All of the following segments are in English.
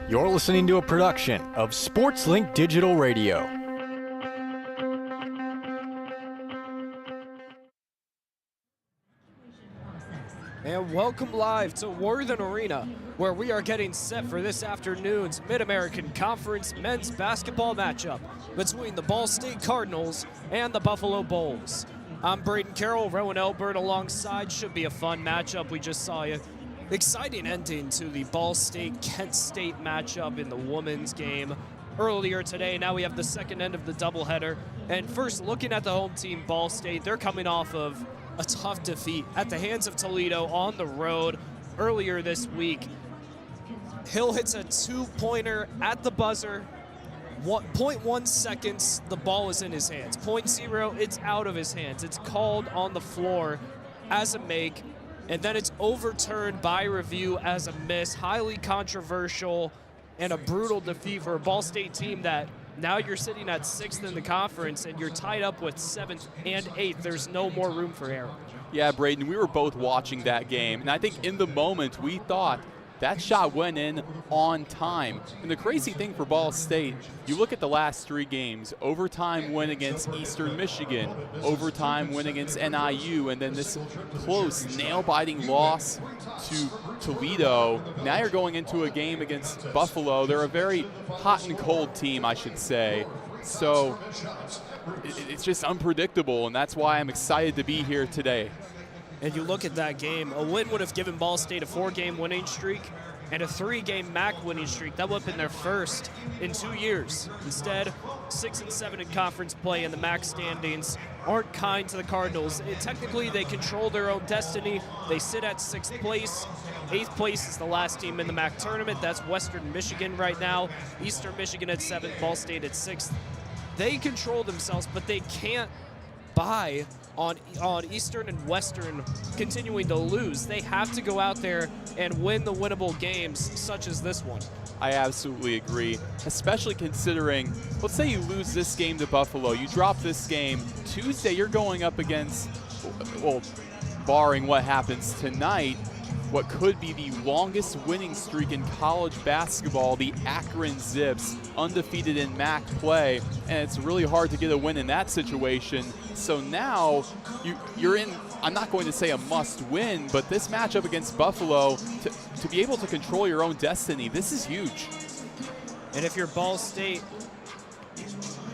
You're listening to a production of SportsLink Digital Radio. And welcome live to Worthen Arena, where we are getting set for this afternoon's Mid-American Conference men's basketball matchup between the Ball State Cardinals and the Buffalo Bulls. I'm Brayden Carroll, Roen Elbert alongside. Should be a fun matchup. We just saw an exciting ending to the Ball State-Kent State matchup in the women's game earlier today. Now we have the second end of the doubleheader. And first, looking at the home team, Ball State, they're coming off of a tough defeat at the hands of Toledo on the road earlier this week. Hill hits a two-pointer at the buzzer. 0.1 seconds, the ball is in his hands. 0.0, it's out of his hands. It's called on the floor as a make, and then it's overturned by review as a miss. Highly controversial and a brutal defeat for a Ball State team that now you're sitting at 6th in the conference and you're tied up with 7th and 8th. There's no more room for error. Yeah, Brayden, we were both watching that game, and I think in the moment we thought that shot went in on time. And the crazy thing for Ball State, you look at the last 3 games, overtime win against Eastern Michigan, overtime win against NIU, and then this close, nail-biting loss to Toledo. Now you're going into a game against Buffalo. They're a very hot and cold team, I should say. So it's just unpredictable, and that's why I'm excited to be here today. And you look at that game, a win would have given Ball State a 4-game winning streak and a 3-game MAC winning streak. That would have been their first in 2 years. Instead, 6 and 7 in conference play, and the MAC standings aren't kind to the Cardinals. Technically, they control their own destiny. They sit at 6th place. 8th place is the last team in the MAC tournament. That's Western Michigan right now. Eastern Michigan at 7th, Ball State at 6th. They control themselves, but they can't buy on Eastern and Western continuing to lose. They have to go out there and win the winnable games such as this one. I absolutely agree, especially considering, let's say you lose this game to Buffalo, you drop this game, Tuesday you're going up against, well, barring what happens tonight, what could be the longest winning streak in college basketball, the Akron Zips, undefeated in MAC play, and it's really hard to get a win in that situation. So now you're in, I'm not going to say a must win, but this matchup against Buffalo, to be able to control your own destiny, this is huge. And if you're Ball State,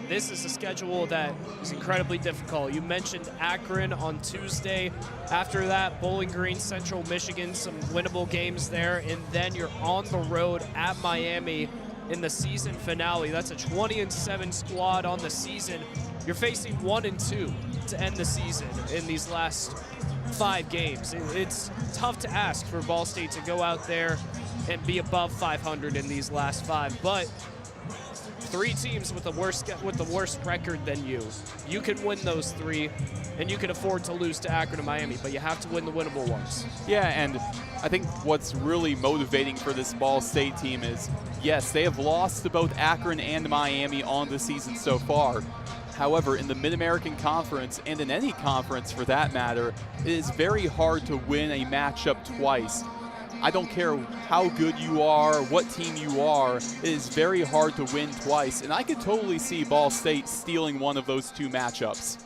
this is a schedule that is incredibly difficult. You mentioned Akron on Tuesday. After that, Bowling Green, Central Michigan, some winnable games there. And then you're on the road at Miami in the season finale. That's a 20-7 squad on the season. You're facing 1-2 to end the season in these last 5 games. It's tough to ask for Ball State to go out there and be above 500 in these last 5. But 3 teams with the worst record than you. You can win those 3, and you can afford to lose to Akron and Miami, but you have to win the winnable ones. Yeah, and I think what's really motivating for this Ball State team is, yes, they have lost to both Akron and Miami on the season so far. However, in the Mid-American Conference, and in any conference for that matter, it is very hard to win a matchup twice. I don't care how good you are, what team you are, it is very hard to win twice. And I could totally see Ball State stealing one of those 2 matchups.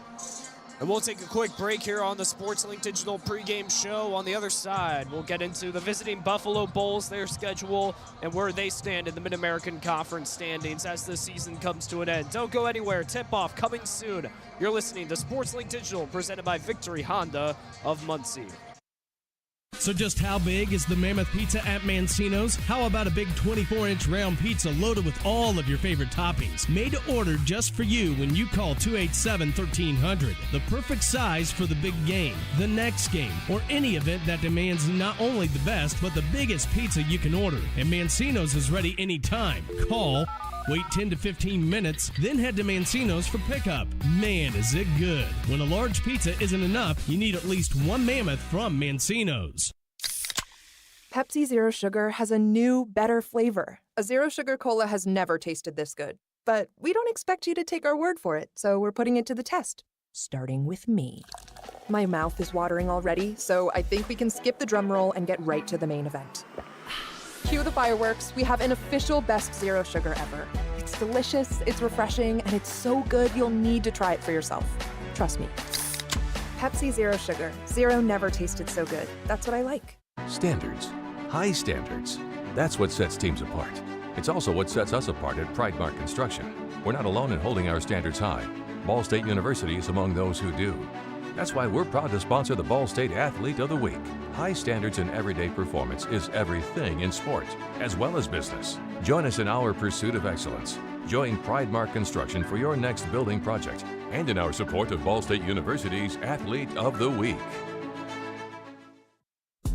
And we'll take a quick break here on the SportsLink Digital pregame show. On the other side, we'll get into the visiting Buffalo Bulls, their schedule, and where they stand in the Mid-American Conference standings as the season comes to an end. Don't go anywhere. Tip-off coming soon. You're listening to SportsLink Digital, presented by Victory Honda of Muncie. So just how big is the Mammoth Pizza at Mancino's? How about a big 24-inch round pizza loaded with all of your favorite toppings? Made to order just for you when you call 287-1300. The perfect size for the big game, the next game, or any event that demands not only the best, but the biggest pizza you can order. And Mancino's is ready anytime. Call, wait 10 to 15 minutes, then head to Mancino's for pickup. Man, is it good. When a large pizza isn't enough, you need at least 1 Mammoth from Mancino's. Pepsi Zero Sugar has a new, better flavor. A Zero Sugar Cola has never tasted this good. But we don't expect you to take our word for it, so we're putting it to the test. Starting with me. My mouth is watering already, so I think we can skip the drum roll and get right to the main event. Cue the fireworks. We have an official best zero sugar ever. It's delicious, it's refreshing, and it's so good you'll need to try it for yourself. Trust me. Pepsi Zero Sugar. Zero never tasted so good. That's what I like. Standards. High standards. That's what sets teams apart. It's also what sets us apart at Pridemark Construction. We're not alone in holding our standards high. Ball State University is among those who do. That's why we're proud to sponsor the Ball State Athlete of the Week. High standards in everyday performance is everything in sport, as well as business. Join us in our pursuit of excellence. Join Pridemark Construction for your next building project and in our support of Ball State University's Athlete of the Week.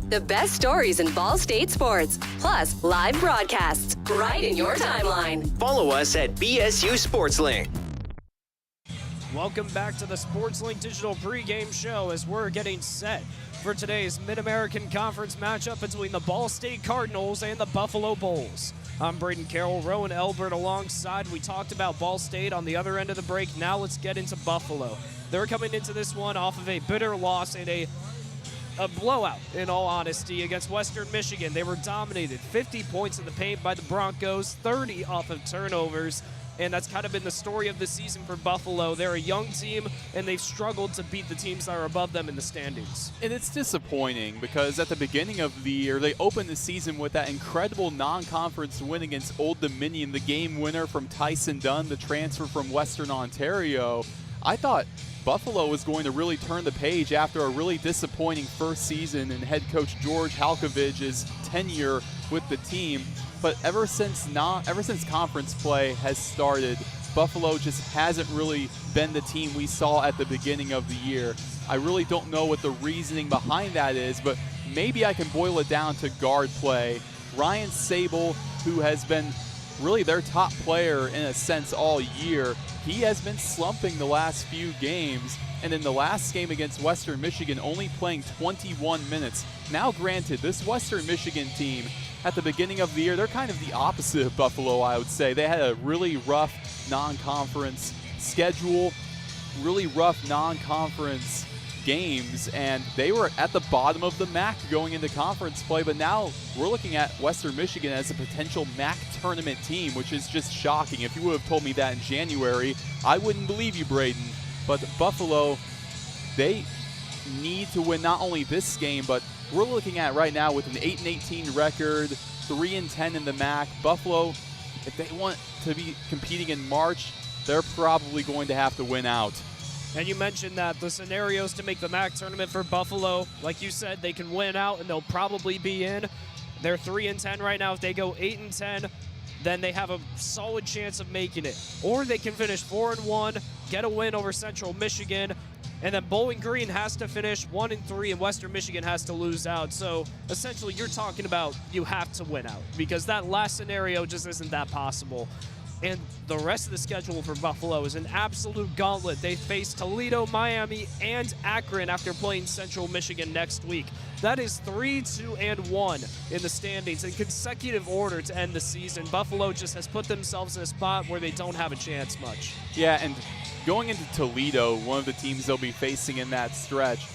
The best stories in Ball State sports, plus live broadcasts right in your timeline. Follow us at BSU SportsLink. Welcome back to the SportsLink Digital pregame show as we're getting set for today's Mid-American Conference matchup between the Ball State Cardinals and the Buffalo Bulls. I'm Brayden Carroll, Roen, Elbert alongside. We talked about Ball State on the other end of the break. Now let's get into Buffalo. They're coming into this one off of a bitter loss and a blowout, in all honesty, against Western Michigan. They were dominated 50 points in the paint by the Broncos, 30 off of turnovers. And that's kind of been the story of the season for Buffalo. They're a young team, and they've struggled to beat the teams that are above them in the standings. And it's disappointing because at the beginning of the year, they opened the season with that incredible non-conference win against Old Dominion, the game winner from Tyson Dunn, the transfer from Western Ontario. I thought Buffalo was going to really turn the page after a really disappointing first season in head coach George Halkovich's tenure with the team. But ever since conference play has started, Buffalo just hasn't really been the team we saw at the beginning of the year. I really don't know what the reasoning behind that is, but maybe I can boil it down to guard play. Ryan Sable, who has been really their top player in a sense all year, he has been slumping the last few games, and in the last game against Western Michigan, only playing 21 minutes. Now granted, this Western Michigan team, at the beginning of the year, they're kind of the opposite of Buffalo, I would say. They had a really rough non-conference schedule, really rough non-conference games, and they were at the bottom of the MAC going into conference play, but now we're looking at Western Michigan as a potential MAC tournament team, which is just shocking. If you would have told me that in January, I wouldn't believe you, Brayden. But Buffalo, they need to win not only this game, but we're looking at right now with an 8-18 record, 3-10 in the MAC. Buffalo, if they want to be competing in March, they're probably going to have to win out. And you mentioned that the scenarios to make the MAC tournament for Buffalo, like you said, they can win out and they'll probably be in. They're 3-10 right now. If they go 8-10, then they have a solid chance of making it. Or they can finish 4-1, get a win over Central Michigan, and then Bowling Green has to finish 1-3 and Western Michigan has to lose out. So essentially you're talking about you have to win out because that last scenario just isn't that possible. And the rest of the schedule for Buffalo is an absolute gauntlet. They face Toledo, Miami, and Akron after playing Central Michigan next week. That is 3-2-1 in the standings in consecutive order to end the season. Buffalo just has put themselves in a spot where they don't have a chance much. Yeah, and going into Toledo, one of the teams they'll be facing in that stretch,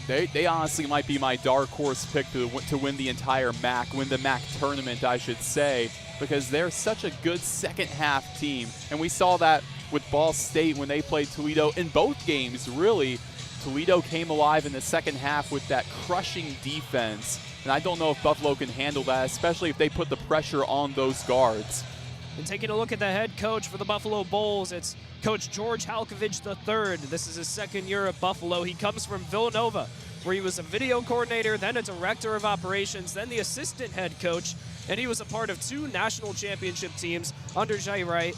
they honestly might be my dark horse pick to win the entire MAC, win the MAC tournament, I should say, because they're such a good second half team. And we saw that with Ball State when they played Toledo in both games, really. Toledo came alive in the second half with that crushing defense. And I don't know if Buffalo can handle that, especially if they put the pressure on those guards. And taking a look at the head coach for the Buffalo Bulls, it's Coach George Halkovich III. This is his second year at Buffalo. He comes from Villanova, where he was a video coordinator, then a director of operations, then the assistant head coach, and he was a part of 2 national championship teams under Jay Wright.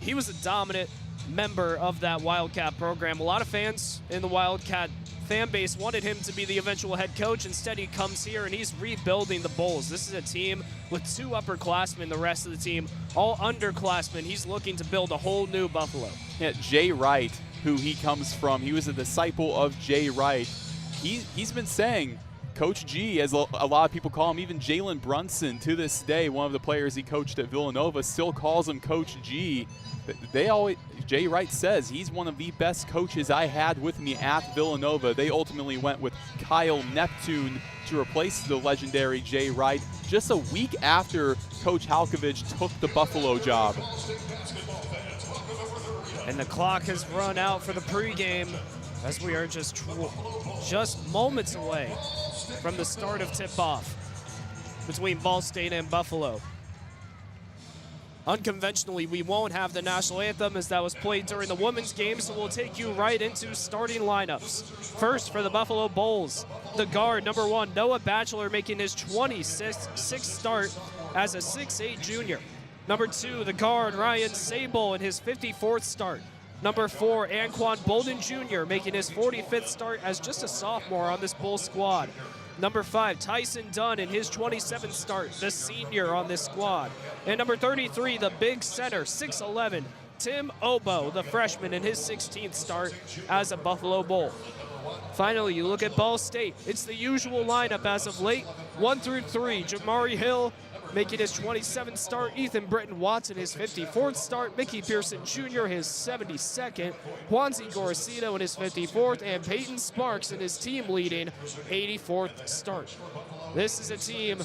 He was a dominant member of that Wildcat program. A lot of fans in the Wildcat fan base wanted him to be the eventual head coach. Instead, he comes here and he's rebuilding the Bulls. This is a team with 2 upperclassmen, the rest of the team all underclassmen. He's looking to build a whole new Buffalo. Yeah, Jay Wright, who he comes from, he was a disciple of Jay Wright. He's been saying Coach G, as a lot of people call him, even Jalen Brunson to this day, one of the players he coached at Villanova, still calls him Coach G. Jay Wright says he's one of the best coaches I had with me at Villanova. They ultimately went with Kyle Neptune to replace the legendary Jay Wright just a week after Coach Halkovich took the Buffalo job. And the clock has run out for the pregame as we are just moments away from the start of tip-off between Ball State and Buffalo. Unconventionally, we won't have the national anthem as that was played during the women's game, so we'll take you right into starting lineups. First, for the Buffalo Bulls, the guard, number 1, Noah Batchelor, making his 26th start as a 6'8 junior. Number 2, the guard, Ryan Sable, in his 54th start. Number 4, Anquan Bolden Jr., making his 45th start as just a sophomore on this Bull squad. Number 5, Tyson Dunn in his 27th start, the senior on this squad. And number 33, the big center, 6'11", Tim Obo, the freshman, in his 16th start as a Buffalo Bull. Finally, you look at Ball State. It's the usual lineup as of late, 1 through 3, Jamari Hill making his 27th start, Ethan Britton Watson his 54th start, Mickey Pearson Jr. his 72nd, Juanzi Gorosito in his 54th, and Peyton Sparks in his team-leading 84th start. This is a team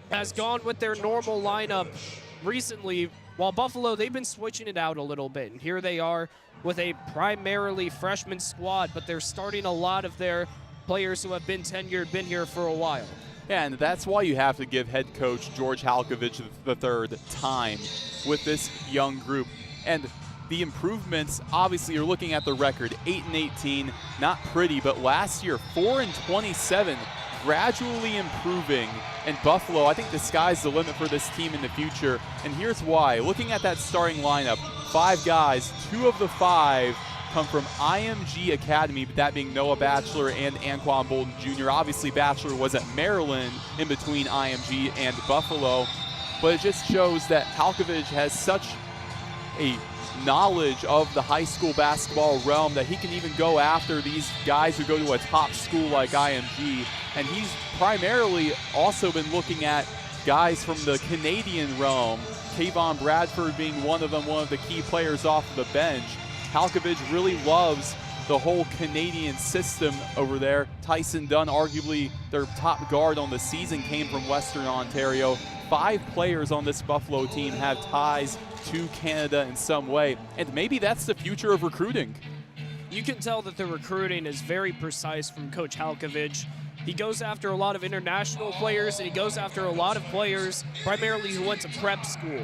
has gone with their normal lineup recently, while Buffalo, they've been switching it out a little bit, and here they are with a primarily freshman squad, but they're starting a lot of their players who have been tenured, been here for a while. Yeah, and that's why you have to give head coach George Halkovich III time with this young group. And the improvements, obviously, you're looking at the record, 8-18, not pretty, but last year, 4-27, gradually improving. And Buffalo, I think the sky's the limit for this team in the future. And here's why. Looking at that starting lineup, 5 guys, 2 of the 5 come from IMG Academy, but that being Noah Batchelor and Anquan Bolden Jr. Obviously, Batchelor was at Maryland in between IMG and Buffalo, but it just shows that Halkovich has such a knowledge of the high school basketball realm that he can even go after these guys who go to a top school like IMG, and he's primarily also been looking at guys from the Canadian realm, Kayvon Bradford being one of them, one of the key players off of the bench. Halkovich really loves the whole Canadian system over there. Tyson Dunn, arguably their top guard on the season, came from Western Ontario. 5 players on this Buffalo team have ties to Canada in some way, and maybe that's the future of recruiting. You can tell that the recruiting is very precise from Coach Halkovich. He goes after a lot of international players, and he goes after a lot of players primarily who went to prep school.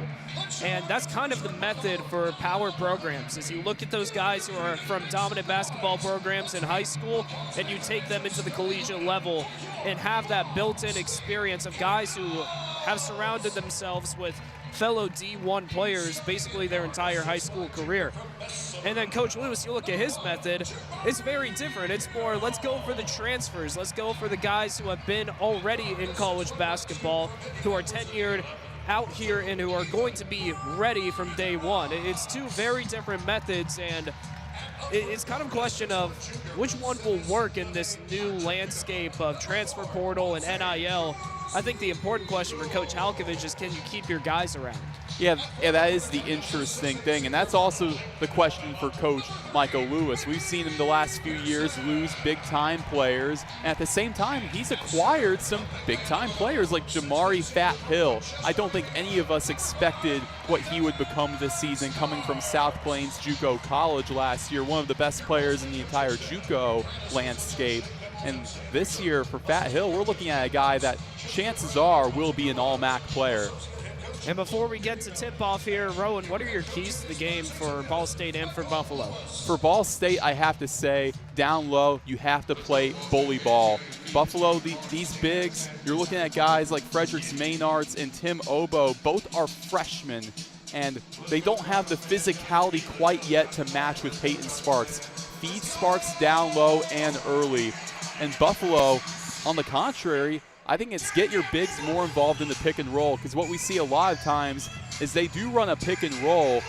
And that's kind of the method for power programs, is you look at those guys who are from dominant basketball programs in high school, and you take them into the collegiate level and have that built-in experience of guys who have surrounded themselves with fellow D1 players basically their entire high school career. And then Coach Lewis, you look at his method, it's very different. It's more, let's go for the transfers. Let's go for the guys who have been already in college basketball, who are tenured out here and who are going to be ready from day one. It's 2 very different methods, and it's kind of a question of which one will work in this new landscape of transfer portal and NIL. I think the important question for Coach Halkovich is, can you keep your guys around? Yeah, that is the interesting thing, and that's also the question for Coach Michael Lewis. We've seen him the last few years lose big-time players, and at the same time, he's acquired some big-time players like Jamari Fat Hill. I don't think any of us expected what he would become this season, coming from South Plains JUCO College last year, one of the best players in the entire JUCO landscape. And this year for Fat Hill, we're looking at a guy that chances are will be an all-MAC player. And before we get to tip-off here, Roen, what are your keys to the game for Ball State and for Buffalo? For Ball State, I have to say, down low, you have to play bully ball. Buffalo, these bigs, you're looking at guys like Fredericks Maynards and Tim Obo. Both are freshmen, and they don't have the physicality quite yet to match with Peyton Sparks. Feed Sparks down low and early. And Buffalo, on the contrary, I think it's get your bigs more involved in the pick and roll, because what we see a lot of times is they do run a pick and roll,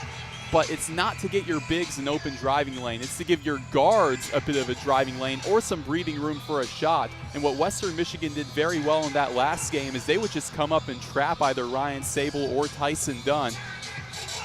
but it's not to get your bigs an open driving lane. It's to give your guards a bit of a driving lane or some breathing room for a shot. And what Western Michigan did very well in that last game is they would just come up and trap either Ryan Sable or Tyson Dunn.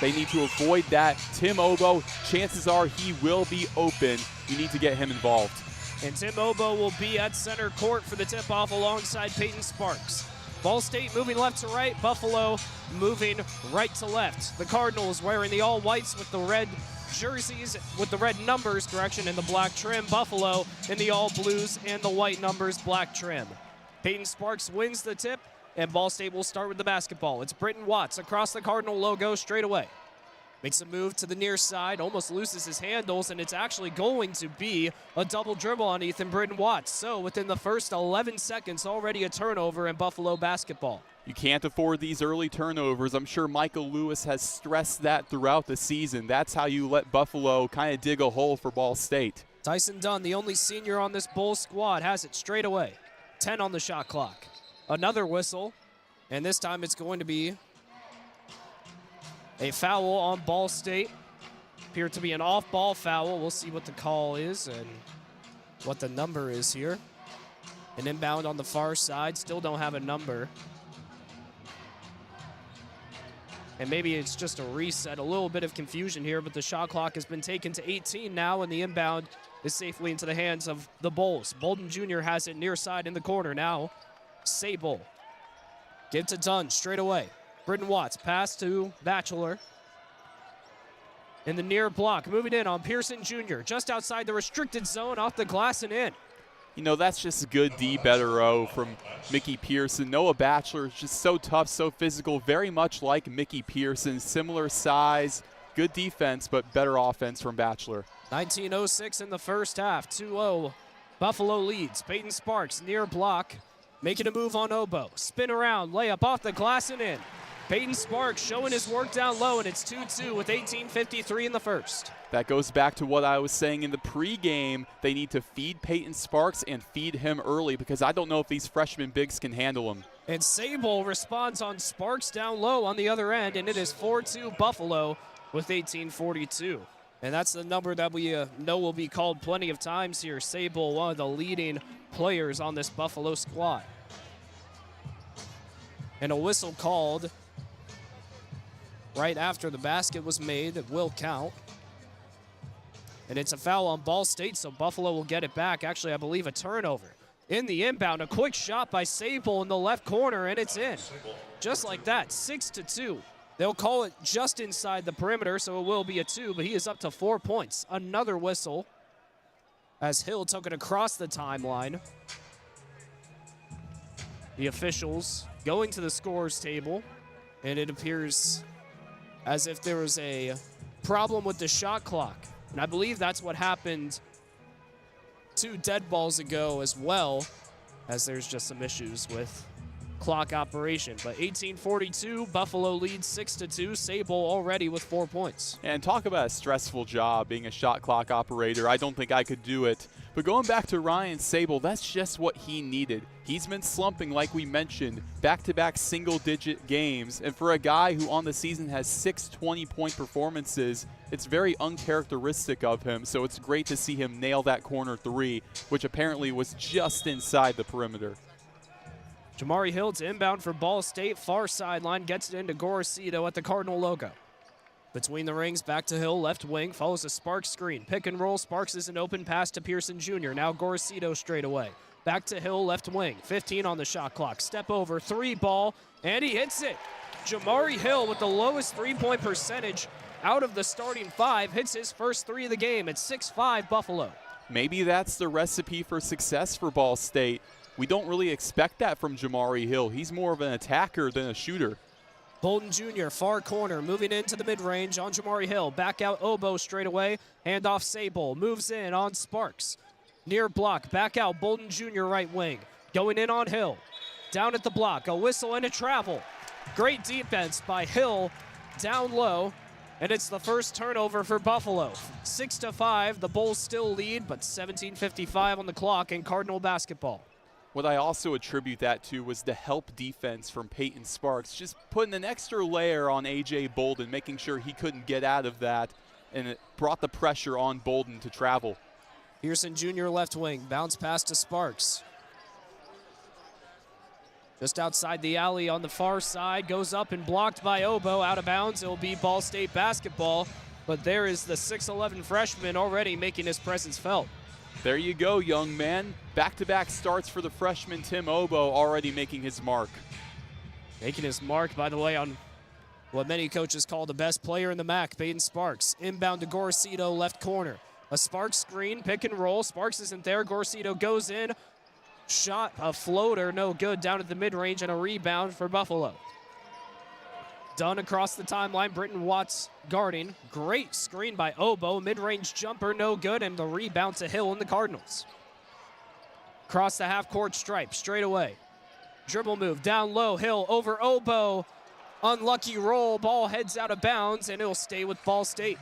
They need to avoid that. Tim Obo, chances are he will be open. You need to get him involved. And Tim Obo will be at center court for the tip-off alongside Peyton Sparks. Ball State moving left to right, Buffalo moving right to left. The Cardinals wearing the all-whites with the red jerseys, with the red numbers, and the black trim. Buffalo in the all-blues and the white numbers, black trim. Peyton Sparks wins the tip, and Ball State will start with the basketball. It's Britton Watts across the Cardinal logo straight away. Makes a move to the near side, almost loses his handles, and it's actually going to be a double dribble on Ethan Britton Watts. So within the first 11 seconds, already a turnover in Buffalo basketball. You can't afford these early turnovers. I'm sure Michael Lewis has stressed that throughout the season. That's how you let Buffalo kind of dig a hole for Ball State. Tyson Dunn, the only senior on this Bull squad, has it straight away. 10 on the shot clock. Another whistle, and this time it's going to be a foul on Ball State. Appeared to be an off-ball foul. We'll see what the call is and what the number is here. An inbound on the far side. Still don't have a number. And maybe it's just a reset. A little bit of confusion here, but the shot clock has been taken to 18 now, and the inbound is safely into the hands of the Bulls. Bolden Jr. has it near side in the corner now. Sable. Give to Dunn straight away. Britton Watts, pass to Batchelor. In the near block, moving in on Pearson Jr. Just outside the restricted zone, off the glass and in. You know, that's just good D, better O from Mickey Pearson. Noah Batchelor is just so tough, so physical, very much like Mickey Pearson. Similar size, good defense, but better offense from Batchelor. 19:06 in the first half, 2-0. Buffalo leads. Peyton Sparks, near block, making a move on Obo. Spin around, layup off the glass and in. Peyton Sparks showing his work down low, and it's 2-2 with 18:53 in the first. That goes back to what I was saying in the pregame. They need to feed Peyton Sparks and feed him early because I don't know if these freshman bigs can handle him. And Sable responds on Sparks down low on the other end, and it is 4-2 Buffalo with 18:42. And that's the number that we know will be called plenty of times here. Sable, one of the leading players on this Buffalo squad. And a whistle called right after the basket was made. It will count. And it's a foul on Ball State, so Buffalo will get it back. Actually, I believe a turnover. In the inbound, a quick shot by Sable in the left corner, and it's in. Just like that, 6-2. They'll call it just inside the perimeter, so it will be a 2, but he is up to 4 points. Another whistle as Hill took it across the timeline. The officials going to the scorers table, and it appears as if there was a problem with the shot clock. And I believe that's what happened 2 dead balls ago as well, as there's just some issues with clock operation. But 18:42, Buffalo leads 6-2. Sable already with 4 points. And talk about a stressful job being a shot clock operator. I don't think I could do it. But going back to Ryan Sable, that's just what he needed. He's been slumping, like we mentioned, back-to-back single-digit games. And for a guy who on the season has 6 20-point performances, it's very uncharacteristic of him. So it's great to see him nail that corner 3, which apparently was just inside the perimeter. Jamari Hill to inbound for Ball State. Far sideline, gets it into Gorosito at the Cardinal logo. Between the rings, back to Hill, left wing, follows a Sparks screen. Pick and roll, Sparks is an open pass to Pearson Jr. Now Gorosito straight away. Back to Hill, left wing, 15 on the shot clock. Step over, 3 ball, and he hits it. Jamari Hill with the lowest 3-point percentage out of the starting 5, hits his first 3 of the game at 6-5 Buffalo. Maybe that's the recipe for success for Ball State. We don't really expect that from Jamari Hill. He's more of an attacker than a shooter. Bolden Jr., far corner, moving into the mid-range on Jamari Hill. Back out Obo straight away. Handoff Sable, moves in on Sparks. Near block, back out Bolden Jr. right wing. Going in on Hill. Down at the block, a whistle and a travel. Great defense by Hill down low. And it's the first turnover for Buffalo. 6-5, the Bulls still lead, but 17:55 on the clock in Cardinal basketball. What I also attribute that to was the help defense from Peyton Sparks, just putting an extra layer on A.J. Bolden, making sure he couldn't get out of that, and it brought the pressure on Bolden to travel. Pearson Jr. left wing, bounce pass to Sparks. Just outside the alley on the far side, goes up and blocked by Obo, out of bounds. It will be Ball State basketball, but there is the 6'11 freshman already making his presence felt. There you go, young man. Back-to-back starts for the freshman Tim Obo, already making his mark. Making his mark, by the way, on what many coaches call the best player in the MAC, Peyton Sparks. Inbound to Gorcito, left corner. A Sparks screen, pick and roll. Sparks isn't there. Gorcito goes in. Shot, a floater, no good, down at the mid-range, and a rebound for Buffalo. Dunn across the timeline, Britton Watts guarding. Great screen by Obo, mid-range jumper, no good, and the rebound to Hill in the Cardinals. Across the half-court stripe, straight away. Dribble move, down low, Hill over Obo. Unlucky roll, ball heads out of bounds, and it'll stay with Ball State.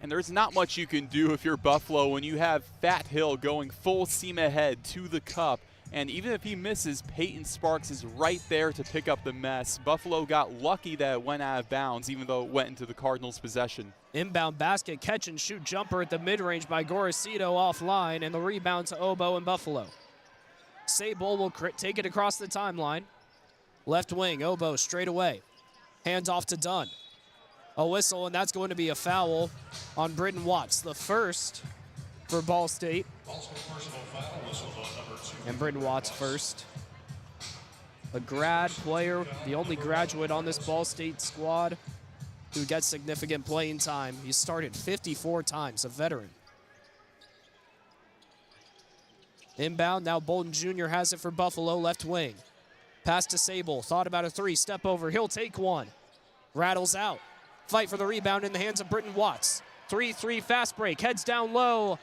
And there's not much you can do if you're Buffalo when you have Fat Hill going full steam ahead to the cup. And even if he misses, Peyton Sparks is right there to pick up the mess. Buffalo got lucky that it went out of bounds, even though it went into the Cardinals' possession. Inbound basket, catch and shoot jumper at the mid-range by Gorcito offline, and the rebound to Obo and Buffalo. Sable will take it across the timeline. Left wing, Obo straight away. Hands off to Dunn. A whistle, and that's going to be a foul on Brayden Watts, the first for Ball State. And Brayden Watts first. A grad player, the only graduate on this Ball State squad who gets significant playing time. He started 54 times, a veteran. Inbound, now Bolden Jr. has it for Buffalo, left wing. Pass to Sable, thought about a three, step over, he'll take one. Rattles out. Fight for the rebound in the hands of Brayden Watts. 3-3 fast break, heads down low.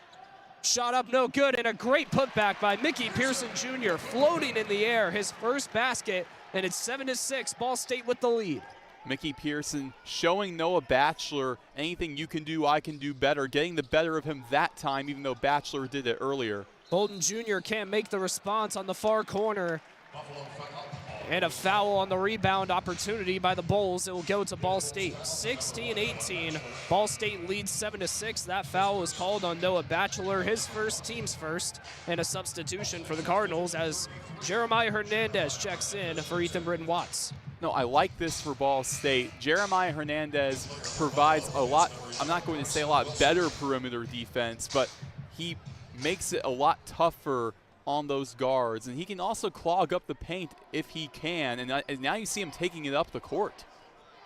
Shot up, no good, and a great putback by Mickey Pearson Jr. floating in the air, his first basket, and it's 7-6, Ball State with the lead. Mickey Pearson showing Noah Batchelor, anything you can do, I can do better, getting the better of him that time, even though Batchelor did it earlier. Bolden Jr. can't make the response on the far corner. And a foul on the rebound opportunity by the Bulls. It will go to Ball State. 16-18. Ball State leads 7-6. That foul was called on Noah Batchelor, his first, team's first, and a substitution for the Cardinals as Jeremiah Hernandez checks in for Ethan Brayden Watts. No, I like this for Ball State. Jeremiah Hernandez provides a lot, I'm not going to say a lot better perimeter defense, but he makes it a lot tougher on those guards, and he can also clog up the paint if he can, and now you see him taking it up the court.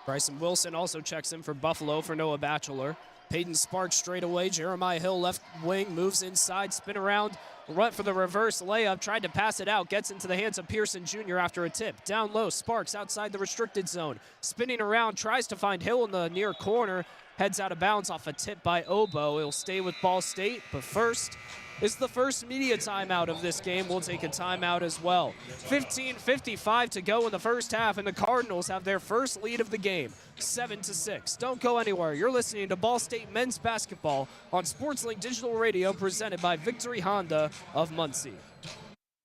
Bryson Wilson also checks in for Buffalo for Noah Batchelor. Peyton Sparks straight away. Jeremiah Hill left wing, moves inside, spin around, run for the reverse layup, tried to pass it out, gets into the hands of Pearson Jr. after a tip. Down low, Sparks outside the restricted zone. Spinning around, tries to find Hill in the near corner, heads out of bounds off a tip by Obo. It'll stay with Ball State, but first, it's the first media timeout of this game. We'll take a timeout as well. 15:55 to go in the first half, and the Cardinals have their first lead of the game, 7-6. Don't go anywhere. You're listening to Ball State men's basketball on SportsLink Digital Radio, presented by Victory Honda of Muncie.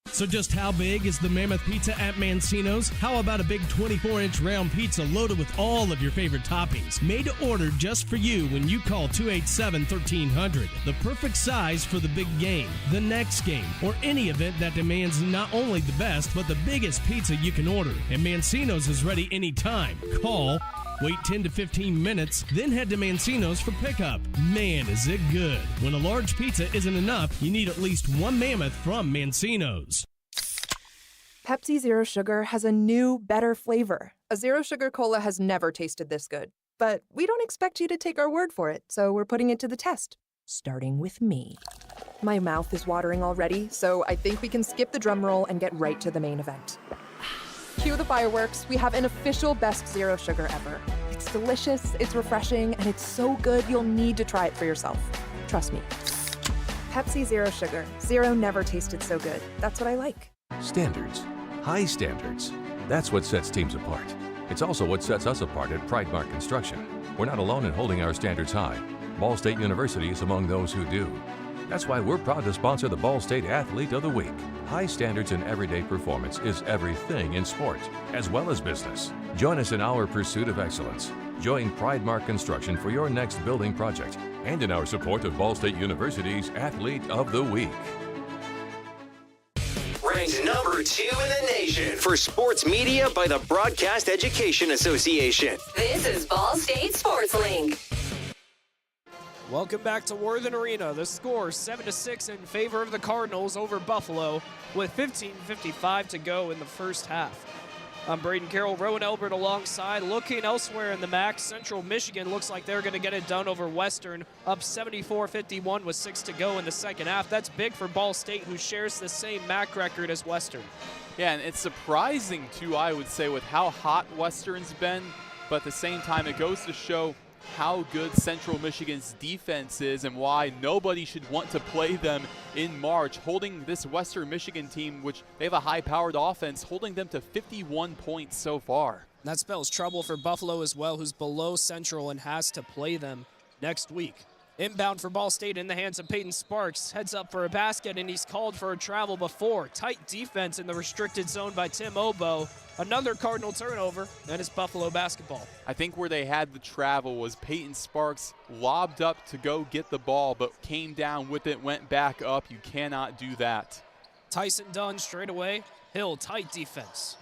So just how big is the Mammoth Pizza at Mancino's? How about a big 24-inch round pizza loaded with all of your favorite toppings? Made to order just for you when you call 287-1300. The perfect size for the big game, the next game, or any event that demands not only the best, but the biggest pizza you can order. And Mancino's is ready anytime. Call, wait 10 to 15 minutes, then head to Mancino's for pickup. Man, is it good. When a large pizza isn't enough, you need at least one Mammoth from Mancino's. Pepsi Zero Sugar has a new, better flavor. A Zero Sugar Cola has never tasted this good. But we don't expect you to take our word for it, so we're putting it to the test. Starting with me. My mouth is watering already, so I think we can skip the drum roll and get right to the main event. Cue the fireworks. We have an official best Zero Sugar ever. It's delicious, it's refreshing, and it's so good you'll need to try it for yourself. Trust me. Pepsi Zero Sugar. Zero never tasted so good. That's what I like. Standards. High standards. That's what sets teams apart. It's also what sets us apart at Pridemark Construction. We're not alone in holding our standards high. Ball State University is among those who do. That's why we're proud to sponsor the Ball State Athlete of the Week. High standards in everyday performance is everything in sport, as well as business. Join us in our pursuit of excellence. Join Pridemark Construction for your next building project and in our support of Ball State University's Athlete of the Week. Ranked number 2 in the nation for sports media by the Broadcast Education Association. This is Ball State Sports Link. Welcome back to Worthen Arena. The score 7-6 in favor of the Cardinals over Buffalo with 15:55 to go in the first half. I'm Brayden Carroll, Roen Elbert alongside. Looking elsewhere in the MAC, Central Michigan looks like they're going to get it done over Western, up 74-51 with 6 to go in the second half. That's big for Ball State, who shares the same MAC record as Western. Yeah, and it's surprising, too, I would say, with how hot Western's been, but at the same time, it goes to show how good Central Michigan's defense is and why nobody should want to play them in March, holding this Western Michigan team, which they have a high-powered offense, holding them to 51 points so far. That spells trouble for Buffalo as well, who's below Central and has to play them next week. Inbound for Ball State in the hands of Peyton Sparks. Heads up for a basket, and he's called for a travel before. Tight defense in the restricted zone by Tim Oboe. Another Cardinal turnover, and it's Buffalo basketball. I think where they had the travel was Peyton Sparks lobbed up to go get the ball, but came down with it, went back up. You cannot do that. Tyson Dunn straight away. Hill, tight defense.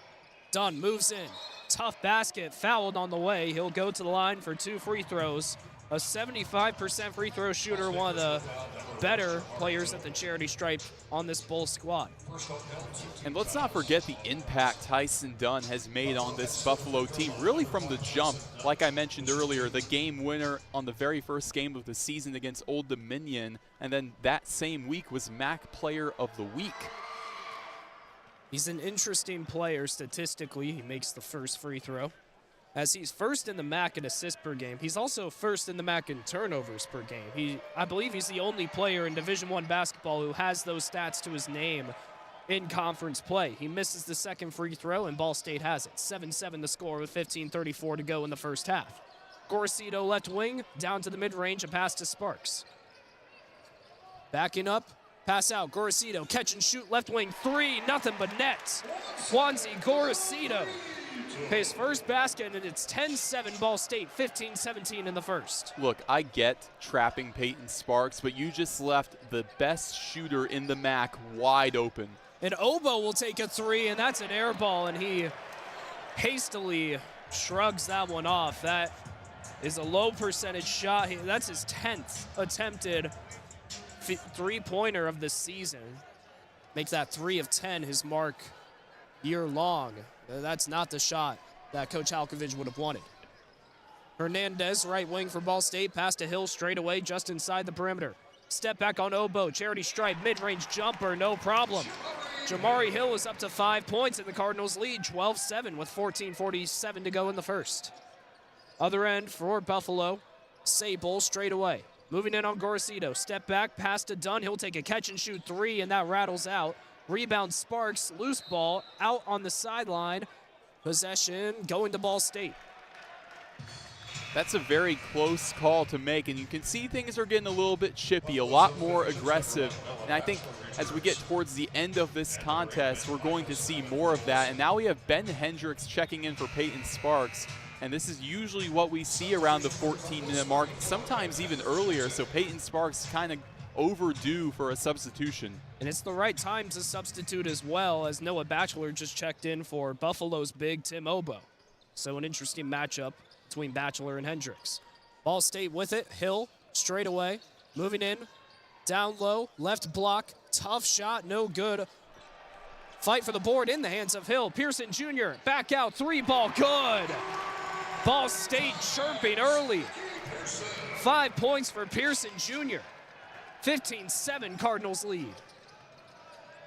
Dunn moves in. Tough basket, fouled on the way. He'll go to the line for 2 free throws. A 75% free throw shooter, one of the better players at the charity stripe on this Bull squad. And let's not forget the impact Tyson Dunn has made on this Buffalo team, really from the jump. Like I mentioned earlier, the game winner on the very first game of the season against Old Dominion, and then that same week was MAC Player of the Week. He's an interesting player statistically. He makes the first free throw. As he's first in the MAC in assists per game, he's also first in the MAC in turnovers per game. I believe he's the only player in Division I basketball who has those stats to his name in conference play. He misses the second free throw, and Ball State has it. 7-7 the score with 15:34 to go in the first half. Gorcito left wing, down to the mid-range, a pass to Sparks. Backing up, pass out, Gorcito, catch and shoot, left wing, 3, nothing but net. Swansea Gorcito. His first basket, and it's 10-7 Ball State, 15-17 in the first. Look, I get trapping Peyton Sparks, but you just left the best shooter in the MAC wide open. And Oboe will take a 3, and that's an air ball, and he hastily shrugs that one off. That is a low percentage shot. That's his 10th attempted three-pointer of the season. Makes that 3 of 10 his mark year long. That's not the shot that Coach Halkovich would have wanted. Hernandez, right wing for Ball State, pass to Hill straight away, just inside the perimeter. Step back on Oboe, charity stripe, mid-range jumper, no problem. Jamari Hill is up to 5 points in the Cardinals' lead, 12-7 with 14:47 to go in the first. Other end for Buffalo, Sable straight away. Moving in on Gorcito, step back, pass to Dunn, he'll take a catch and shoot 3, and that rattles out. Rebound Sparks, loose ball, out on the sideline. Possession going to Ball State. That's a very close call to make, and you can see things are getting a little bit chippy, a lot more aggressive. And I think as we get towards the end of this contest, we're going to see more of that. And now we have Ben Hendricks checking in for Peyton Sparks. And this is usually what we see around the 14-minute mark, sometimes even earlier. So Peyton Sparks kind of overdue for a substitution. And it's the right time to substitute as well, as Noah Batchelor just checked in for Buffalo's big Tim Oboe. So an interesting matchup between Batchelor and Hendricks. Ball State with it. Hill straight away, moving in, down low, left block, tough shot, no good. Fight for the board in the hands of Hill. Pearson Jr. back out, 3-ball, good. Ball State chirping early. 5 points for Pearson Jr. 15-7 Cardinals lead.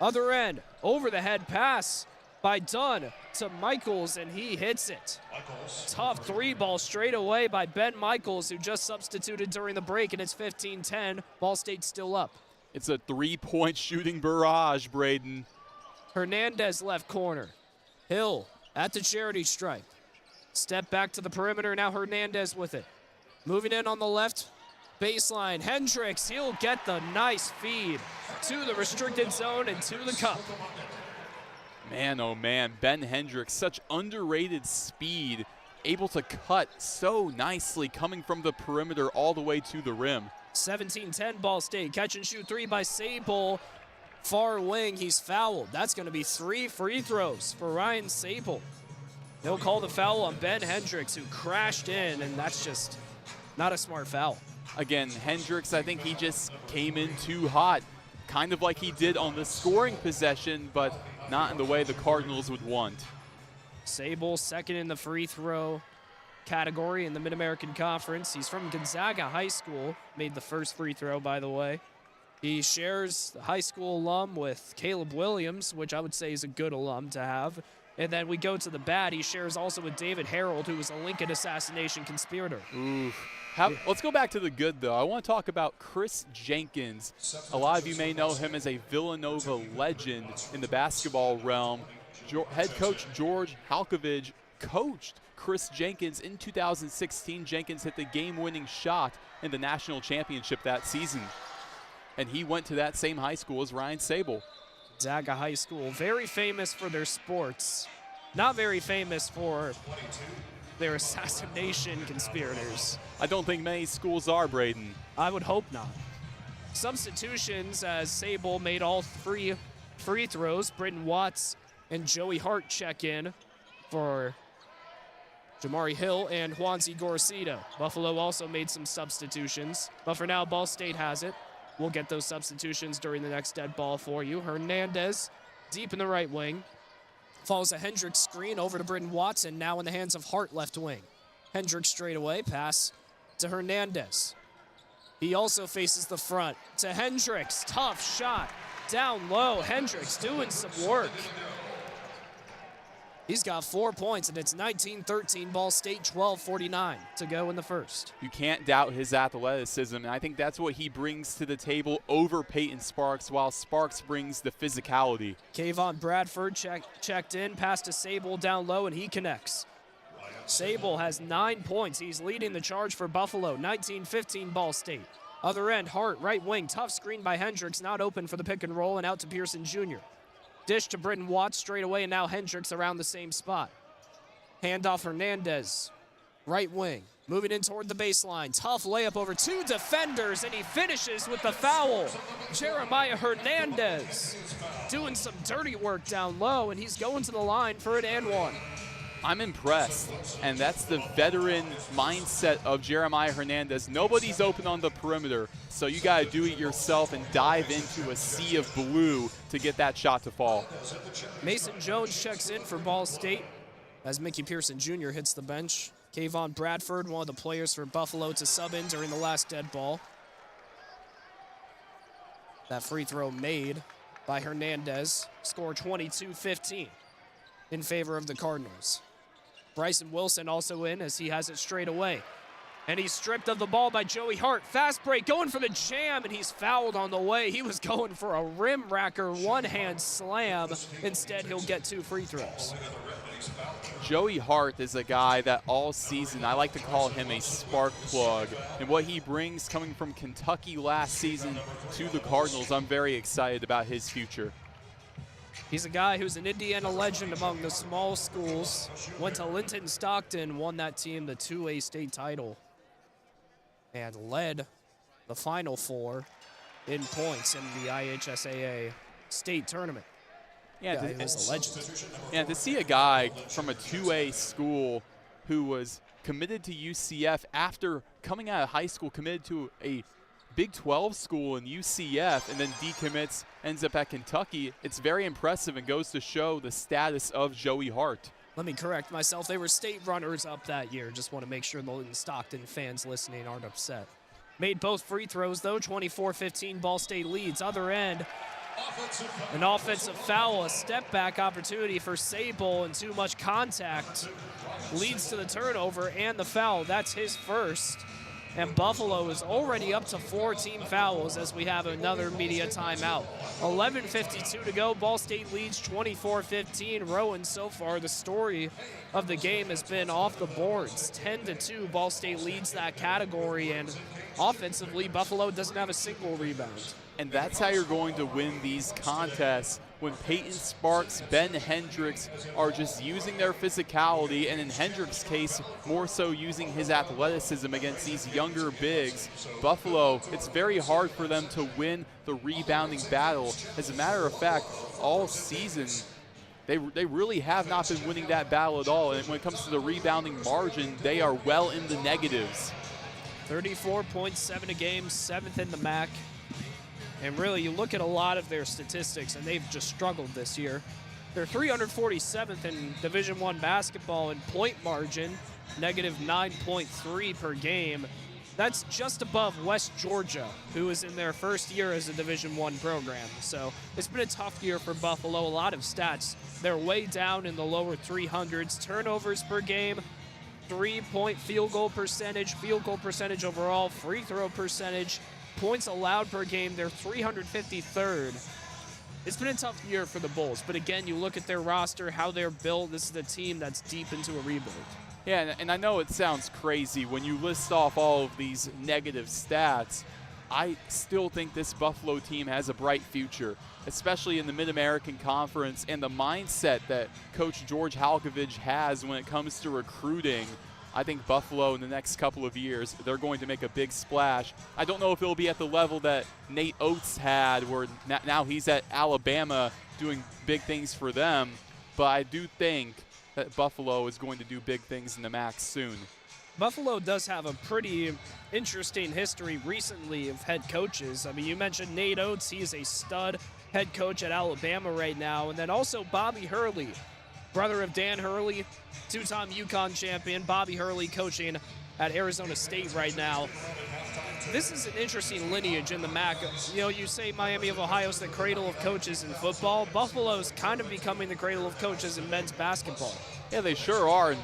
Other end, over the head pass by Dunn to Michaels, and he hits it. Tough 3-ball straight away by Ben Michaels, who just substituted during the break, and it's 15-10. Ball State still up. It's a 3-point shooting barrage, Brayden. Hernandez left corner. Hill at the charity stripe. Step back to the perimeter, now Hernandez with it. Moving in on the left, Baseline, Hendricks, he'll get the nice feed to the restricted zone and to the cup. Man, oh man, Ben Hendricks, such underrated speed, able to cut so nicely coming from the perimeter all the way to the rim. 17-10 Ball State, catch and shoot three by Sable. Far wing, he's fouled. That's going to be 3 free throws for Ryan Sable. They'll call the foul on Ben Hendricks, who crashed in, and that's just not a smart foul. Again, Hendricks, I think he just came in too hot, kind of like he did on the scoring possession, but not in the way the Cardinals would want. Sable, second in the free throw category in the Mid-American Conference. He's from Gonzaga High School, made the first free throw, by the way. He shares the high school alum with Caleb Williams, which I would say is a good alum to have. And then we go to the bad. He shares also with David Harold, who was a Lincoln assassination conspirator. Ooh. Let's go back to the good, though. I want to talk about Chris Jenkins. A lot of you may know him as a Villanova legend in the basketball realm. Head coach George Halkovich coached Chris Jenkins in 2016. Jenkins hit the game-winning shot in the national championship that season. And he went to that same high school as Ryan Sable. Gonzaga High School, very famous for their sports. Not very famous for their assassination conspirators. I don't think many schools are, Brayden. I would hope not. Substitutions as Sable made all 3 free throws. Britton Watts and Joey Hart check in for Jamari Hill and Juanzi Gorcito. Buffalo also made some substitutions, but for now, Ball State has it. We'll get those substitutions during the next dead ball for you. Hernandez, deep in the right wing. Follows a Hendricks screen over to Britton Watson, now in the hands of Hart left wing. Hendricks straight away, pass to Hernandez. He also faces the front to Hendricks. Tough shot, down low. Hendricks doing some work. He's got 4 points, and it's 19-13, Ball State 12:49 to go in the first. You can't doubt his athleticism, and I think that's what he brings to the table over Peyton Sparks, while Sparks brings the physicality. Kayvon Bradford checked in, pass to Sable down low, and he connects. Sable has 9 points. He's leading the charge for Buffalo, 19-15 Ball State. Other end, Hart, right wing, tough screen by Hendricks, not open for the pick and roll, and out to Pearson Jr. Dish to Britton Watts straight away, and now Hendricks around the same spot. Handoff Hernandez, right wing, moving in toward the baseline. Tough layup over 2 defenders, and he finishes with the foul. Jeremiah Hernandez doing some dirty work down low, and he's going to the line for an and one. I'm impressed, and that's the veteran mindset of Jeremiah Hernandez. Nobody's open on the perimeter, so you got to do it yourself and dive into a sea of blue to get that shot to fall. Mason Jones checks in for Ball State as Mickey Pearson Jr. hits the bench. Kayvon Bradford, one of the players for Buffalo, to sub in during the last dead ball. That free throw made by Hernandez. Score 22-15 in favor of the Cardinals. Bryson Wilson also in as he has it straight away. And he's stripped of the ball by Joey Hart. Fast break, going for the jam, and he's fouled on the way. He was going for a rim racker, one-hand slam. Instead, he'll get 2 free throws. Joey Hart is a guy that all season, I like to call him a spark plug. And what he brings coming from Kentucky last season to the Cardinals, I'm very excited about his future. He's a guy who's an Indiana legend among the small schools. Went to Linton Stockton, won that team the 2A state title, and led the Final Four in points in the IHSAA state tournament. Yeah, he was a legend. Yeah, to see a guy from a 2A school who was committed to UCF after coming out of high school, committed to a Big 12 school in UCF, and then decommits, ends up at Kentucky. It's very impressive and goes to show the status of Joey Hart. Let me correct myself. They were state runners up that year. Just want to make sure the Linton Stockton fans listening aren't upset. Made both free throws, though. 24-15, Ball State leads. Other end, an offensive foul, a step-back opportunity for Sable, and too much contact leads to the turnover and the foul. That's his first. And Buffalo is already up to 4 team fouls as we have another media timeout. 11:52 to go. Ball State leads 24-15. Roen, so far, the story of the game has been off the boards. 10-2, Ball State leads that category, and offensively, Buffalo doesn't have a single rebound. And that's how you're going to win these contests, when Peyton Sparks, Ben Hendricks are just using their physicality, and in Hendricks' case, more so using his athleticism against these younger bigs. Buffalo, it's very hard for them to win the rebounding battle. As a matter of fact, all season, they really have not been winning that battle at all. And when it comes to the rebounding margin, they are well in the negatives. 34.7 a game, 7th in the MAC. And really, you look at a lot of their statistics, and they've just struggled this year. They're 347th in Division I basketball in point margin, negative 9.3 per game. That's just above West Georgia, who is in their first year as a Division I program. So it's been a tough year for Buffalo. A lot of stats. They're way down in the lower 300s. Turnovers per game, 3-point field goal percentage overall, free throw percentage, points allowed per game, they're 353rd. It's been a tough year for the Bulls, but again, you look at their roster, how they're built, this is a team that's deep into a rebuild. Yeah, and I know it sounds crazy when you list off all of these negative stats. I still think this Buffalo team has a bright future, especially in the Mid-American Conference, and the mindset that Coach George Halkovich has when it comes to recruiting. I think Buffalo in the next couple of years, they're going to make a big splash. I don't know if it'll be at the level that Nate Oates had, where now he's at Alabama doing big things for them, but I do think that Buffalo is going to do big things in the MAC soon. Buffalo does have a pretty interesting history recently of head coaches. I mean, you mentioned Nate Oates. He is a stud head coach at Alabama right now. And then also Bobby Hurley, brother of Dan Hurley, two-time UConn champion. Bobby Hurley coaching at Arizona State right now. This is an interesting lineage in the MAC. You know, you say Miami of Ohio is the cradle of coaches in football. Buffalo's kind of becoming the cradle of coaches in men's basketball. Yeah, they sure are. And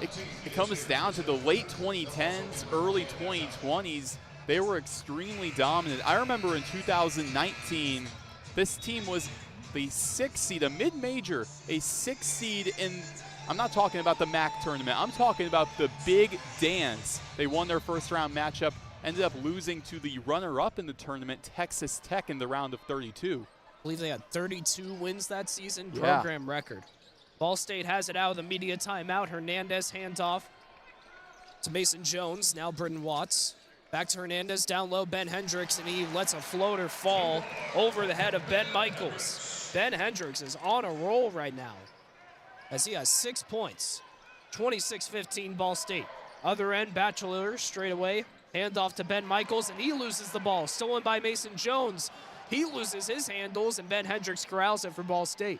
it comes down to the late 2010s, early 2020s. They were extremely dominant. I remember in 2019, this team was the 6th seed, a mid-major, a 6th seed in, I'm not talking about the MAC tournament, I'm talking about the Big Dance. They won their first round matchup, ended up losing to the runner-up in the tournament, Texas Tech, in the round of 32. I believe they had 32 wins that season, program record. Ball State has it out of the media timeout. Hernandez handoff to Mason Jones, now Brayden Watts. Back to Hernandez, down low, Ben Hendricks, and he lets a floater fall over the head of Ben Michaels. Ben Hendricks is on a roll right now as he has 6 points. 26-15 Ball State. Other end, Batchelor straight away. Handoff to Ben Michaels, and he loses the ball. Stolen by Mason Jones. He loses his handles, and Ben Hendricks corrals it for Ball State.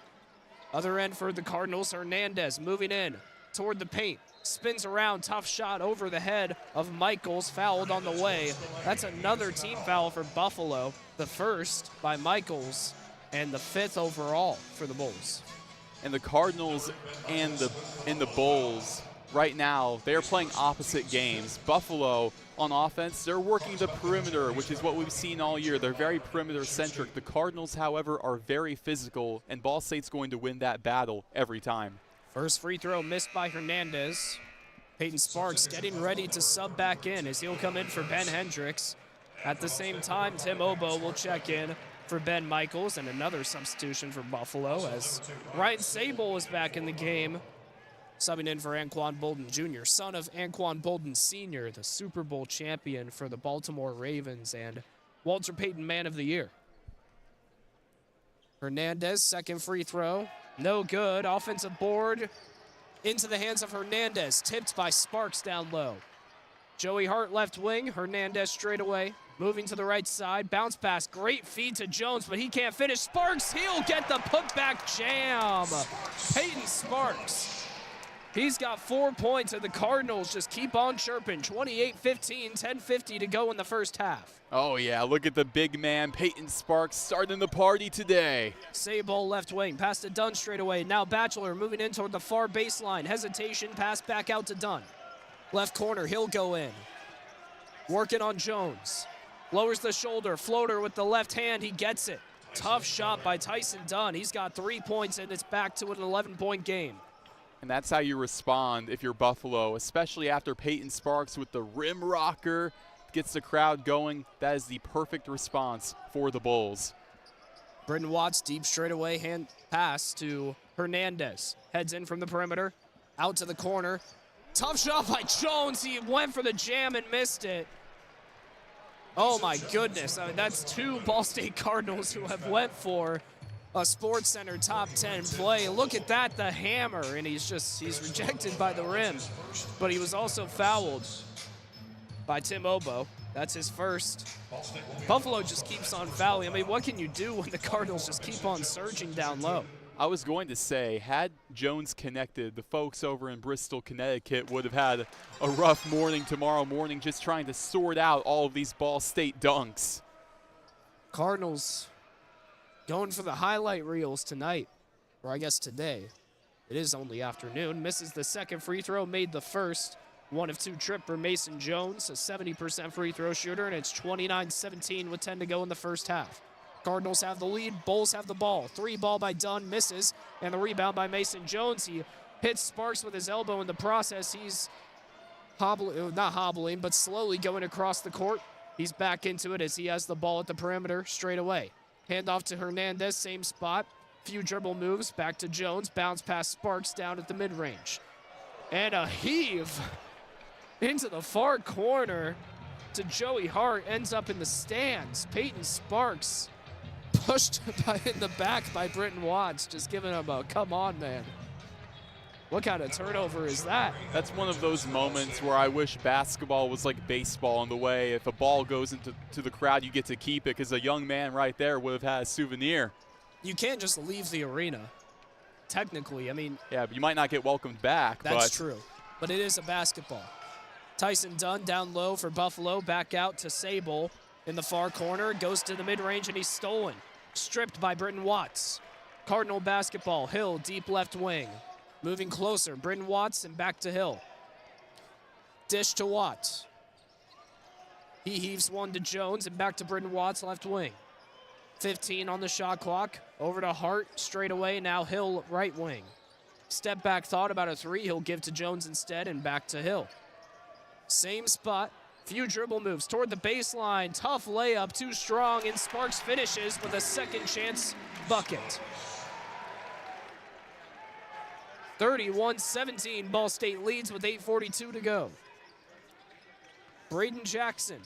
Other end for the Cardinals, Hernandez moving in toward the paint. Spins around, tough shot over the head of Michaels, fouled on the way. That's another team foul for Buffalo. The first by Michaels, and the 5th overall for the Bulls. And the Cardinals and the Bulls right now, they're playing opposite games. Buffalo on offense, they're working the perimeter, which is what we've seen all year. They're very perimeter-centric. The Cardinals, however, are very physical, and Ball State's going to win that battle every time. First free throw missed by Hernandez. Peyton Sparks getting ready to sub back in as he'll come in for Ben Hendricks. At the same time, Tim Obo will check in for Ben Michaels, and another substitution for Buffalo as Ryan Sable is back in the game, subbing in for Anquan Bolden Jr., son of Anquan Bolden Sr., the Super Bowl champion for the Baltimore Ravens and Walter Payton Man of the Year. Hernandez, second free throw. No good. Offensive board into the hands of Hernandez. Tipped by Sparks down low. Joey Hart left wing. Hernandez straight away. Moving to the right side. Bounce pass. Great feed to Jones, but he can't finish. Sparks, he'll get the putback jam. Peyton Sparks. He's got 4 points, and the Cardinals just keep on chirping. 28-15, 10:50 to go in the first half. Oh, yeah, look at the big man, Peyton Sparks, starting the party today. Sable left wing, pass to Dunn straight away. Now Batchelor moving in toward the far baseline. Hesitation, pass back out to Dunn. Left corner, he'll go in. Working on Jones. Lowers the shoulder, floater with the left hand, he gets it. Tough shot by Tyson Dunn. He's got 3 points, and it's back to an 11-point game. And that's how you respond if you're Buffalo, especially after Peyton Sparks with the rim rocker gets the crowd going. That is the perfect response for the Bulls. Brayden Watts, deep straightaway hand pass to Hernandez. Heads in from the perimeter, out to the corner. Tough shot by Jones. He went for the jam and missed it. Oh my goodness, I mean, that's 2 Ball State Cardinals who have went for a Sports Center top 10 play. Look at that, the hammer, and he's rejected by the rim. But he was also fouled by Tim Obo. That's his first. Buffalo just keeps on fouling. I mean, what can you do when the Cardinals just keep on surging down low? I was going to say, had Jones connected, the folks over in Bristol, Connecticut would have had a rough morning tomorrow morning just trying to sort out all of these Ball State dunks. Cardinals going for the highlight reels tonight, or I guess today. It is only afternoon. Misses the second free throw, made the first. 1 of 2 trip for Mason Jones, a 70% free throw shooter, and it's 29-17 with 10 to go in the first half. Cardinals have the lead, Bulls have the ball. 3 ball by Dunn, misses, and the rebound by Mason Jones. He hits Sparks with his elbow in the process. He's not hobbling, but slowly going across the court. He's back into it as he has the ball at the perimeter straight away. Handoff to Hernandez, same spot. Few dribble moves, back to Jones. Bounce past Sparks down at the mid-range. And a heave into the far corner to Joey Hart. Ends up in the stands. Peyton Sparks pushed in the back by Brayden Watts, just giving him a come on, man. What kind of turnover is that? That's one of those moments where I wish basketball was like baseball in the way if a ball goes into the crowd, you get to keep it, because a young man right there would have had a souvenir. You can't just leave the arena, technically. I mean, yeah, but you might not get welcomed back. That's true, but it is a basketball. Tyson Dunn down low for Buffalo, back out to Sable in the far corner, goes to the mid-range, and he's stolen. Stripped by Brayden Watts. Cardinal basketball, Hill, deep left wing. Moving closer, Brayden Watts and back to Hill. Dish to Watts. He heaves one to Jones and back to Brayden Watts, left wing. 15 on the shot clock. Over to Hart, straight away, now Hill, right wing. Step back thought about a 3, he'll give to Jones instead and back to Hill. Same spot, few dribble moves toward the baseline. Tough layup, too strong, and Sparks finishes with a second chance bucket. 31-17, Ball State leads with 8:42 to go. Brayden Jackson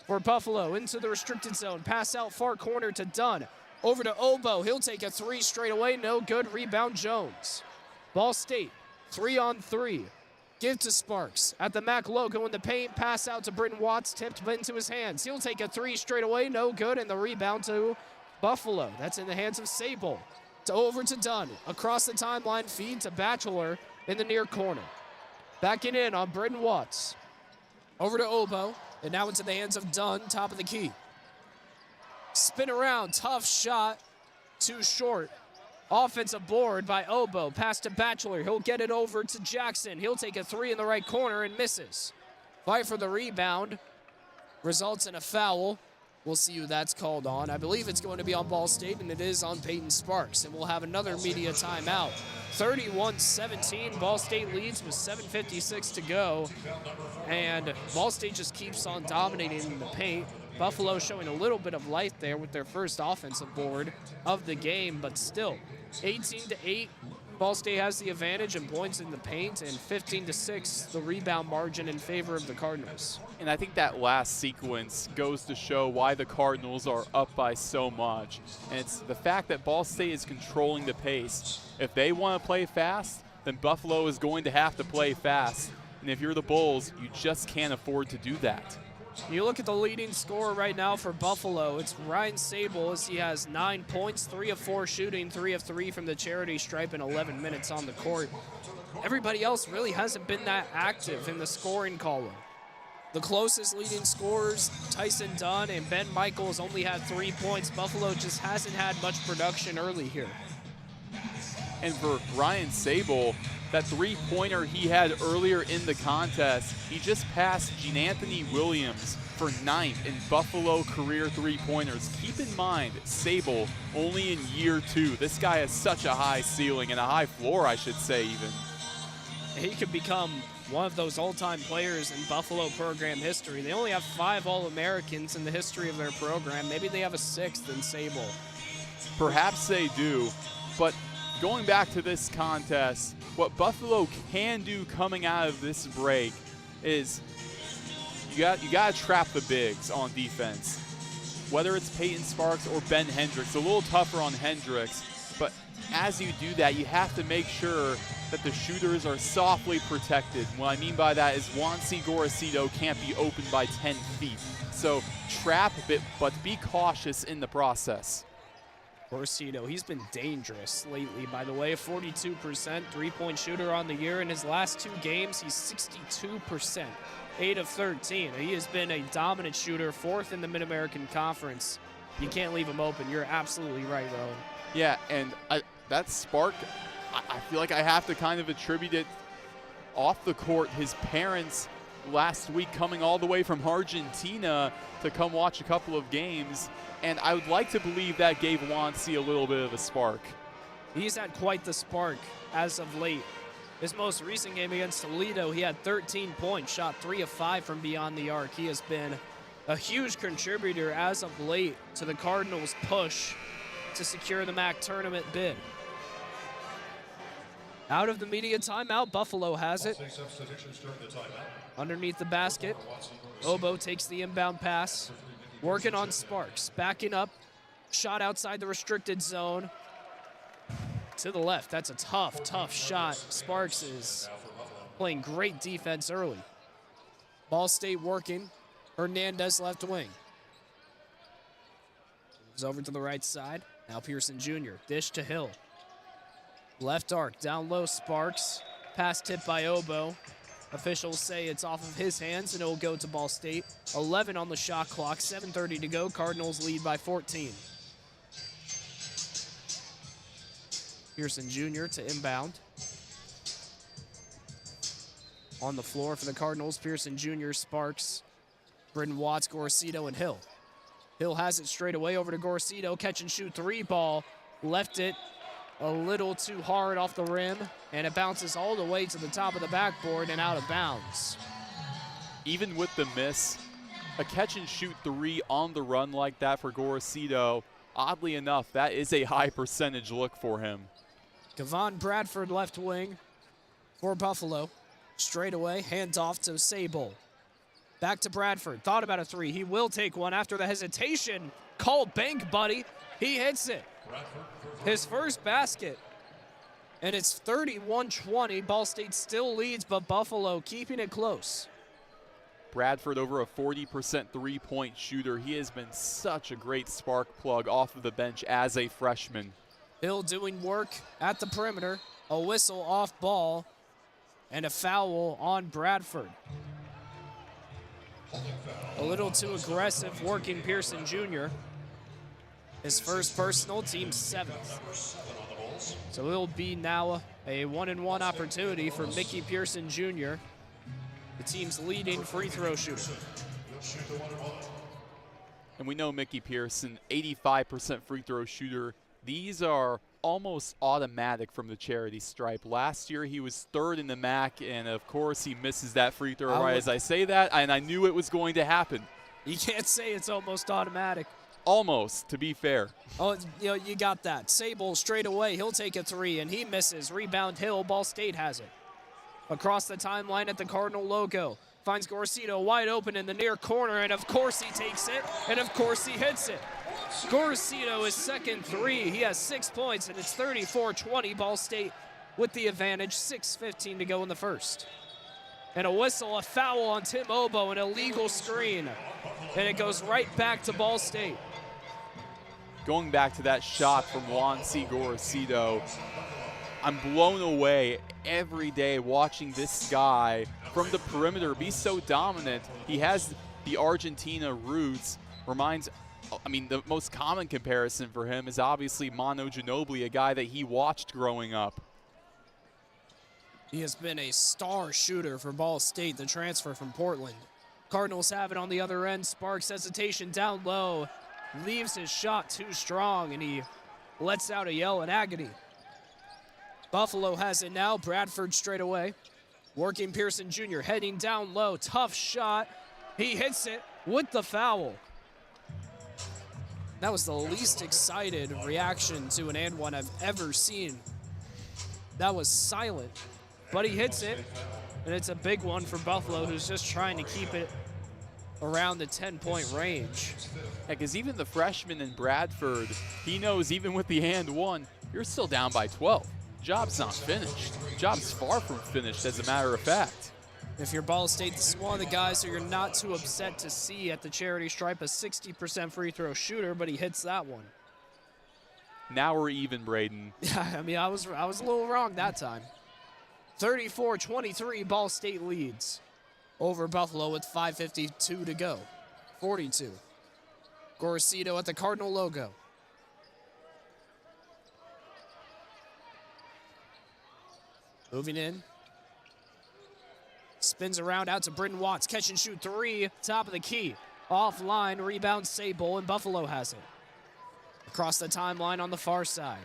for Buffalo into the restricted zone. Pass out far corner to Dunn. Over to Obo. He'll take a 3 straight away. No good. Rebound Jones. Ball State 3-on-3. Give to Sparks. At the MAC logo in the paint. Pass out to Brayden Watts. Tipped into his hands. He'll take a 3 straight away. No good. And the rebound to Buffalo. That's in the hands of Sable. Over to Dunn. Across the timeline. Feed to Batchelor in the near corner. Backing in on Brayden Watts. Over to Obo. And now into the hands of Dunn. Top of the key. Spin around. Tough shot. Too short. Offensive board by Obo. Pass to Batchelor. He'll get it over to Jackson. He'll take a 3 in the right corner and misses. Fight for the rebound. Results in a foul. We'll see who that's called on. I believe it's going to be on Ball State, and it is on Peyton Sparks. And we'll have another media timeout. 31-17. Ball State leads with 7:56 to go. And Ball State just keeps on dominating in the paint. Buffalo showing a little bit of life there with their first offensive board of the game, but still 18-8. Ball State has the advantage in points in the paint, and 15-6 the rebound margin in favor of the Cardinals. And I think that last sequence goes to show why the Cardinals are up by so much. And it's the fact that Ball State is controlling the pace. If they want to play fast, then Buffalo is going to have to play fast. And if you're the Bulls, you just can't afford to do that. You look at the leading scorer right now for Buffalo. It's Ryan Sable, as he has 9 points, 3 of 4 shooting, 3 of 3 from the charity stripe in 11 minutes on the court. Everybody else really hasn't been that active in the scoring column. The closest leading scorers, Tyson Dunn and Ben Michaels, only had 3 points. Buffalo just hasn't had much production early here. And for Ryan Sable, that three-pointer he had earlier in the contest, he just passed Anthony Williams for 9th in Buffalo career three-pointers. Keep in mind, Sable only in year 2. This guy has such a high ceiling and a high floor, I should say, even. He could become one of those all-time players in Buffalo program history. They only have 5 All-Americans in the history of their program. Maybe they have a 6th in Sable. Perhaps they do, but going back to this contest, what Buffalo can do coming out of this break is you got to trap the bigs on defense. Whether it's Peyton Sparks or Ben Hendricks, a little tougher on Hendricks, but as you do that, you have to make sure that the shooters are softly protected. What I mean by that is Juancy Gorosito can't be opened by 10 feet. So trap a bit, but be cautious in the process. Gorosito, he's been dangerous lately, by the way. 42% three-point shooter on the year. In his last 2 games, he's 62%, 8 of 13. He has been a dominant shooter, 4th in the Mid-American Conference. You can't leave him open. You're absolutely right, Roen. Yeah, and that spark, I feel like I have to kind of attribute it off the court. His parents last week coming all the way from Argentina to come watch a couple of games, and I would like to believe that gave Juancy a little bit of a spark. He's had quite the spark as of late. His most recent game against Toledo, he had 13 points, shot 3 of 5 from beyond the arc. He has been a huge contributor as of late to the Cardinals' push to secure the MAC tournament bid. Out of the media timeout, Buffalo has it. Underneath the basket, Obo takes the inbound pass, working on Sparks, backing up, shot outside the restricted zone. To the left, that's a tough shot. Sparks is playing great defense early. Ball State working, Hernandez left wing. Moves over to the right side, now Pearson Jr., dish to Hill. Left arc, down low, Sparks. Pass tipped by Obo. Officials say it's off of his hands and it will go to Ball State. 11 on the shot clock, 7:30 to go. Cardinals lead by 14. Pearson Jr. to inbound. On the floor for the Cardinals, Pearson Jr., Sparks, Britton Watts, Gorosito, and Hill. Hill has it straight away over to Gorosito. Catch and shoot 3 ball. Left it a little too hard off the rim, and it bounces all the way to the top of the backboard and out of bounds. Even with the miss, a catch and shoot 3 on the run like that for Gorosito, oddly enough, that is a high percentage look for him. Kevon Bradford left wing for Buffalo. Straight away, hands off to Sable. Back to Bradford, thought about a 3. He will take one after the hesitation. Call bank, buddy. He hits it. His first basket, and it's 31-20. Ball State still leads, but Buffalo keeping it close. Bradford over a 40% three-point shooter. He has been such a great spark plug off of the bench as a freshman. Hill doing work at the perimeter. A whistle off ball, and a foul on Bradford. A little too aggressive working Pearson Jr. His first personal, team 7th. So it'll be now a 1-and-1 opportunity for Mickey Pearson Jr., the team's leading free throw shooter. And we know Mickey Pearson, 85% free throw shooter. These are almost automatic from the charity stripe. Last year he was 3rd in the MAC, and of course he misses that free throw right as I say that, and I knew it was going to happen. You can't say it's almost automatic. Almost, to be fair. Oh, you got that. Sable straight away. He'll take a 3, and he misses. Rebound Hill. Ball State has it. Across the timeline at the Cardinal logo. Finds Gorosito wide open in the near corner, and of course he takes it, and of course he hits it. Gorosito is second 3. He has 6 points, and it's 34-20. Ball State with the advantage. 6:15 to go in the first. And a whistle, a foul on Tim Obo, an illegal screen. And it goes right back to Ball State. Going back to that shot from Juancy Gorosito, I'm blown away every day watching this guy from the perimeter be so dominant. He has the Argentina roots, reminds I mean, the most common comparison for him is obviously Manu Ginobili, a guy that he watched growing up. He has been a star shooter for Ball State, the transfer from Portland. Cardinals have it on the other end. Sparks hesitation down low. Leaves his shot too strong, and he lets out a yell in agony. Buffalo has it now. Bradford straight away. Working Pearson Jr. heading down low. Tough shot. He hits it with the foul. That was the least excited reaction to an and one I've ever seen. That was silent, but he hits it, and it's a big one for Buffalo, who's just trying to keep it around the 10-point range. Yeah, because even the freshman in Bradford, he knows even with the and one, you're still down by 12. Job's not finished. Job's far from finished, as a matter of fact. If you're Ball State, this is one of the guys who you're not too upset to see at the charity stripe, a 60% free throw shooter, but he hits that one. Now we're even, Brayden. Yeah, I mean, I was a little wrong that time. 34-23, Ball State leads over Buffalo with 5:52 to go. 42. Gorcito at the Cardinal logo. Moving in. Spins around out to Britton Watts. Catch and shoot three. Top of the key. Offline. Rebound Sable, and Buffalo has it. Across the timeline on the far side.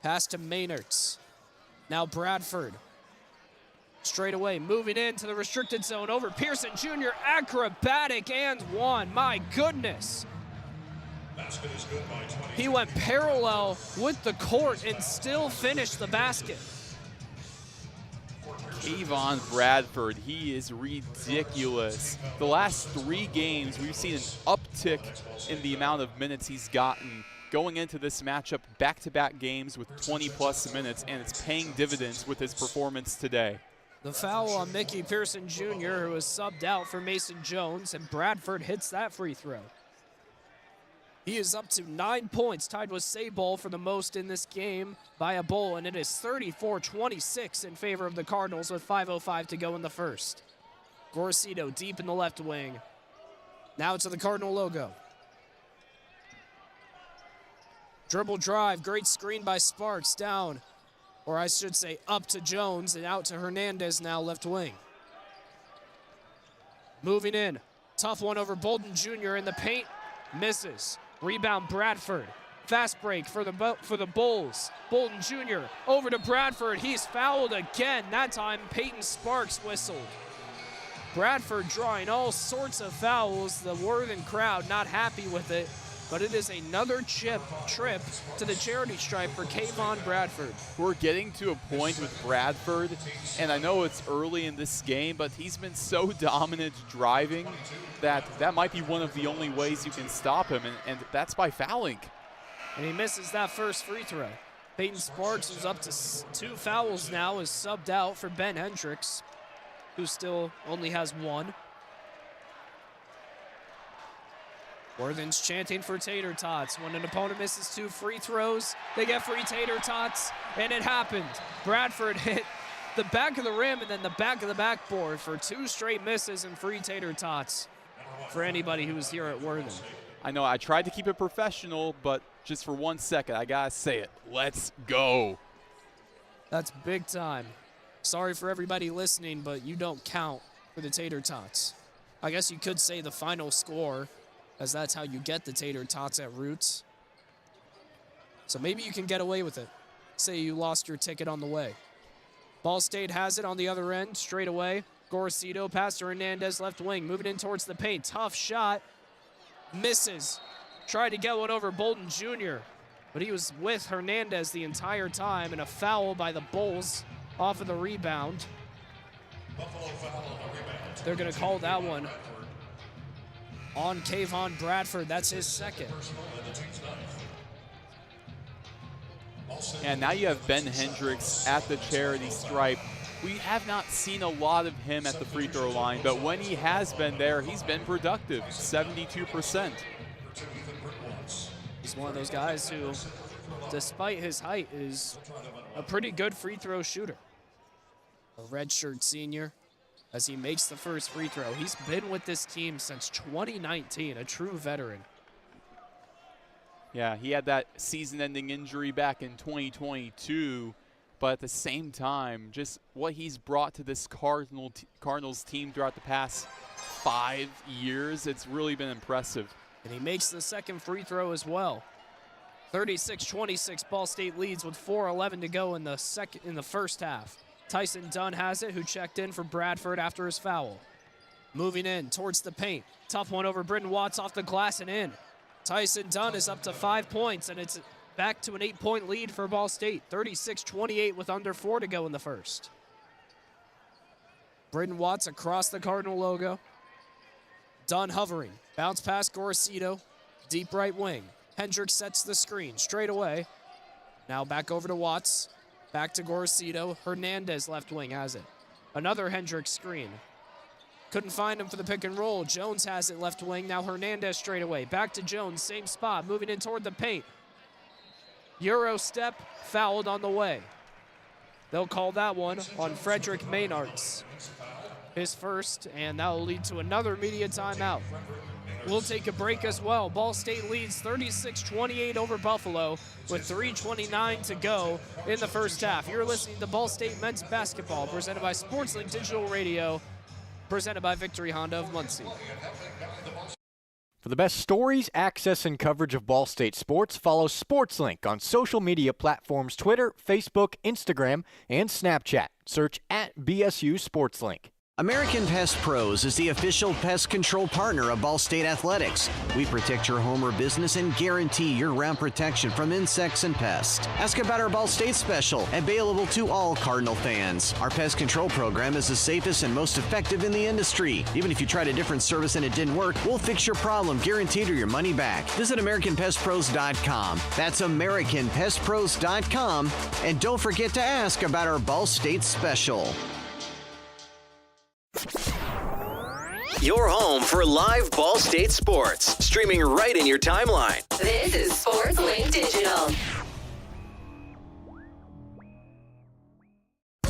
Pass to Maynards. Now Bradford. Straight away. Moving into the restricted zone over Pearson Jr. Acrobatic and one. My goodness. He went parallel with the court and still finished the basket. Kayvon Bradford, he is ridiculous. The last 3 games, we've seen an uptick in the amount of minutes he's gotten. Going into this matchup, back-to-back games with 20-plus minutes, and it's paying dividends with his performance today. The foul on Mickey Pearson Jr., who was subbed out for Mason Jones, and Bradford hits that free throw. He is up to 9 points, tied with Sable for the most in this game by a bowl, and it is 34-26 in favor of the Cardinals with 5:05 to go in the first. Gorcito deep in the left wing. Now to the Cardinal logo. Dribble drive, great screen by Sparks, down, or I should say up to Jones and out to Hernandez now left wing. Moving in, tough one over Bolden Jr. in the paint, misses. Rebound Bradford. Fast break for the Bulls. Bolden Jr. over to Bradford. He's fouled again. That time Peyton Sparks whistled. Bradford drawing all sorts of fouls. The Worthen crowd not happy with it. But it is another trip to the charity stripe for Kayvon Bradford. We're getting to a point with Bradford, and I know it's early in this game, but he's been so dominant driving that might be one of the only ways you can stop him, and that's by fouling. And he misses that first free throw. Peyton Sparks, who's up to 2 fouls now, is subbed out for Ben Hendricks, who still only has 1. Worthen's chanting for tater tots. When an opponent misses 2 free throws, they get free tater tots, and it happened. Bradford hit the back of the rim and then the back of the backboard for 2 straight misses and free tater tots for anybody who was here at Worthen. I know I tried to keep it professional, but just for 1 second, I gotta say it. Let's go. That's big time. Sorry for everybody listening, but you don't count for the tater tots. I guess you could say the final score, as that's how you get the tater tots at Roots. So maybe you can get away with it. Say you lost your ticket on the way. Ball State has it on the other end, straight away. Gorcito, pass to Hernandez, left wing, moving in towards the paint. Tough shot, misses. Tried to get one over Bolden Jr., but he was with Hernandez the entire time, and a foul by the Bulls off of the rebound. They're gonna call that one on Kayvon Bradford. That's his second. And now you have Ben Hendricks at the charity stripe. We have not seen a lot of him at the free throw line, but when he has been there, he's been productive, 72%. He's one of those guys who, despite his height, is a pretty good free throw shooter. A redshirt senior. as he makes the first free throw. He's been with this team since 2019, a true veteran. Yeah, he had that season-ending injury back in 2022, but at the same time, just what he's brought to this Cardinals team throughout the past 5 years, it's really been impressive. And he makes the second free throw as well. 36-26, Ball State leads with 4:11 to go in the first half. Tyson Dunn has it, who checked in for Bradford after his foul. Moving in towards the paint. Tough one over Brayden Watts off the glass and in. Tyson Dunn is up to 5 points, and it's back to an 8-point lead for Ball State. 36-28 with under 4 to go in the first. Brayden Watts across the Cardinal logo. Dunn hovering. Bounce pass Gorosito. Deep right wing. Hendricks sets the screen straight away. Now back over to Watts. Back to Gorosito. Hernandez left wing has it. Another Hendricks screen. Couldn't find him for the pick and roll. Jones has it left wing. Now Hernandez straight away. Back to Jones, same spot. Moving in toward the paint. Euro step, fouled on the way. They'll call that one on Frederick Maynards. His first, and that will lead to another media timeout. We'll take a break as well. Ball State leads 36-28 over Buffalo with 3:29 to go in the first half. You're listening to Ball State men's basketball, presented by SportsLink Digital Radio, presented by Victory Honda of Muncie. For the best stories, access, and coverage of Ball State sports, follow SportsLink on social media platforms Twitter, Facebook, Instagram, and Snapchat. Search @BSU SportsLink. American Pest Pros is the official pest control partner of Ball State Athletics. We protect your home or business and guarantee year-round protection from insects and pests. Ask about our Ball State special, available to all Cardinal fans. Our pest control program is the safest and most effective in the industry. Even if you tried a different service and it didn't work, we'll fix your problem, guaranteed, or your money back. Visit AmericanPestPros.com. That's AmericanPestPros.com. And don't forget to ask about our Ball State special. Your home for live Ball State sports, streaming right in your timeline. This is SportsLink Digital.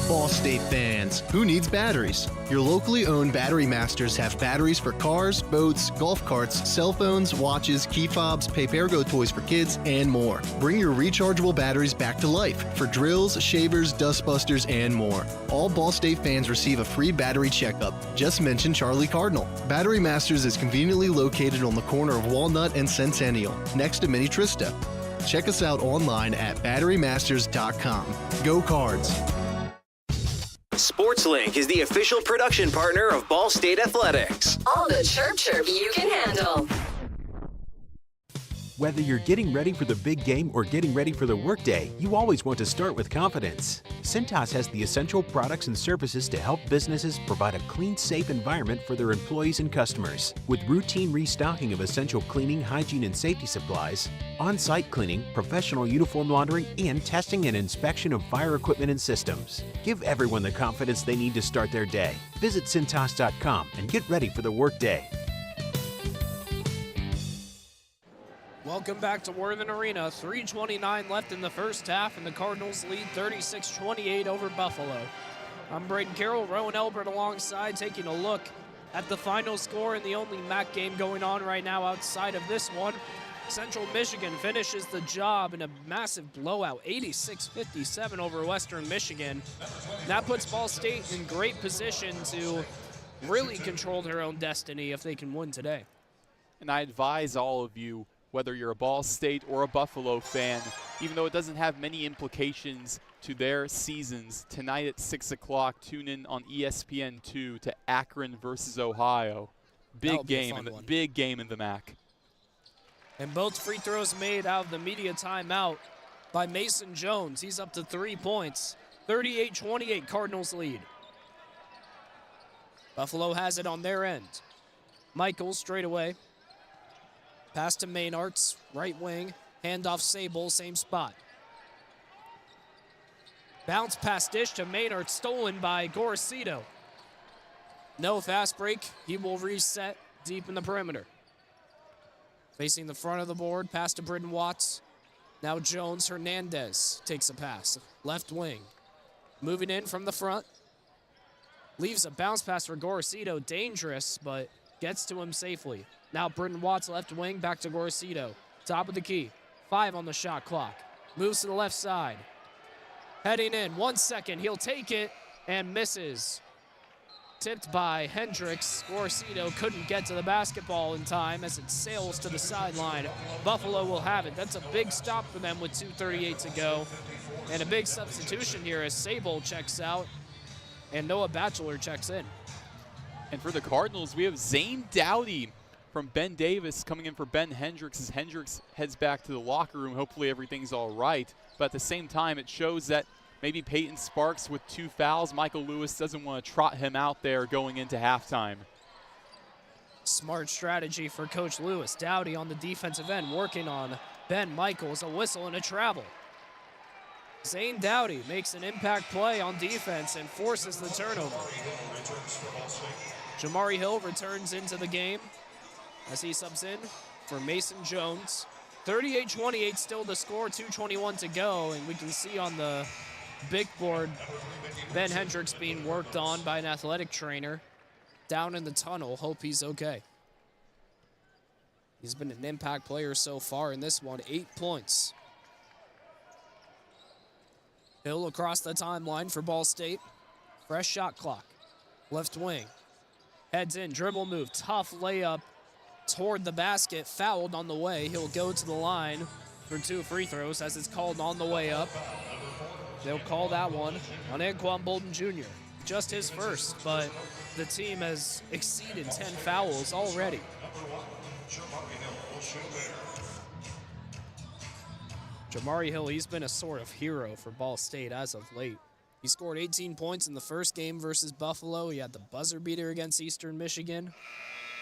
Ball State fans, who needs batteries? Your locally owned Battery Masters have batteries for cars, boats, golf carts, cell phones, watches, key fobs, Papergo toys for kids, and more. Bring your rechargeable batteries back to life for drills, shavers, dustbusters, and more. All Ball State fans receive a free battery checkup. Just mention Charlie Cardinal. Battery Masters is conveniently located on the corner of Walnut and Centennial, next to Mini Trista. Check us out online at batterymasters.com. Go Cards! SportsLink is the official production partner of Ball State Athletics. All the chirp you can handle. Whether you're getting ready for the big game or getting ready for the workday, you always want to start with confidence. Cintas has the essential products and services to help businesses provide a clean, safe environment for their employees and customers. With routine restocking of essential cleaning, hygiene, and safety supplies, on-site cleaning, professional uniform laundering, and testing and inspection of fire equipment and systems. Give everyone the confidence they need to start their day. Visit Cintas.com and get ready for the workday. Welcome back to Worthen Arena. 3:29 left in the first half, and the Cardinals lead 36-28 over Buffalo. I'm Brayden Carroll, Roen Elbert alongside, taking a look at the final score in the only MAC game going on right now outside of this one. Central Michigan finishes the job in a massive blowout, 86-57 over Western Michigan. That puts Ball State in great position to really control their own destiny if they can win today. And I advise all of you, whether you're a Ball State or a Buffalo fan, even though it doesn't have many implications to their seasons, tonight at 6 o'clock, tune in on ESPN2 to Akron versus Ohio. Big game in the MAC. And both free throws made out of the media timeout by Mason Jones. He's up to 3 points. 38-28, Cardinals lead. Buffalo has it on their end. Michaels straight away. Pass to Maynards, right wing. Handoff Sable, same spot. Bounce pass dish to Maynard, stolen by Gorosito. No fast break. He will reset deep in the perimeter. Facing the front of the board, pass to Brayden Watts. Now Jones, Hernandez takes a pass. Left wing. Moving in from the front. Leaves a bounce pass for Gorosito, dangerous, but gets to him safely. Now Brayden Watts, left wing, back to Gorosito. Top of the key, 5 on the shot clock. Moves to the left side. Heading in, 1 second, he'll take it and misses. Tipped by Hendricks. Gorosito couldn't get to the basketball in time as it sails to the sideline. Buffalo will have it. That's a big stop for them with 2:38 to go. And a big substitution here as Sable checks out and Noah Batchelor checks in. And for the Cardinals, we have Zane Dowdy from Ben Davis coming in for Ben Hendricks as Hendricks heads back to the locker room. Hopefully everything's all right. But at the same time, it shows that maybe Peyton Sparks with 2 fouls. Michael Lewis doesn't want to trot him out there going into halftime. Smart strategy for Coach Lewis. Dowdy on the defensive end working on Ben Michaels. A whistle and a travel. Zane Dowdy makes an impact play on defense and forces the turnover. Jamari Hill returns into the game as he subs in for Mason Jones. 38-28 still the score, 2:21 to go, and we can see on the big board Ben Hendricks being worked on by an athletic trainer down in the tunnel. Hope he's okay. He's been an impact player so far in this one, 8 points. Hill across the timeline for Ball State. Fresh shot clock. Left wing. Heads in, dribble move, tough layup toward the basket, fouled on the way. He'll go to the line for 2 free throws as it's called on the way up. They'll call that one on Anquan Bolden Jr. Just his first, but the team has exceeded 10 fouls already. Jamari Hill, he's been a sort of hero for Ball State as of late. He scored 18 points in the first game versus Buffalo. He had the buzzer beater against Eastern Michigan.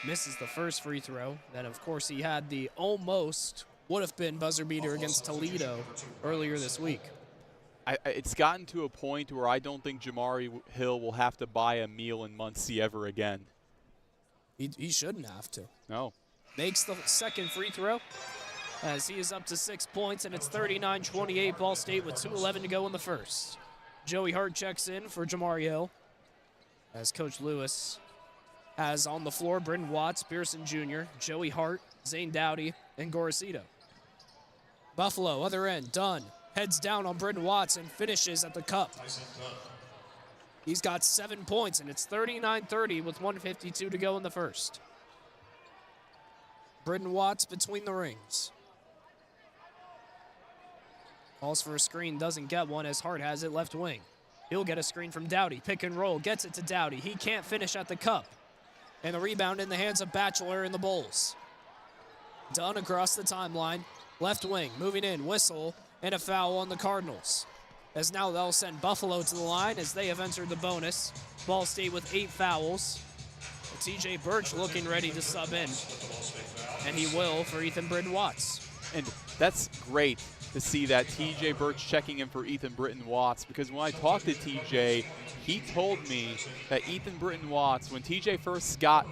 Misses the first free throw. Then, of course, he had the almost would have been buzzer beater against Toledo earlier this week. It's gotten to a point where I don't think Jamari Hill will have to buy a meal in Muncie ever again. He shouldn't have to. No. Makes the second free throw as he is up to 6 points, and it's 39-28 Ball State with 2:11 to go in the first. Joey Hart checks in for Jamari Hill as Coach Lewis has on the floor Brayden Watts, Pearson Jr., Joey Hart, Zane Dowdy, and Gorosito. Buffalo, other end, Dunn. Heads down on Brayden Watts and finishes at the cup. He's got 7 points, and it's 39-30 with 1:52 to go in the first. Brayden Watts between the rings. Calls for a screen, doesn't get one as Hart has it left wing. He'll get a screen from Dowdy. Pick and roll, gets it to Dowdy. He can't finish at the cup. And the rebound in the hands of Batchelor and the Bulls. Dunn across the timeline. Left wing, moving in, whistle, and a foul on the Cardinals. As now they'll send Buffalo to the line as they have entered the bonus. Ball State with 8 fouls. TJ Birch looking ready to sub in. And he will for Ethan Brayden Watts. And that's great to see that TJ Birch checking in for Ethan Brayden Watts, because when I talked to TJ, he told me that Ethan Brayden Watts, when TJ first got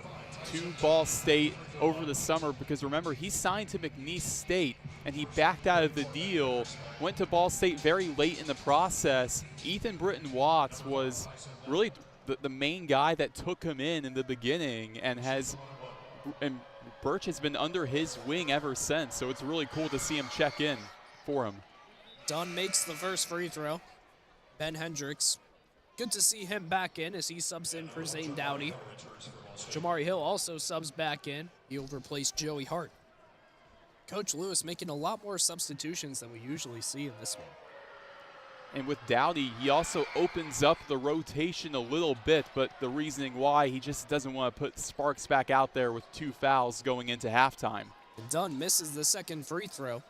to Ball State over the summer, because remember, he signed to McNeese State and he backed out of the deal, went to Ball State very late in the process. Ethan Brayden Watts was really the main guy that took him in the beginning, and Birch has been under his wing ever since, so it's really cool to see him check in for him. Dunn makes the first free throw. Ben Hendricks, good to see him back in as he subs in for Zane Dowdy. Jamari Hill also subs back in. He'll replace Joey Hart. Coach Lewis making a lot more substitutions than we usually see in this one. And with Dowdy, he also opens up the rotation a little bit, but the reasoning why, he just doesn't want to put Sparks back out there with 2 fouls going into halftime. And Dunn misses the second free throw.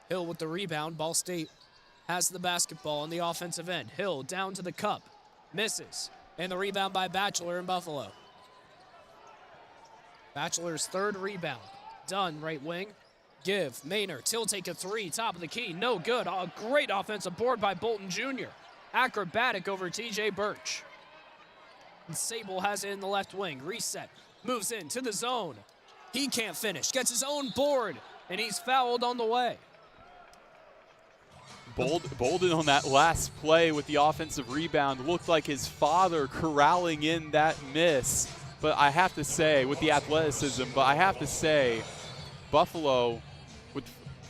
Hill with the rebound. Ball State has the basketball on the offensive end. Hill down to the cup. Misses. And the rebound by Batchelor in Buffalo. Batchelor's third rebound. Dunn, right wing. Give. Maynard. He'll take a 3. Top of the key. No good. A great offensive board by Bolden Jr. Acrobatic over TJ Birch. And Sable has it in the left wing. Reset. Moves in to the zone. He can't finish. Gets his own board. And he's fouled on the way. Bolden on that last play with the offensive rebound looked like his father corralling in that miss. But I have to say, with the athleticism, Buffalo, with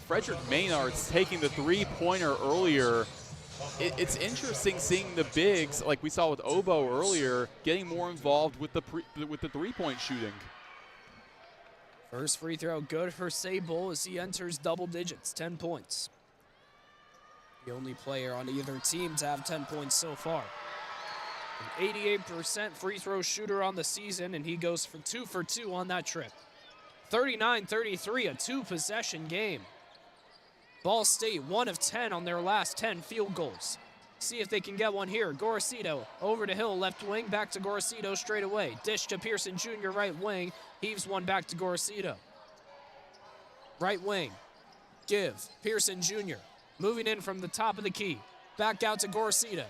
Frederick Maynards taking the three-pointer earlier, it's interesting seeing the bigs, like we saw with Obo earlier, getting more involved with the three-point shooting. First free throw good for Sable as he enters double digits, 10 points. The only player on either team to have 10 points so far. An 88% free throw shooter on the season, and he goes for 2 for 2 on that trip. 39-33, a two-possession game. Ball State 1 of 10 on their last 10 field goals. See if they can get one here. Gorosito over to Hill, left wing, back to Gorosito straight away. Dish to Pearson Jr., right wing. Heaves one back to Gorosito. Right wing. Give. Pearson Jr. moving in from the top of the key. Back out to Gorosito.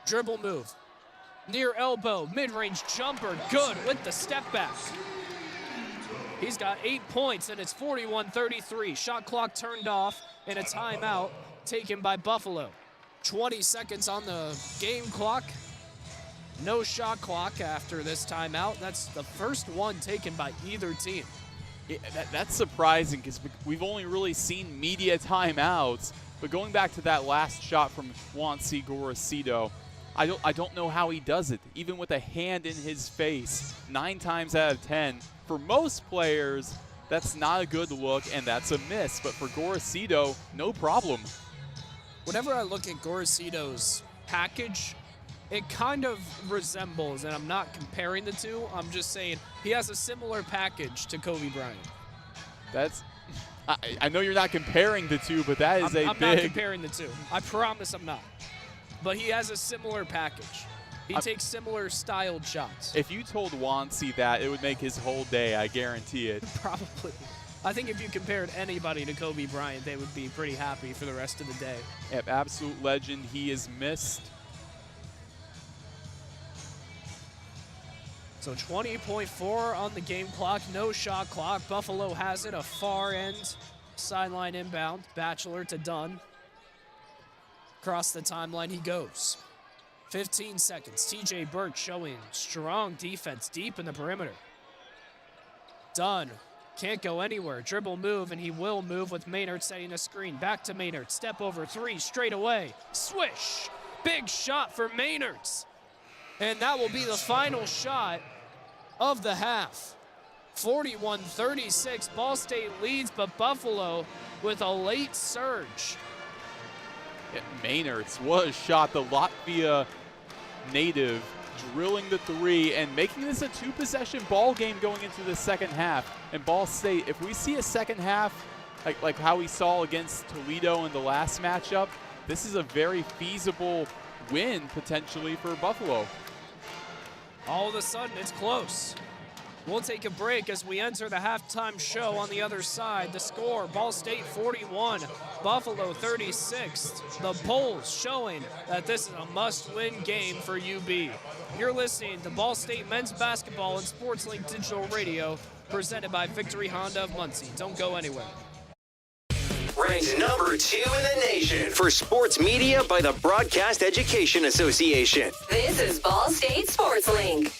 Dribble move. Near elbow. Mid-range jumper. Good with the step back. He's got 8 points, and it's 41-33. Shot clock turned off, and a timeout taken by Buffalo. 20 seconds on the game clock. No shot clock after this timeout. That's the first one taken by either team. Yeah, that's surprising because we've only really seen media timeouts. But going back to that last shot from Juancy Gorosito, I don't know how he does it, even with a hand in his face. 9 times out of 10. For most players, that's not a good look, and that's a miss. But for Gorosito, no problem. Whenever I look at Gorosito's package, it kind of resembles, and I'm not comparing the two, I'm just saying he has a similar package to Kobe Bryant. That's, I know you're not comparing the two, but that is I'm not comparing the two. I promise I'm not. But he has a similar package. He takes similar styled shots. If you told Juancy that, it would make his whole day, I guarantee it. Probably. I think if you compared anybody to Kobe Bryant, they would be pretty happy for the rest of the day. Yep, absolute legend. He is missed. So 20.4 on the game clock, no shot clock. Buffalo has it, a far end sideline inbound. Batchelor to Dunn. Across the timeline he goes. 15 seconds. TJ Burke showing strong defense deep in the perimeter. Dunn can't go anywhere. Dribble move, and he will move with Maynard setting a screen. Back to Maynard. Step over 3 straight away. Swish. Big shot for Maynards. And that will be the final shot of the half. 41-36. Ball State leads, but Buffalo with a late surge. Maynards, what a shot. The Latvia native drilling the 3 and making this a 2-possession ball game going into the second half. And Ball State, if we see a second half like how we saw against Toledo in the last matchup, this is a very feasible win potentially for Buffalo. All of a sudden, it's close. We'll take a break as we enter the halftime show on the other side. The score, Ball State 41, Buffalo 36. The polls showing that this is a must-win game for UB. You're listening to Ball State Men's Basketball and SportsLink Digital Radio, presented by Victory Honda of Muncie. Don't go anywhere. Ranked number 2 in the nation for sports media by the Broadcast Education Association. This is Ball State SportsLink.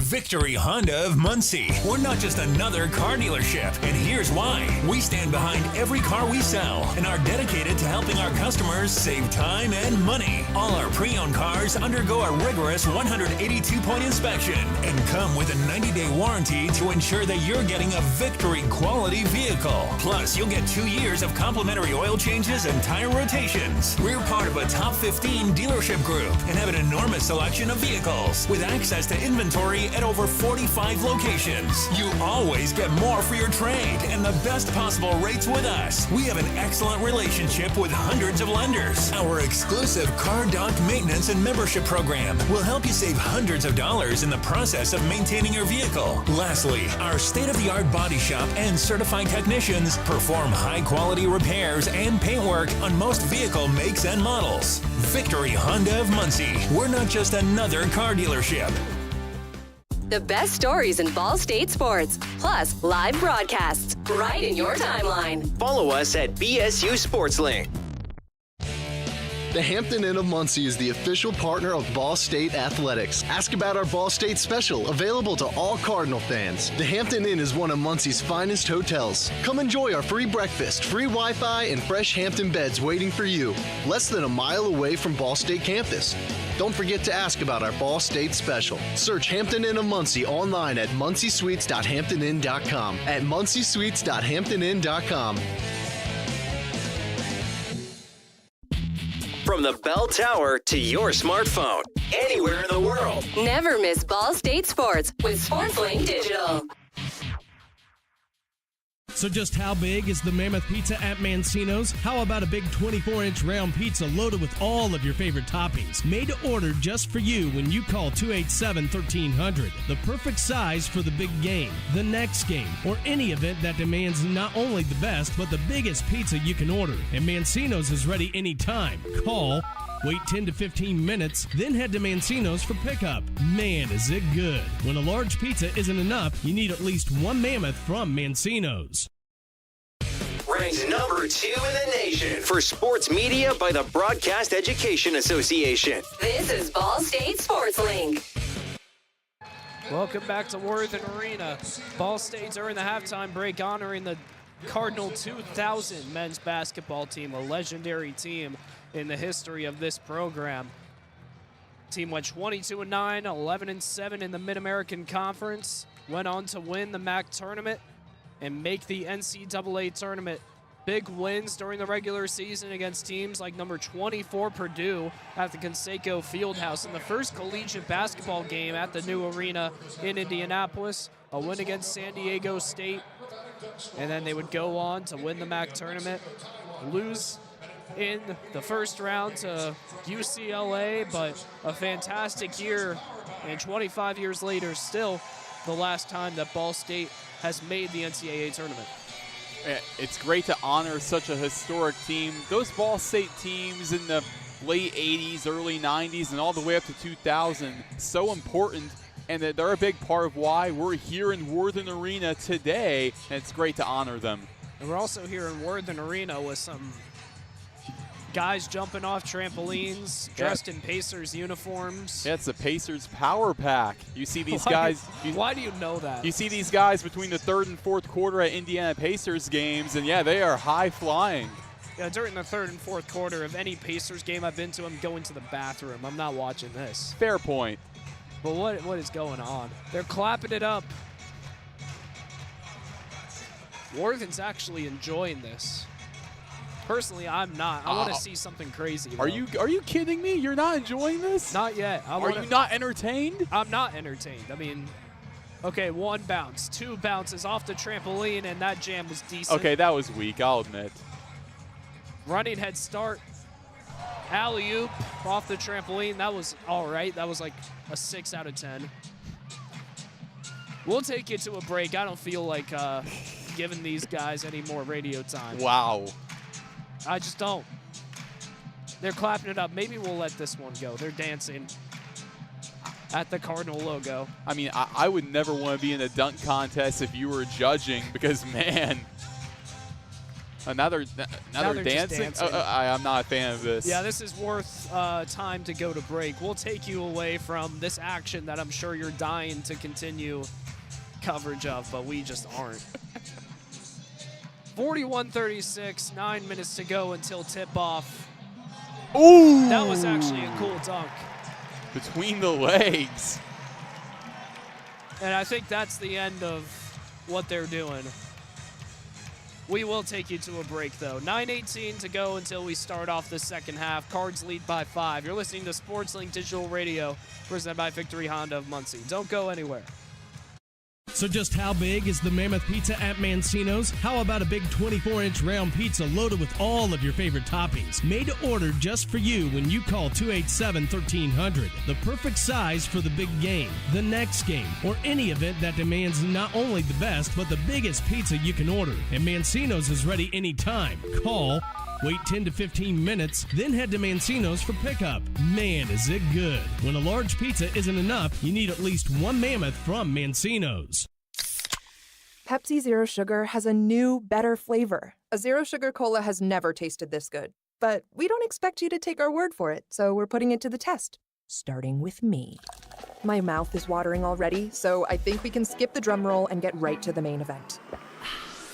Victory Honda of Muncie. We're not just another car dealership, and here's why. We stand behind every car we sell and are dedicated to helping our customers save time and money. All our pre-owned cars undergo a rigorous 182-point inspection and come with a 90-day warranty to ensure that you're getting a Victory quality vehicle. Plus, you'll get 2 years of complimentary oil changes and tire rotations. We're part of a top 15 dealership group and have an enormous selection of vehicles with access to inventory at over 45 locations. You always get more for your trade and the best possible rates with us. We have an excellent relationship with hundreds of lenders. Our exclusive Car Doc maintenance and membership program will help you save hundreds of dollars in the process of maintaining your vehicle. Lastly, our state-of-the-art body shop and certified technicians perform high-quality repairs and paintwork on most vehicle makes and models. Victory Honda of Muncie. We're not just another car dealership. The best stories in Ball State sports, plus live broadcasts right in your timeline. Follow us at BSU SportsLink. The Hampton Inn of Muncie is the official partner of Ball State Athletics. Ask about our Ball State special, available to all Cardinal fans. The Hampton Inn is one of Muncie's finest hotels. Come enjoy our free breakfast, free Wi-Fi, and fresh Hampton beds waiting for you. Less than a mile away from Ball State campus. Don't forget to ask about our Ball State special. Search Hampton Inn of Muncie online at munciesuites.hamptoninn.com. At munciesuites.hamptoninn.com. From the bell tower to your smartphone, anywhere in the world. Never miss Ball State sports with SportsLink Digital. So just how big is the Mammoth Pizza at Mancino's? How about a big 24-inch round pizza loaded with all of your favorite toppings? Made to order just for you when you call 287-1300. The perfect size for the big game, the next game, or any event that demands not only the best, but the biggest pizza you can order. And Mancino's is ready anytime. Call, wait 10 to 15 minutes, then head to Mancino's for pickup. Man, is it good. When a large pizza isn't enough, you need at least one Mammoth from Mancino's. Ranked number 2 in the nation for sports media by the Broadcast Education Association. This is Ball State SportsLink. Welcome back to Worthen Arena. Ball State during the halftime break honoring the Cardinal 2000 men's basketball team, a legendary team in the history of this program. Team went 22-9, 11-7 in the Mid-American Conference, went on to win the MAC tournament and make the NCAA tournament. Big wins during the regular season against teams like number 24 Purdue at the Conseco Fieldhouse in the first collegiate basketball game at the new arena in Indianapolis. A win against San Diego State, and then they would go on to win the MAC tournament, lose in the first round to UCLA, but a fantastic year, and 25 years later, still the last time that Ball State has made the NCAA tournament. It's great to honor such a historic team. Those Ball State teams in the late 80s, early 90s, and all the way up to 2000, so important, and they're a big part of why we're here in Worthen Arena today, and it's great to honor them. And we're also here in Worthen Arena with some guys jumping off trampolines, dressed in Pacers uniforms. Yeah, it's the Pacers Power Pack. You see these guys. Why do you know that? You see these guys between the third and fourth quarter at Indiana Pacers games, and yeah, they are high flying. Yeah, during the third and fourth quarter of any Pacers game I've been to, I'm going to the bathroom. I'm not watching this. Fair point. But what is going on? They're clapping it up. Worthen's actually enjoying this. Personally, I'm not. I want to see something crazy. Are you kidding me? You're not enjoying this? Not yet. Are you not entertained? I'm not entertained. I mean, okay, one bounce, two bounces off the trampoline, and that jam was decent. Okay, that was weak, I'll admit. Running head start, alley-oop off the trampoline. That was all right. That was like a 6 out of 10. We'll take you to a break. I don't feel like giving these guys any more radio time. Wow. I just don't. They're clapping it up. Maybe we'll let this one go. They're dancing at the Cardinal logo. I mean, I would never want to be in a dunk contest if you were judging because, man, another dancing? I'm not a fan of this. Yeah, this is worth time to go to break. We'll take you away from this action that I'm sure you're dying to continue coverage of, but we just aren't. 41-36, 9 minutes to go until tip-off. Ooh! That was actually a cool dunk. Between the legs. And I think that's the end of what they're doing. We will take you to a break, though. 9:18 to go until we start off the second half. Cards lead by 5. You're listening to SportsLink Digital Radio, presented by Victory Honda of Muncie. Don't go anywhere. So just how big is the Mammoth Pizza at Mancino's? How about a big 24-inch round pizza loaded with all of your favorite toppings? Made to order just for you when you call 287-1300. The perfect size for the big game, the next game, or any event that demands not only the best, but the biggest pizza you can order. And Mancino's is ready anytime. Call, Wait 10 to 15 minutes, then head to Mancino's for pickup. Man, is it good. When a large pizza isn't enough, you need at least one mammoth from Mancino's. Pepsi Zero Sugar has a new, better flavor. A Zero Sugar Cola has never tasted this good. But we don't expect you to take our word for it, so we're putting it to the test. Starting with me. My mouth is watering already, so I think we can skip the drum roll and get right to the main event.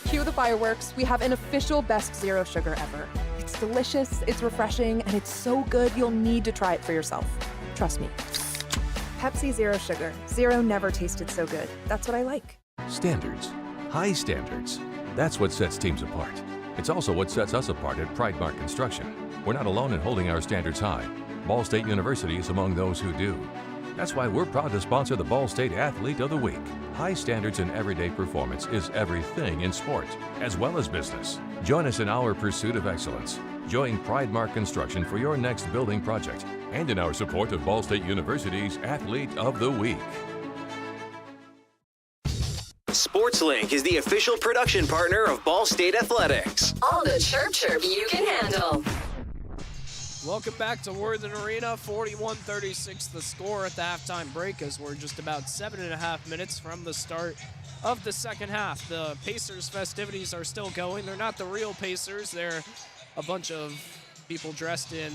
Cue the fireworks. We have an official best Zero Sugar ever. It's delicious, it's refreshing, and it's so good you'll need to try it for yourself. Trust me. Pepsi Zero Sugar. Zero never tasted so good. That's what I like. Standards. High standards. That's what sets teams apart. It's also what sets us apart at Pridemark Construction. We're not alone in holding our standards high. Ball State University is among those who do. That's why we're proud to sponsor the Ball State Athlete of the Week. High standards in everyday performance is everything in sport, as well as business. Join us in our pursuit of excellence. Join Pridemark Construction for your next building project and in our support of Ball State University's Athlete of the Week. SportsLink is the official production partner of Ball State Athletics. All the chirp you can handle. Welcome back to Worthen Arena. 41-36 the score at the halftime break, as we're just about 7.5 minutes from the start of the second half. The Pacers festivities are still going. They're not the real Pacers. They're a bunch of people dressed in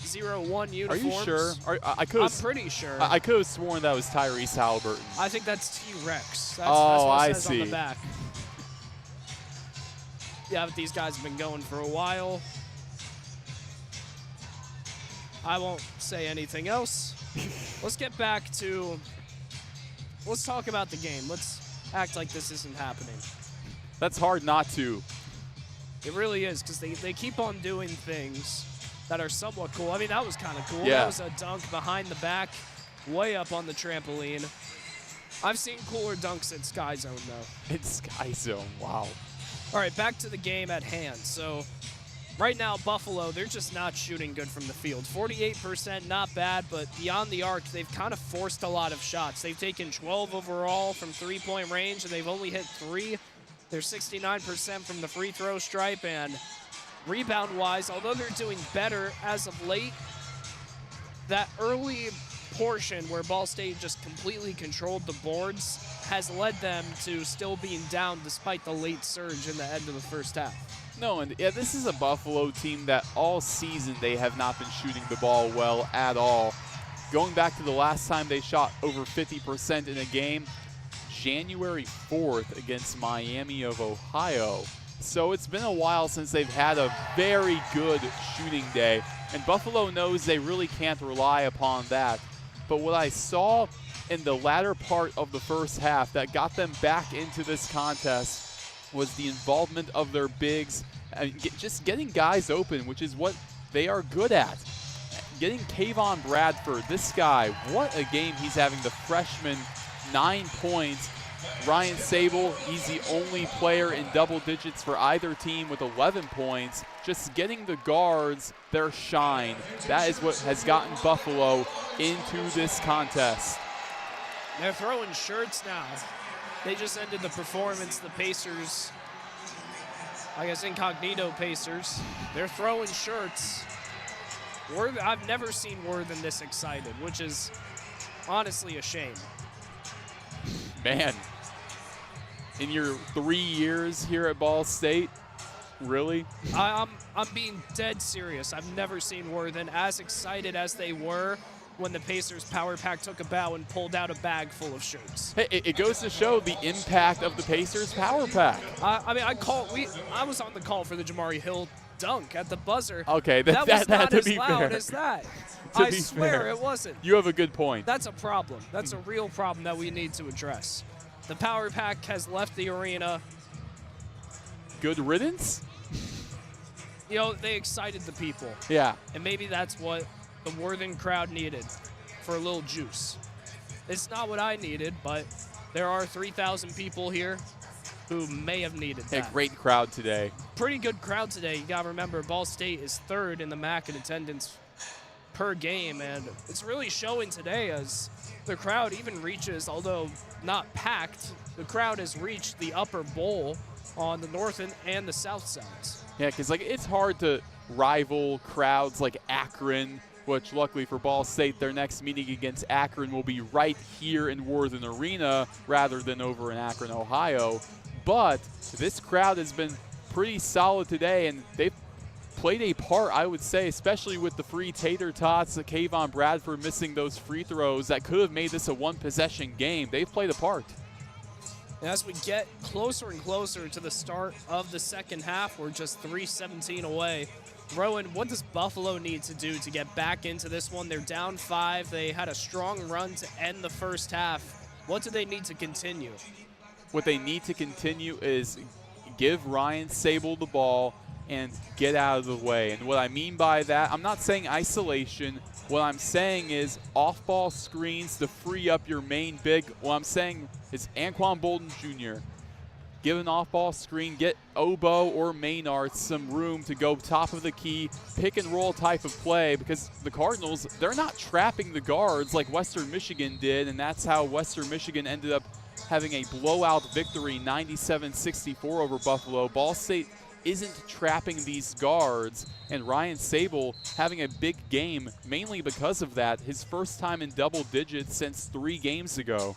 0-1 uniforms. Are you sure? I'm pretty sure. I could have sworn that was Tyrese Halliburton. I think that's T-Rex. That's what it I says see. on the back. Yeah, but these guys have been going for a while. I won't say anything else. Let's get back to, let's talk about the game. Let's act like this isn't happening. That's hard not to. It really is, because they keep on doing things that are somewhat cool. I mean, that was kind of cool. Yeah. That was a dunk behind the back, way up on the trampoline. I've seen cooler dunks at Sky Zone, though. It's Sky Zone, wow. All right, back to the game at hand. So right now, Buffalo, they're just not shooting good from the field. 48%, not bad, but beyond the arc, they've kind of forced a lot of shots. They've taken 12 overall from three-point range, and they've only hit 3. They're 69% from the free throw stripe, and rebound-wise, although they're doing better as of late, that early portion where Ball State just completely controlled the boards has led them to still being down despite the late surge in the end of the first half. No, and yeah, this is a Buffalo team that all season they have not been shooting the ball well at all. Going back to the last time they shot over 50% in a game, January 4th against Miami of Ohio. So it's been a while since they've had a very good shooting day, and Buffalo knows they really can't rely upon that. But what I saw in the latter part of the first half that got them back into this contest was the involvement of their bigs and just getting guys open, which is what they are good at. Getting Kayvon Bradford, this guy, what a game he's having. The freshman, 9 points. Ryan Sable, he's the only player in double digits for either team with 11 points. Just getting the guards their shine. That is what has gotten Buffalo into this contest. They're throwing shirts now. They just ended the performance, the Pacers, I guess incognito Pacers. They're throwing shirts. I've never seen Worthen this excited, which is honestly a shame. Man, in your 3 years here at Ball State, really? I'm being dead serious. I've never seen Worthen as excited as they were when the Pacers power pack took a bow and pulled out a bag full of shirts. Hey, it goes to show the impact of the Pacers power pack. I mean, I was on the call for the Jamari Hill dunk at the buzzer. Okay, that was not to as be loud fair. as that. To I be swear fair. it wasn't. You have a good point. That's a problem. That's a real problem that we need to address. The power pack has left the arena. Good riddance? You know, they excited the people. Yeah. And maybe that's what the Worthen crowd needed, for a little juice. It's not what I needed, but there are 3,000 people here who may have needed that. A great crowd today. Pretty good crowd today. You got to remember, Ball State is 3rd in the MAC in attendance per game, and it's really showing today as the crowd even reaches, although not packed, the crowd has reached the upper bowl on the north and the south sides. Yeah, because like it's hard to rival crowds like Akron, which luckily for Ball State, their next meeting against Akron will be right here in Worthen Arena rather than over in Akron, Ohio. But this crowd has been pretty solid today, and they've played a part, I would say, especially with the free tater tots, Kayvon Bradford missing those free throws that could have made this a one-possession game. They've played a part. And as we get closer and closer to the start of the second half, we're just 3:17 away. Roen, what does Buffalo need to do to get back into this one? They're down 5. They had a strong run to end the first half. What do they need to continue? What they need to continue is give Ryan Sable the ball and get out of the way. And what I mean by that, I'm not saying isolation. What I'm saying is off-ball screens to free up your main big. What I'm saying is Anquan Bolden Jr. Give an off-ball screen, get Obo or Maynard some room to go top of the key, pick and roll type of play, because the Cardinals, they're not trapping the guards like Western Michigan did, and that's how Western Michigan ended up having a blowout victory, 97-64 over Buffalo. Ball State isn't trapping these guards, and Ryan Sable having a big game mainly because of that. His first time in double digits since 3 games ago.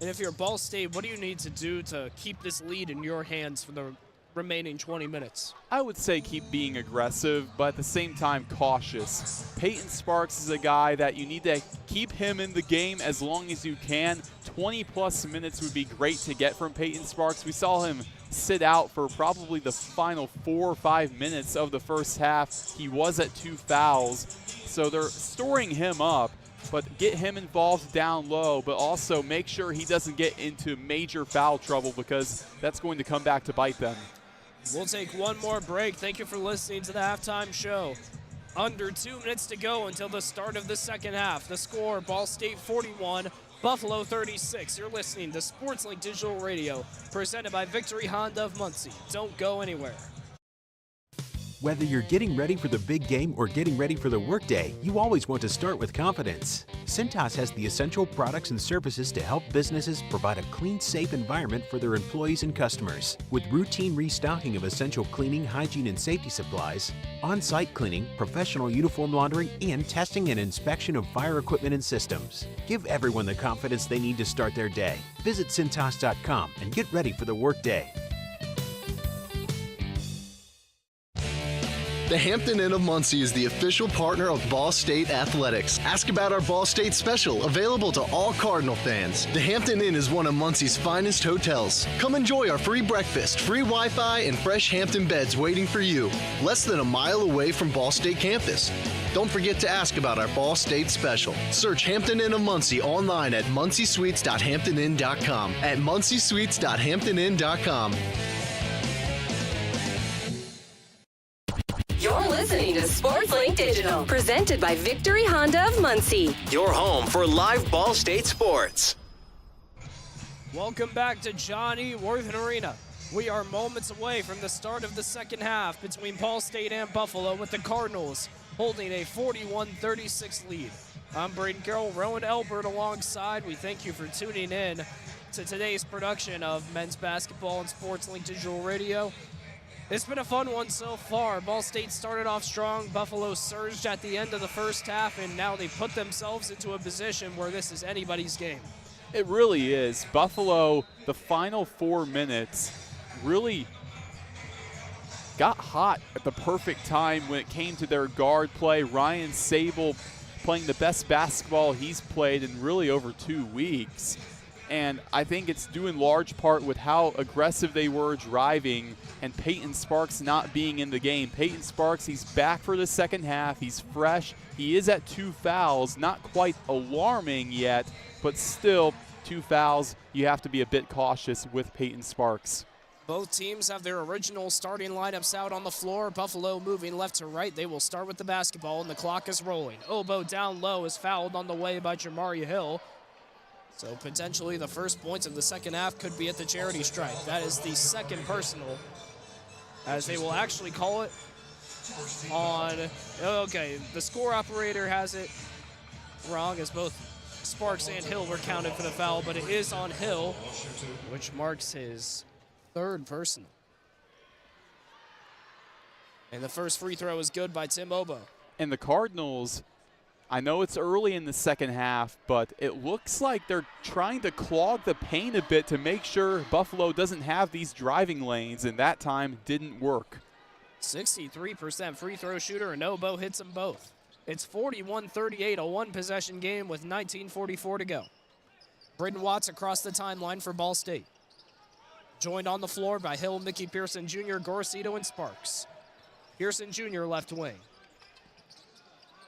And if you're Ball State, what do you need to do to keep this lead in your hands for the remaining 20 minutes? I would say keep being aggressive, but at the same time cautious. Peyton Sparks is a guy that you need to keep him in the game as long as you can. 20-plus minutes would be great to get from Peyton Sparks. We saw him sit out for probably the final 4 or 5 minutes of the first half. He was at 2 fouls, so they're storing him up. But get him involved down low, but also make sure he doesn't get into major foul trouble, because that's going to come back to bite them. We'll take one more break. Thank you for listening to the halftime show. Under 2 minutes to go until the start of the second half. The score, Ball State 41, Buffalo 36. You're listening to SportsLink Digital Radio, presented by Victory Honda of Muncie. Don't go anywhere. Whether you're getting ready for the big game or getting ready for the workday, you always want to start with confidence. Cintas has the essential products and services to help businesses provide a clean, safe environment for their employees and customers. With routine restocking of essential cleaning, hygiene, and safety supplies, on-site cleaning, professional uniform laundering, and testing and inspection of fire equipment and systems. Give everyone the confidence they need to start their day. Visit Cintas.com and get ready for the workday. The Hampton Inn of Muncie is the official partner of Ball State Athletics. Ask about our Ball State special, available to all Cardinal fans. The Hampton Inn is one of Muncie's finest hotels. Come enjoy our free breakfast, free Wi-Fi, and fresh Hampton beds waiting for you. Less than a mile away from Ball State campus. Don't forget to ask about our Ball State special. Search Hampton Inn of Muncie online at munciesuites.hamptonin.com. At munciesuites.hamptonin.com. You're listening to SportsLink Digital, presented by Victory Honda of Muncie. Your home for live Ball State sports. Welcome back to John E. Worthen Arena. We are moments away from the start of the second half between Ball State and Buffalo, with the Cardinals holding a 41-36 lead. I'm Brayden Carroll, Roen Elbert alongside. We thank you for tuning in to today's production of men's basketball and SportsLink Digital Radio. It's been a fun one so far. Ball State started off strong. Buffalo surged at the end of the first half, and now they put themselves into a position where this is anybody's game. It really is. Buffalo, the final 4 minutes, really got hot at the perfect time when it came to their guard play. Ryan Sable playing the best basketball he's played in really over 2 weeks. And I think it's due in large part with how aggressive they were driving and Peyton Sparks not being in the game. Peyton Sparks, he's back for the second half. He's fresh. He is at 2 fouls. Not quite alarming yet, but still 2 fouls. You have to be a bit cautious with Peyton Sparks. Both teams have their original starting lineups out on the floor. Buffalo moving left to right. They will start with the basketball, and the clock is rolling. Obo down low is fouled on the way by Jamari Hill. So potentially the first points of the second half could be at the charity stripe. That is the second personal, as they will actually call it on, okay, the score operator has it wrong, as both Sparks and Hill were counted for the foul, but it is on Hill, which marks his third personal. And the first free throw is good by Tim Obo. And the Cardinals, I know it's early in the second half, but it looks like they're trying to clog the paint a bit to make sure Buffalo doesn't have these driving lanes, and that time didn't work. 63% free throw shooter, and Obo hits them both. It's 41-38, a one-possession game with 19:44 to go. Brayden Watts across the timeline for Ball State. Joined on the floor by Hill, Mickey Pearson Jr., Gorcito, and Sparks. Pearson Jr. left wing.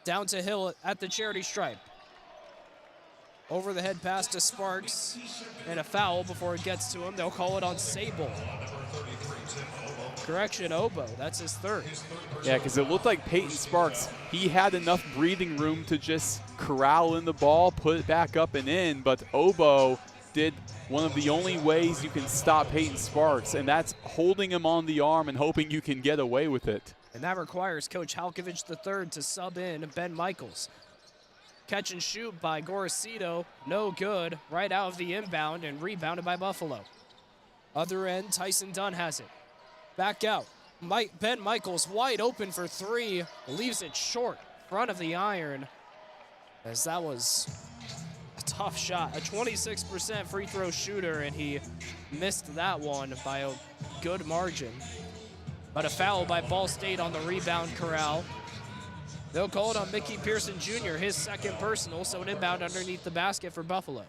Down to Hill at the charity stripe. Over the head pass to Sparks, and a foul before it gets to him. They'll call it on Sable. Correction, Obo, that's his third. Yeah, because it looked like Peyton Sparks, he had enough breathing room to just corral in the ball, put it back up and in, but Obo did one of the only ways you can stop Peyton Sparks, and that's holding him on the arm and hoping you can get away with it. And that requires Coach Halkovich III to sub in Ben Michaels. Catch and shoot by Gorcito, no good, right out of the inbound and rebounded by Buffalo. Other end, Tyson Dunn has it. Back out. Ben Michaels wide open for three, leaves it short, front of the iron, as that was a tough shot. A 26% free throw shooter, and he missed that one by a good margin. But a foul by Ball State on the rebound corral. They'll call it on Mickey Pearson Jr., his second personal, so an inbound underneath the basket for Buffalo.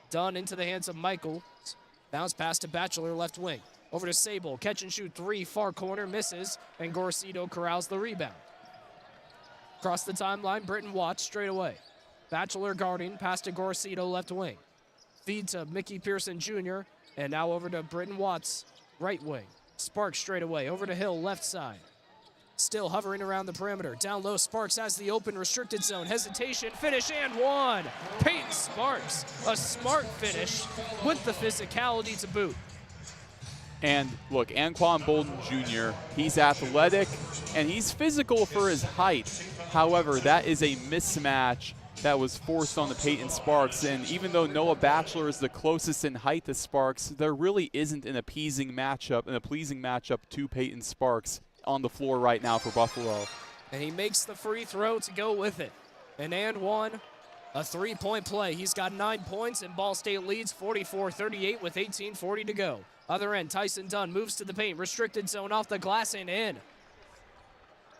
Dunn into the hands of Michael. Bounce pass to Batchelor, left wing. Over to Sable, catch and shoot three, far corner, misses, and Gorcito corrals the rebound. Across the timeline, Brayden Watts straight away. Batchelor guarding, pass to Gorcito, left wing. Feed to Mickey Pearson Jr., and now over to Brayden Watts, right wing. Sparks straight away, over to Hill, left side. Still hovering around the perimeter. Down low, Sparks has the open restricted zone. Hesitation, finish, and one. Peyton Sparks, a smart finish with the physicality to boot. And look, Anquan Bolden Jr., he's athletic and he's physical for his height. However, that is a mismatch that was forced on the Peyton Sparks. And even though Noah Batchelor is the closest in height to Sparks, there really isn't an pleasing matchup to Peyton Sparks on the floor right now for Buffalo. And he makes the free throw to go with it. And one, a three-point play. He's got 9 points, and Ball State leads 44-38 with 18:40 to go. Other end, Tyson Dunn moves to the paint. Restricted zone off the glass and in.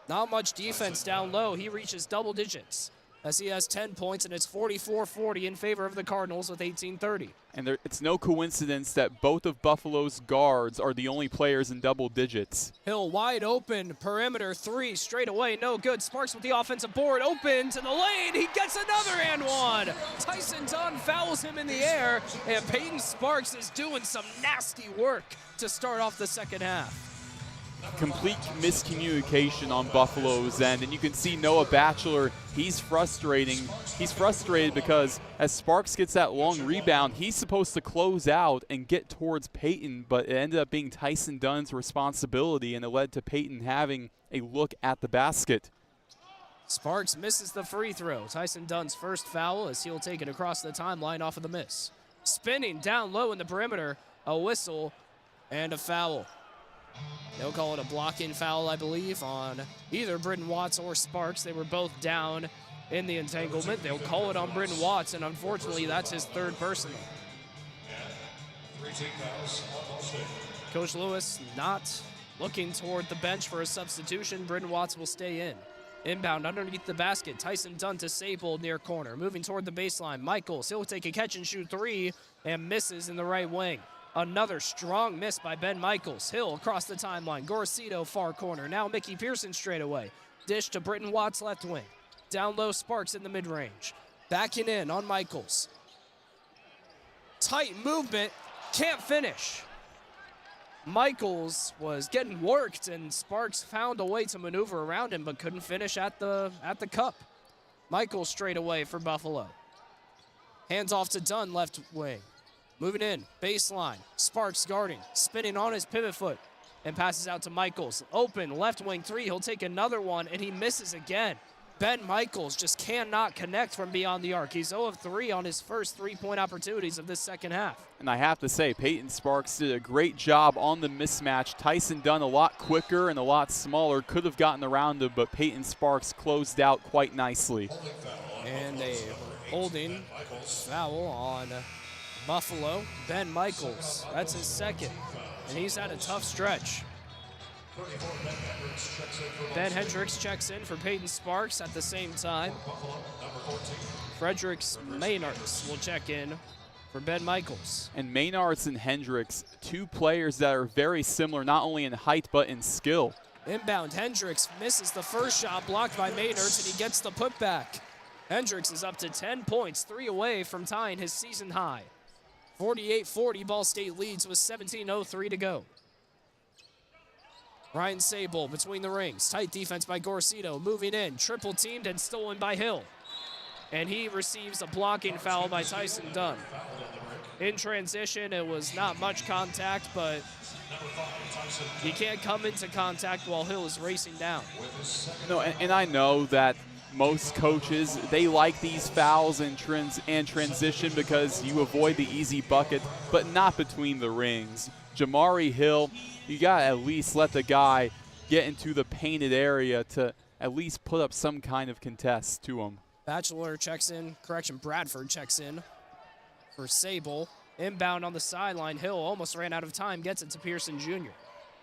Not much defense down low. He reaches double digits as he has 10 points, and it's 44-40 in favor of the Cardinals with 18:30. And it's no coincidence that both of Buffalo's guards are the only players in double digits. Hill wide open, perimeter three, straight away, no good. Sparks with the offensive board, open to the lane. He gets another and one. Tyson Dunn fouls him in the air, and Peyton Sparks is doing some nasty work to start off the second half. Complete miscommunication on Buffalo's end, and you can see Noah Batchelor, he's frustrated because as Sparks gets that long rebound, he's supposed to close out and get towards Peyton, but it ended up being Tyson Dunn's responsibility, and it led to Peyton having a look at the basket. Sparks misses the free throw. Tyson Dunn's first foul as he'll take it across the timeline off of the miss. Spinning down low in the perimeter, a whistle and a foul. They'll call it a block-in foul, I believe, on either Brayden Watts or Sparks. They were both down in the entanglement. They'll call it on Brayden Watts, and unfortunately, that's his third personal. Coach Lewis not looking toward the bench for a substitution. Brayden Watts will stay in. Inbound underneath the basket. Tyson Dunn to Sable near corner. Moving toward the baseline. Michaels, he'll take a catch-and-shoot three and misses in the right wing. Another strong miss by Ben Michaels. Hill across the timeline. Gorcito far corner. Now Mickey Pearson straight away. Dish to Brayden Watts left wing. Down low, Sparks in the mid-range. Backing in on Michaels. Tight movement. Can't finish. Michaels was getting worked, and Sparks found a way to maneuver around him, but couldn't finish at the cup. Michaels straight away for Buffalo. Hands off to Dunn left wing. Moving in, baseline, Sparks guarding, spinning on his pivot foot, and passes out to Michaels. Open, left wing three, he'll take another one, and he misses again. Ben Michaels just cannot connect from beyond the arc. He's 0 of 3 on his first three-point opportunities of this second half. And I have to say, Peyton Sparks did a great job on the mismatch. Tyson Dunn a lot quicker and a lot smaller, could have gotten around him, but Peyton Sparks closed out quite nicely. And a holding foul on Buffalo. Ben Michaels, that's his second, and he's had a tough stretch. Ben Hendricks checks in for Peyton Sparks at the same time. Fredericks Maynards will check in for Ben Michaels. And Maynards and Hendricks, two players that are very similar, not only in height but in skill. Inbound, Hendricks misses the first shot, blocked by Maynards, and he gets the putback. Hendricks is up to 10 points, 3 away from tying his season high. 48-40, Ball State leads with 17:03 to go. Ryan Sable between the rings. Tight defense by Gorcito. Moving in. Triple teamed and stolen by Hill. And he receives a blocking foul by Tyson Dunn. In transition, it was not much contact, but you can't come into contact while Hill is racing down. No, and I know that most coaches, they like these fouls and transition because you avoid the easy bucket, but not between the rings. Jamari Hill, you got to at least let the guy get into the painted area to at least put up some kind of contest to him. Bradford checks in for Sable. Inbound on the sideline. Hill almost ran out of time, gets it to Pearson Jr.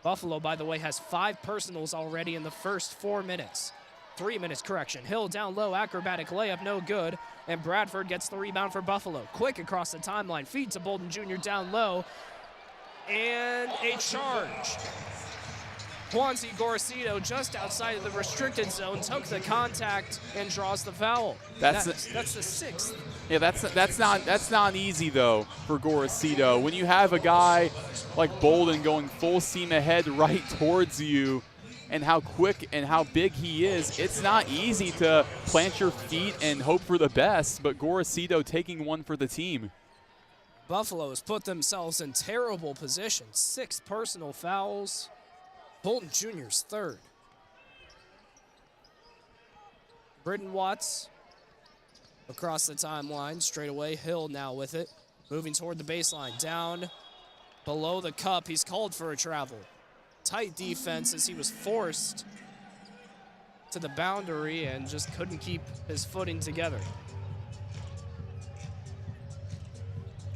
Buffalo, by the way, has 5 personals already in the first 4 minutes. 3 minutes, correction. Hill down low, acrobatic layup, no good. And Bradford gets the rebound for Buffalo. Quick across the timeline, feed to Bolden Jr. down low. And a charge. Juanzi Gorcito just outside of the restricted zone, took the contact and draws the foul. That's the 6th. Yeah, that's not easy though for Gorcito. When you have a guy like Bolden going full steam ahead right towards you, and how quick and how big he is, it's not easy to plant your feet and hope for the best. But Gorcito taking one for the team. Buffalo has put themselves in terrible position. 6 personal fouls. Bolden Jr.'s 3rd. Britton Watts across the timeline, straight away. Hill now with it. Moving toward the baseline. Down below the cup. He's called for a travel. Tight defense as he was forced to the boundary and just couldn't keep his footing together.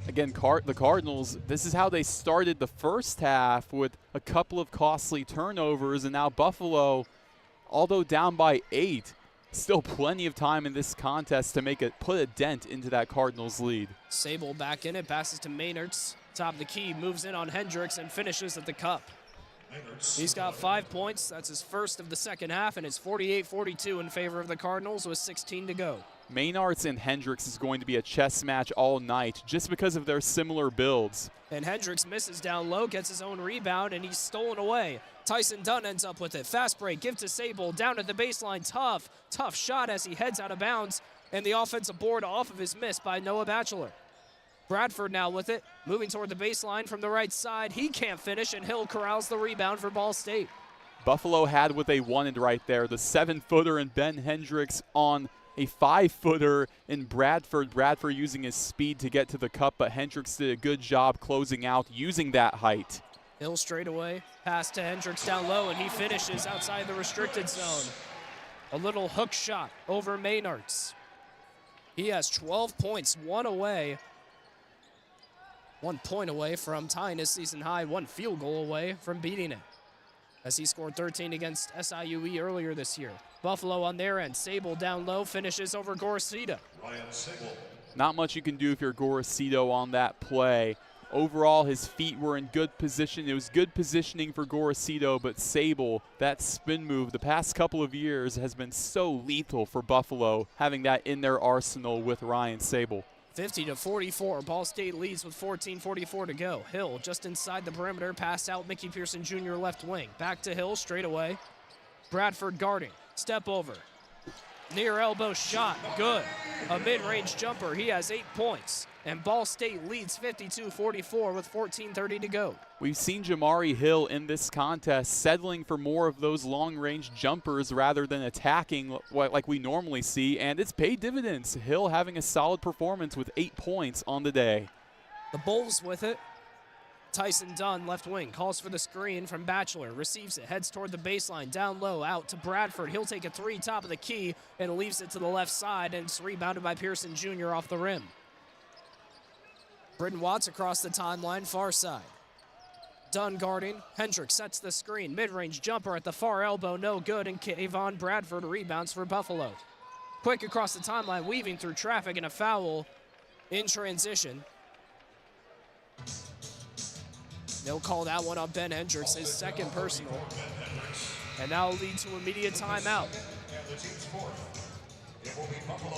Again, the Cardinals, this is how they started the first half with a couple of costly turnovers, and now Buffalo, although down by 8, still plenty of time in this contest to put a dent into that Cardinals lead. Sable back in it, passes to Maynards, top of the key, moves in on Hendricks and finishes at the cup. He's got 5 points. That's his first of the second half, and it's 48-42 in favor of the Cardinals with 16 to go. Maynards and Hendricks is going to be a chess match all night just because of their similar builds. And Hendricks misses down low, gets his own rebound, and he's stolen away. Tyson Dunn ends up with it. Fast break, give to Sable, down at the baseline. Tough shot as he heads out of bounds, and the offensive board off of his miss by Noah Batchelor. Bradford now with it, moving toward the baseline from the right side. He can't finish, and Hill corrals the rebound for Ball State. Buffalo had what they wanted right there. The 7-footer and Ben Hendricks on a 5-footer in Bradford. Bradford using his speed to get to the cup, but Hendricks did a good job closing out using that height. Hill straight away, pass to Hendricks down low, and he finishes outside the restricted zone. A little hook shot over Maynards. He has 12 points, 1 point away from tying his season high, 1 field goal away from beating it, as he scored 13 against SIUE earlier this year. Buffalo on their end. Sable down low, finishes over Gorcito. Not much you can do if you're Gorcito on that play. Overall, his feet were in good position. It was good positioning for Gorcito, but Sable, that spin move the past couple of years has been so lethal for Buffalo, having that in their arsenal with Ryan Sable. 50-44. Ball State leads with 14:44 to go. Hill just inside the perimeter. Pass out. Mickey Pearson Jr. left wing. Back to Hill straight away. Bradford guarding. Step over. Near elbow shot, good. A mid-range jumper, he has 8 points. And Ball State leads 52-44 with 14:30 to go. We've seen Jamari Hill in this contest settling for more of those long-range jumpers rather than attacking like we normally see, and it's paid dividends. Hill having a solid performance with 8 points on the day. The Bulls with it. Tyson Dunn, left wing, calls for the screen from Batchelor, receives it, heads toward the baseline, down low, out to Bradford. He'll take a three, top of the key, and leaves it to the left side, and it's rebounded by Pearson Jr. off the rim. Britton Watts across the timeline, far side. Dunn guarding, Hendricks sets the screen, mid-range jumper at the far elbow, no good, and Kayvon Bradford rebounds for Buffalo. Quick across the timeline, weaving through traffic, and a foul in transition. They'll call that one on Ben Hendricks, his second personal. And that'll lead to immediate timeout.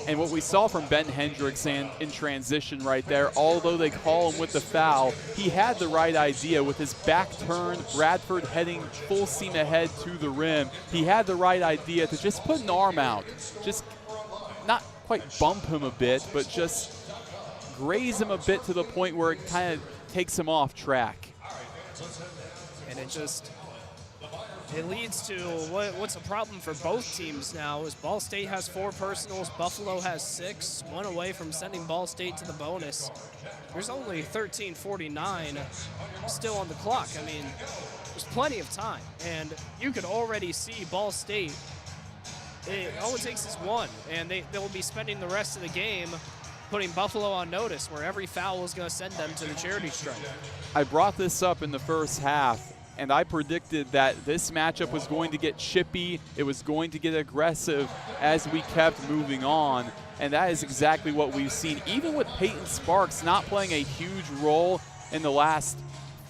And what we saw from Ben Hendricks in transition right there, although they call him with the foul, he had the right idea with his back turned, Bradford heading full steam ahead to the rim. He had the right idea to just put an arm out, just not quite bump him a bit, but just graze him a bit to the point where it kind of takes him off track. And it leads to what's a problem for both teams now is Ball State has 4 personals, Buffalo has 6, one away from sending Ball State to the bonus. There's only 13:49 still on the clock. I mean, there's plenty of time, and you could already see Ball State, all it takes is one, and they'll be spending the rest of the game putting Buffalo on notice where every foul is going to send them to the charity stripe. I brought this up in the first half, and I predicted that this matchup was going to get chippy, it was going to get aggressive as we kept moving on, and that is exactly what we've seen. Even with Peyton Sparks not playing a huge role in the last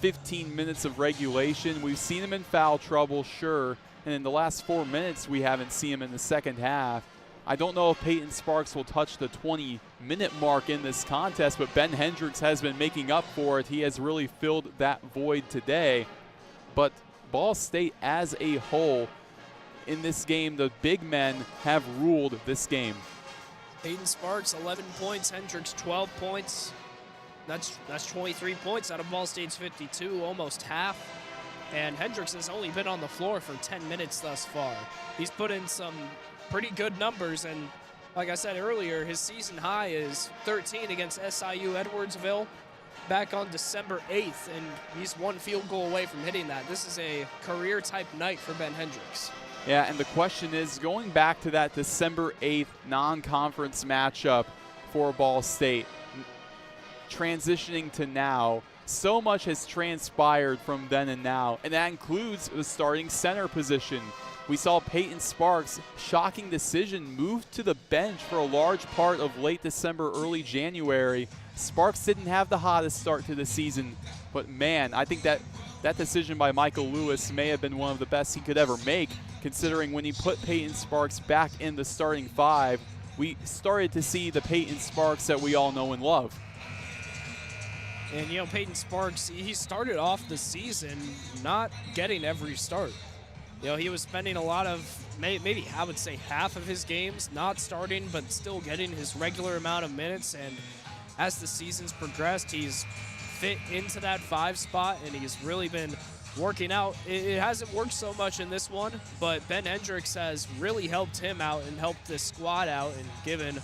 15 minutes of regulation, we've seen him in foul trouble, sure, and in the last 4 minutes we haven't seen him in the second half. I don't know if Peyton Sparks will touch the 20-minute mark in this contest, but Ben Hendricks has been making up for it. He has really filled that void today. But Ball State as a whole in this game, the big men have ruled this game. Peyton Sparks, 11 points. Hendricks, 12 points. That's 23 points out of Ball State's 52, almost half. And Hendricks has only been on the floor for 10 minutes thus far. He's put in some pretty good numbers, and like I said earlier, his season high is 13 against SIU Edwardsville back on December 8th, and he's one field goal away from hitting that. This is a career-type night for Ben Hendricks. Yeah, and the question is, going back to that December 8th non-conference matchup for Ball State, transitioning to now, so much has transpired from then and now, and that includes the starting center position. We saw Peyton Sparks' shocking decision move to the bench for a large part of late December, early January. Sparks didn't have the hottest start to the season, but man, I think that decision by Michael Lewis may have been one of the best he could ever make, considering when he put Peyton Sparks back in the starting 5, we started to see the Peyton Sparks that we all know and love. And, you know, Peyton Sparks, he started off the season not getting every start. You know, he was spending a lot of, maybe I would say half of his games not starting, but still getting his regular amount of minutes. And as the season's progressed, he's fit into that 5 spot, and he's really been working out. It hasn't worked so much in this one, but Ben Hendricks has really helped him out and helped this squad out and given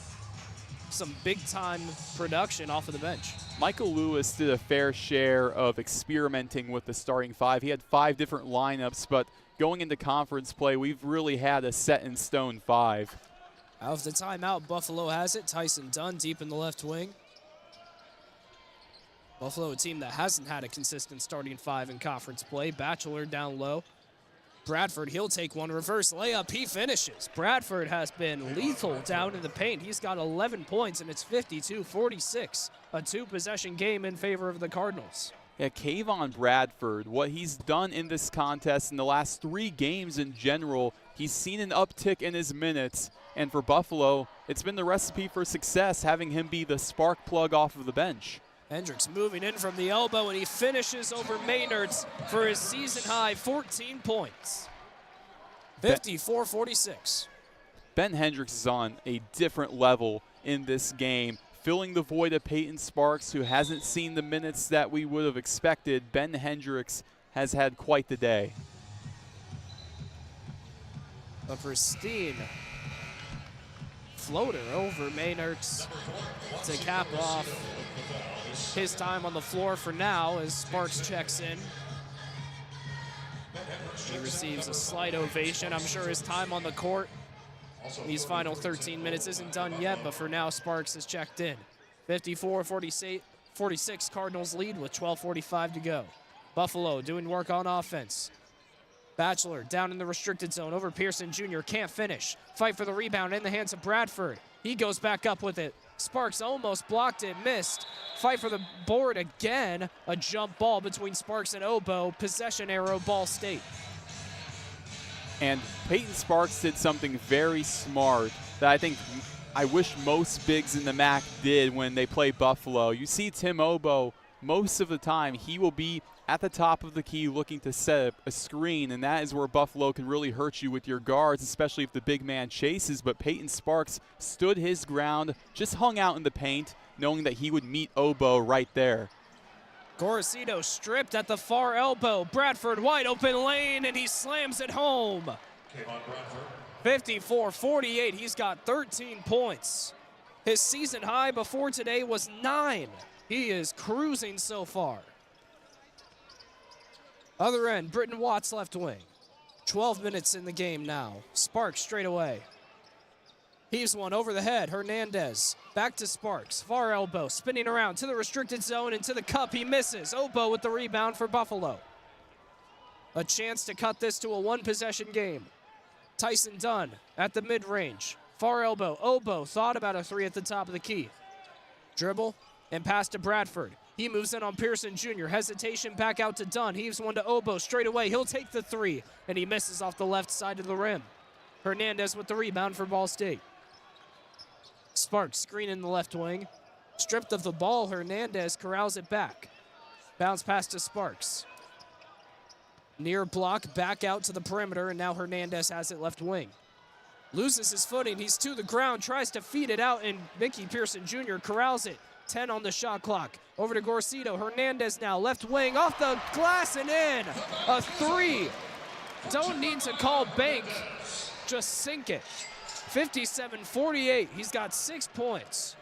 some big-time production off of the bench. Michael Lewis did a fair share of experimenting with the starting 5. He had 5 different lineups, but going into conference play, we've really had a set-in-stone 5. Out of the timeout, Buffalo has it. Tyson Dunn deep in the left wing. Buffalo, a team that hasn't had a consistent starting 5 in conference play. Batchelor down low. Bradford, he'll take one, reverse layup, he finishes. Bradford has been lethal down in the paint. He's got 11 points, and it's 52-46. A 2-possession game in favor of the Cardinals. Yeah, Kayvon Bradford, what he's done in this contest in the last 3 games in general, he's seen an uptick in his minutes. And for Buffalo, it's been the recipe for success, having him be the spark plug off of the bench. Hendricks moving in from the elbow, and he finishes over Maynard's for his season-high 14 points. 54-46. Ben Hendricks is on a different level in this game, filling the void of Peyton Sparks, who hasn't seen the minutes that we would have expected. Ben Hendricks has had quite the day. A pristine floater over Maynard's to cap off his time on the floor for now as Sparks checks in. He receives a slight ovation. I'm sure his time on the court these final 13 minutes isn't done yet, but for now Sparks has checked in. 54-46 Cardinals lead with 12:45 to go. Buffalo doing work on offense. Batchelor down in the restricted zone over Pearson Jr. Can't finish. Fight for the rebound in the hands of Bradford. He goes back up with it. Sparks almost blocked it, missed. Fight for the board again. A jump ball between Sparks and Obo. Possession arrow, Ball State. And Peyton Sparks did something very smart that I wish most bigs in the MAC did when they play Buffalo. You see Tim Obo, most of the time he will be at the top of the key looking to set up a screen, and that is where Buffalo can really hurt you with your guards, especially if the big man chases. But Peyton Sparks stood his ground, just hung out in the paint, knowing that he would meet Obo right there. Gorosito stripped at the far elbow. Bradford wide open lane, and he slams it home. 54-48, he's got 13 points. His season high before today was 9. He is cruising so far. Other end, Britton Watts left wing. 12 minutes in the game now. Sparks straight away. Heaves one over the head. Hernandez back to Sparks. Far elbow, spinning around to the restricted zone and to the cup. He misses. Obo with the rebound for Buffalo. A chance to cut this to a one-possession game. Tyson Dunn at the mid-range. Far elbow. Obo thought about a three at the top of the key. Dribble and pass to Bradford. He moves in on Pearson Jr. Hesitation back out to Dunn. Heaves one to Obo straight away. He'll take the three, and he misses off the left side of the rim. Hernandez with the rebound for Ball State. Sparks screen in the left wing. Stripped of the ball, Hernandez corrals it back. Bounce pass to Sparks. Near block, back out to the perimeter, and now Hernandez has it left wing. Loses his footing, he's to the ground, tries to feed it out, and Mickey Pearson Jr. corrals it. 10 on the shot clock. Over to Gorosito. Hernandez now, left wing, off the glass and in. A three. Don't need to call bank, just sink it. 57-48, he's got 6 points.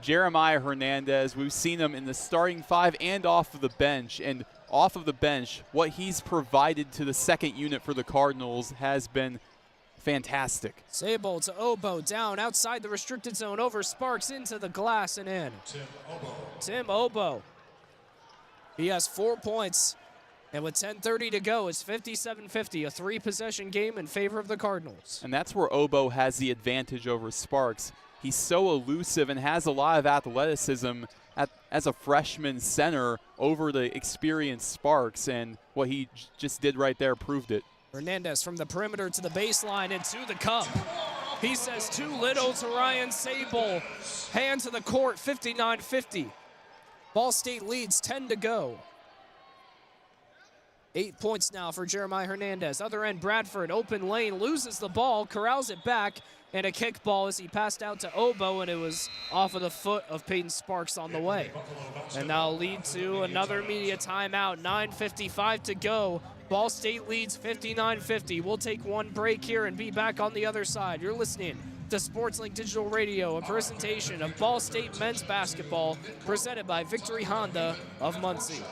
Jeremiah Hernandez, we've seen him in the starting five and off of the bench. And off of the bench, what he's provided to the second unit for the Cardinals has been fantastic. Sable to Obo, down outside the restricted zone, over Sparks, into the glass and in. Tim Obo. He has 4 points. And with 10:30 to go, it's 57-50, a three-possession game in favor of the Cardinals. And that's where Obo has the advantage over Sparks. He's so elusive and has a lot of athleticism as a freshman center over the experienced Sparks, and what he just did right there proved it. Hernandez from the perimeter to the baseline and to the cup. He says too little to Ryan Sable. Hand to the court, 59-50. Ball State leads, 10 to go. 8 points now for Jeremiah Hernandez. Other end, Bradford, open lane, loses the ball, corrals it back, and a kick ball as he passed out to Obo, and it was off of the foot of Peyton Sparks on the way. And that'll lead to another media timeout, 9:55 to go. Ball State leads 59-50. We'll take one break here and be back on the other side. You're listening to SportsLink Digital Radio, a presentation of Ball State men's basketball, presented by Victory Honda of Muncie.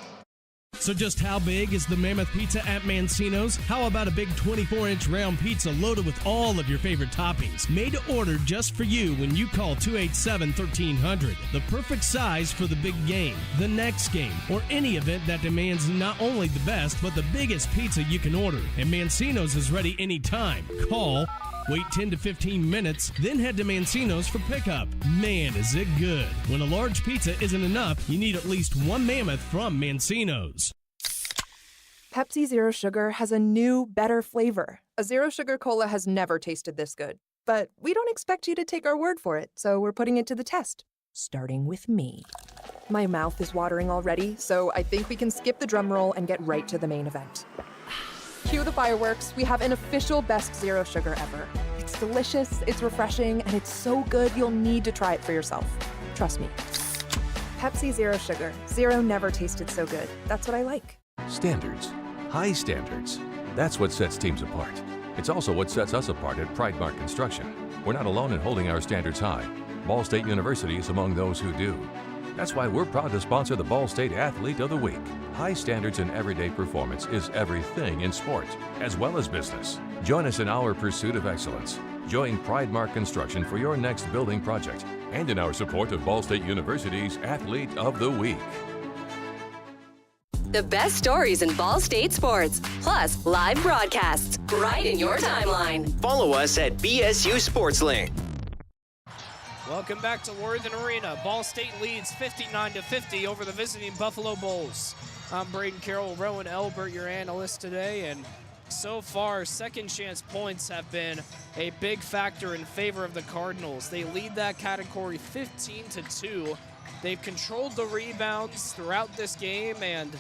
So just how big is the Mammoth Pizza at Mancino's? How about a big 24-inch round pizza loaded with all of your favorite toppings? Made to order just for you when you call 287-1300. The perfect size for the big game, the next game, or any event that demands not only the best, but the biggest pizza you can order. And Mancino's is ready anytime. Call, wait 10 to 15 minutes, then head to Mancino's for pickup. Man, is it good. When a large pizza isn't enough, you need at least one Mammoth from Mancino's. Pepsi Zero Sugar has a new, better flavor. A Zero Sugar Cola has never tasted this good. But we don't expect you to take our word for it, so we're putting it to the test. Starting with me. My mouth is watering already, so I think we can skip the drum roll and get right to the main event. Cue the fireworks. We have an official best Zero Sugar ever. It's It's delicious, it's refreshing, and it's so good you'll need to try it for yourself. Trust me. Pepsi Zero Sugar. Zero never tasted so good. That's what I like. Standards. High standards. That's what sets teams apart. It's also what sets us apart at Pridemark Construction. We're not alone in holding our standards high. Ball State University is among those who do. That's why we're proud to sponsor the Ball State Athlete of the Week. High standards in everyday performance is everything in sport, as well as business. Join us in our pursuit of excellence. Join Pridemark Construction for your next building project and in our support of Ball State University's Athlete of the Week. The best stories in Ball State sports, plus live broadcasts, right in your timeline. Follow us at BSU Sports Link. Welcome back to Worthen Arena. Ball State leads 59-50 over the visiting Buffalo Bulls. I'm Brayden Carroll, Roen, Elbert, your analyst today, and so far, second chance points have been a big factor in favor of the Cardinals. They lead that category 15-2. They've controlled the rebounds throughout this game, and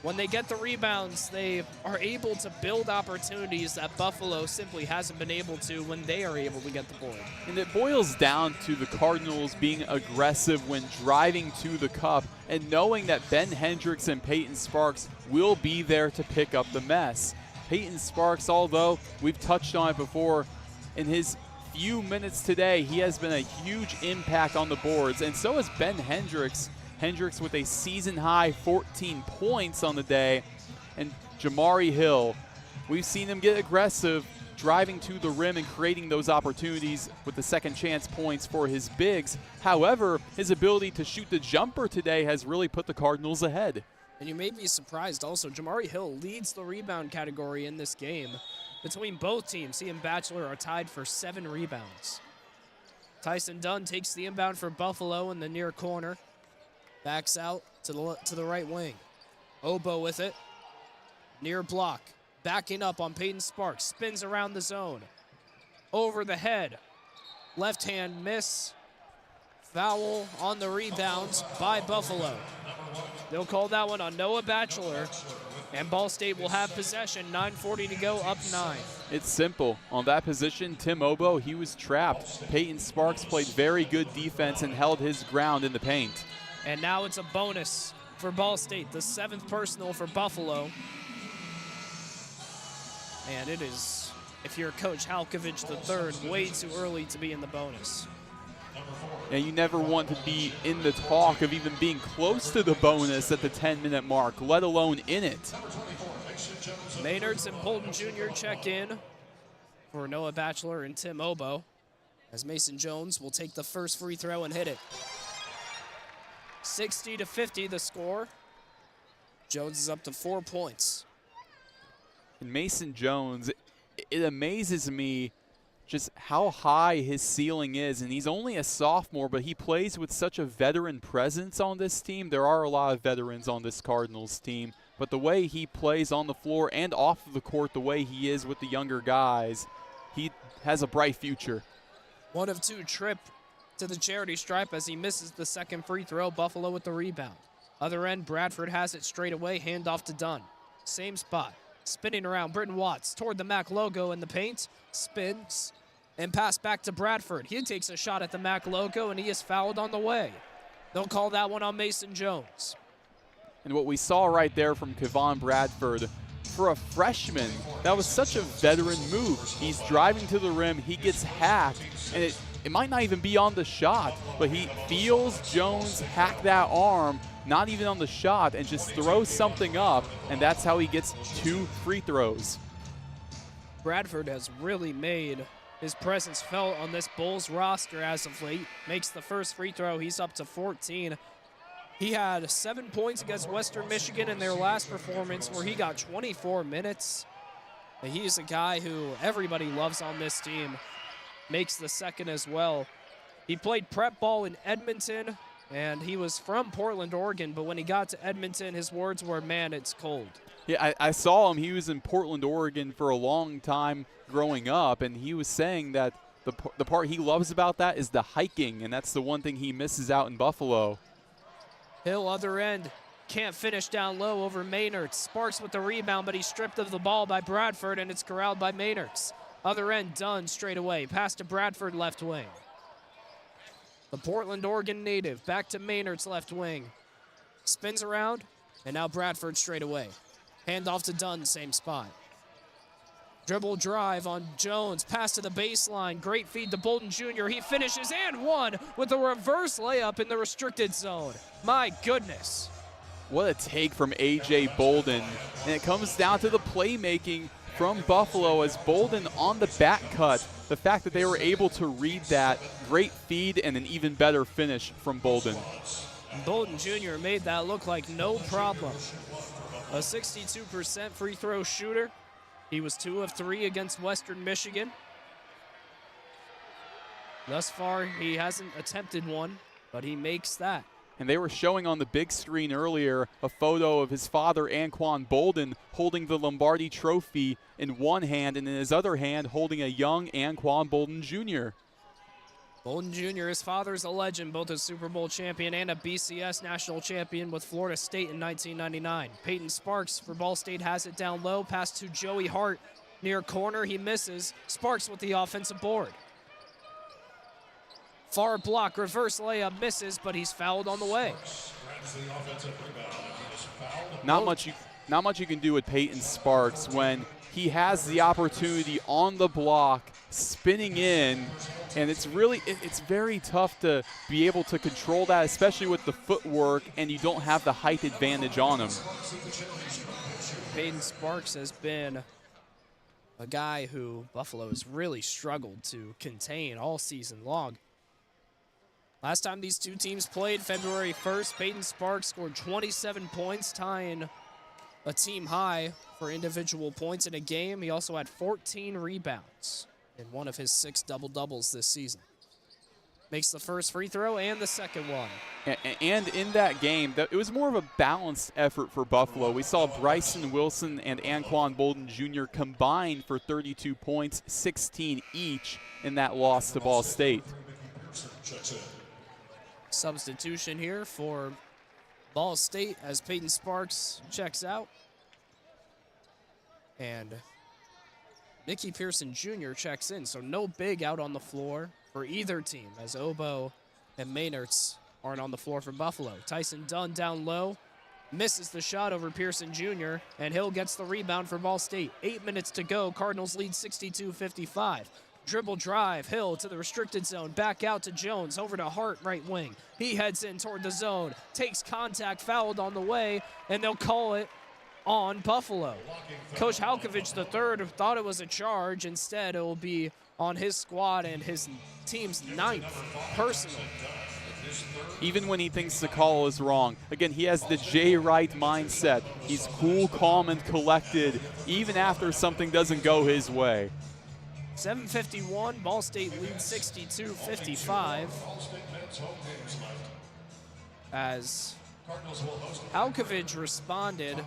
when they get the rebounds, they are able to build opportunities that Buffalo simply hasn't been able to when they are able to get the board. And it boils down to the Cardinals being aggressive when driving to the cup and knowing that Ben Hendricks and Peyton Sparks will be there to pick up the mess. Peyton Sparks, although we've touched on it before, in his few minutes today, he has been a huge impact on the boards, and so has Ben Hendricks. Hendricks with a season-high 14 points on the day, and Jamari Hill. We've seen him get aggressive, driving to the rim and creating those opportunities with the second chance points for his bigs. However, his ability to shoot the jumper today has really put the Cardinals ahead. And you may be surprised also, Jamari Hill leads the rebound category in this game. Between both teams, he and Batchelor are tied for 7 rebounds. Tyson Dunn takes the inbound for Buffalo in the near corner. Backs out to the right wing. Obo with it. Near block. Backing up on Peyton Sparks. Spins around the zone. Over the head. Left hand miss. Foul on the rebound by Buffalo. They'll call that one on Noah Batchelor. And Ball State will have possession. 9:40 to go, up 9. It's simple. On that position, Tim Obo, he was trapped. Peyton Sparks played very good defense and held his ground in the paint. And now it's a bonus for Ball State, the 7th personal for Buffalo. And it is, if you're Coach Halkovich III, way too early to be in the bonus. And you never want to be in the talk of even being close to the bonus at the 10-minute mark, let alone in it. Maynards and Polton Jr. check in for Noah Batchelor and Tim Obo, as Mason Jones will take the first free throw and hit it. 60-50 the score. Jones is up to 4 points. And Mason Jones, it amazes me just how high his ceiling is. And he's only a sophomore, but he plays with such a veteran presence on this team. There are a lot of veterans on this Cardinals team, but the way he plays on the floor and off of the court, the way he is with the younger guys, he has a bright future. 1 of 2 trip to the charity stripe as he misses the second free throw. Buffalo with the rebound. Other end, Bradford has it straight away. Handoff to Dunn. Same spot. Spinning around, Britton Watts toward the MAC logo in the paint. Spins and pass back to Bradford. He takes a shot at the MAC logo, and he is fouled on the way. They'll call that one on Mason Jones. And what we saw right there from Kevon Bradford, for a freshman, that was such a veteran move. He's driving to the rim, he gets hacked, and it might not even be on the shot, but he feels Jones hack that arm, not even on the shot, and just throws something up, and that's how he gets 2 free throws. Bradford has really made his presence felt on this Bulls roster as of late. Makes the first free throw. He's up to 14. He had 7 points against Western Michigan in their last performance where he got 24 minutes. And he's a guy who everybody loves on this team. Makes the second as well. He played prep ball in Edmonton, and he was from Portland, Oregon, but when he got to Edmonton, his words were, "Man, it's cold." Yeah, I saw him. He was in Portland, Oregon for a long time growing up, and he was saying that the part he loves about that is the hiking, and that's the one thing he misses out in Buffalo. Hill, other end, can't finish down low over Maynards. Sparks with the rebound, but he's stripped of the ball by Bradford, and it's corralled by Maynards. Other end, Dunn straight away. Pass to Bradford, left wing. The Portland, Oregon native. Back to Maynard's left wing. Spins around, and now Bradford straight away. Hand off to Dunn, same spot. Dribble drive on Jones. Pass to the baseline. Great feed to Bolden Jr. He finishes and one with a reverse layup in the restricted zone. My goodness. What a take from A.J. Bolden. And it comes down to the playmaking from Buffalo as Bolden on the back cut. The fact that they were able to read that, great feed and an even better finish from Bolden. Bolden Jr. made that look like no problem. A 62% free throw shooter. He was 2 of 3 against Western Michigan. Thus far, he hasn't attempted one, but he makes that. And they were showing on the big screen earlier a photo of his father, Anquan Bolden, holding the Lombardi Trophy in one hand and in his other hand holding a young Anquan Bolden Jr. Bolden Jr., his father's a legend, both a Super Bowl champion and a BCS national champion with Florida State in 1999. Peyton Sparks for Ball State has it down low. Pass to Joey Hart near corner. He misses. Sparks with the offensive board. Far block, reverse layup, misses, but he's fouled on the way. Not much you can do with Peyton Sparks when he has the opportunity on the block, spinning in, and it's very tough to be able to control that, especially with the footwork, and you don't have the height advantage on him. Peyton Sparks has been a guy who Buffalo has really struggled to contain all season long. Last time these two teams played, February 1st, Peyton Sparks scored 27 points, tying a team high for individual points in a game. He also had 14 rebounds in one of his 6 double-doubles this season. Makes the first free throw and the second one. And in that game, it was more of a balanced effort for Buffalo. We saw Bryson Wilson and Anquan Bolden Jr. combine for 32 points, 16 each in that loss to Ball State. Substitution here for Ball State as Peyton Sparks checks out. And Mickey Pearson Jr. checks in, so no big out on the floor for either team as Obo and Maynards aren't on the floor for Buffalo. Tyson Dunn down low, misses the shot over Pearson Jr., and Hill gets the rebound for Ball State. 8 minutes to go, Cardinals lead 62-55. Dribble drive, Hill to the restricted zone, back out to Jones, over to Hart, right wing. He heads in toward the zone, takes contact, fouled on the way, and they'll call it on Buffalo. Coach Halkovich III thought it was a charge. Instead, it will be on his squad and his team's 9th personal. Even when he thinks the call is wrong. Again, he has the Jay Wright mindset. He's cool, calm, and collected, even after something doesn't go his way. 7:51, Ball State leads 62-55. As Halkovich responded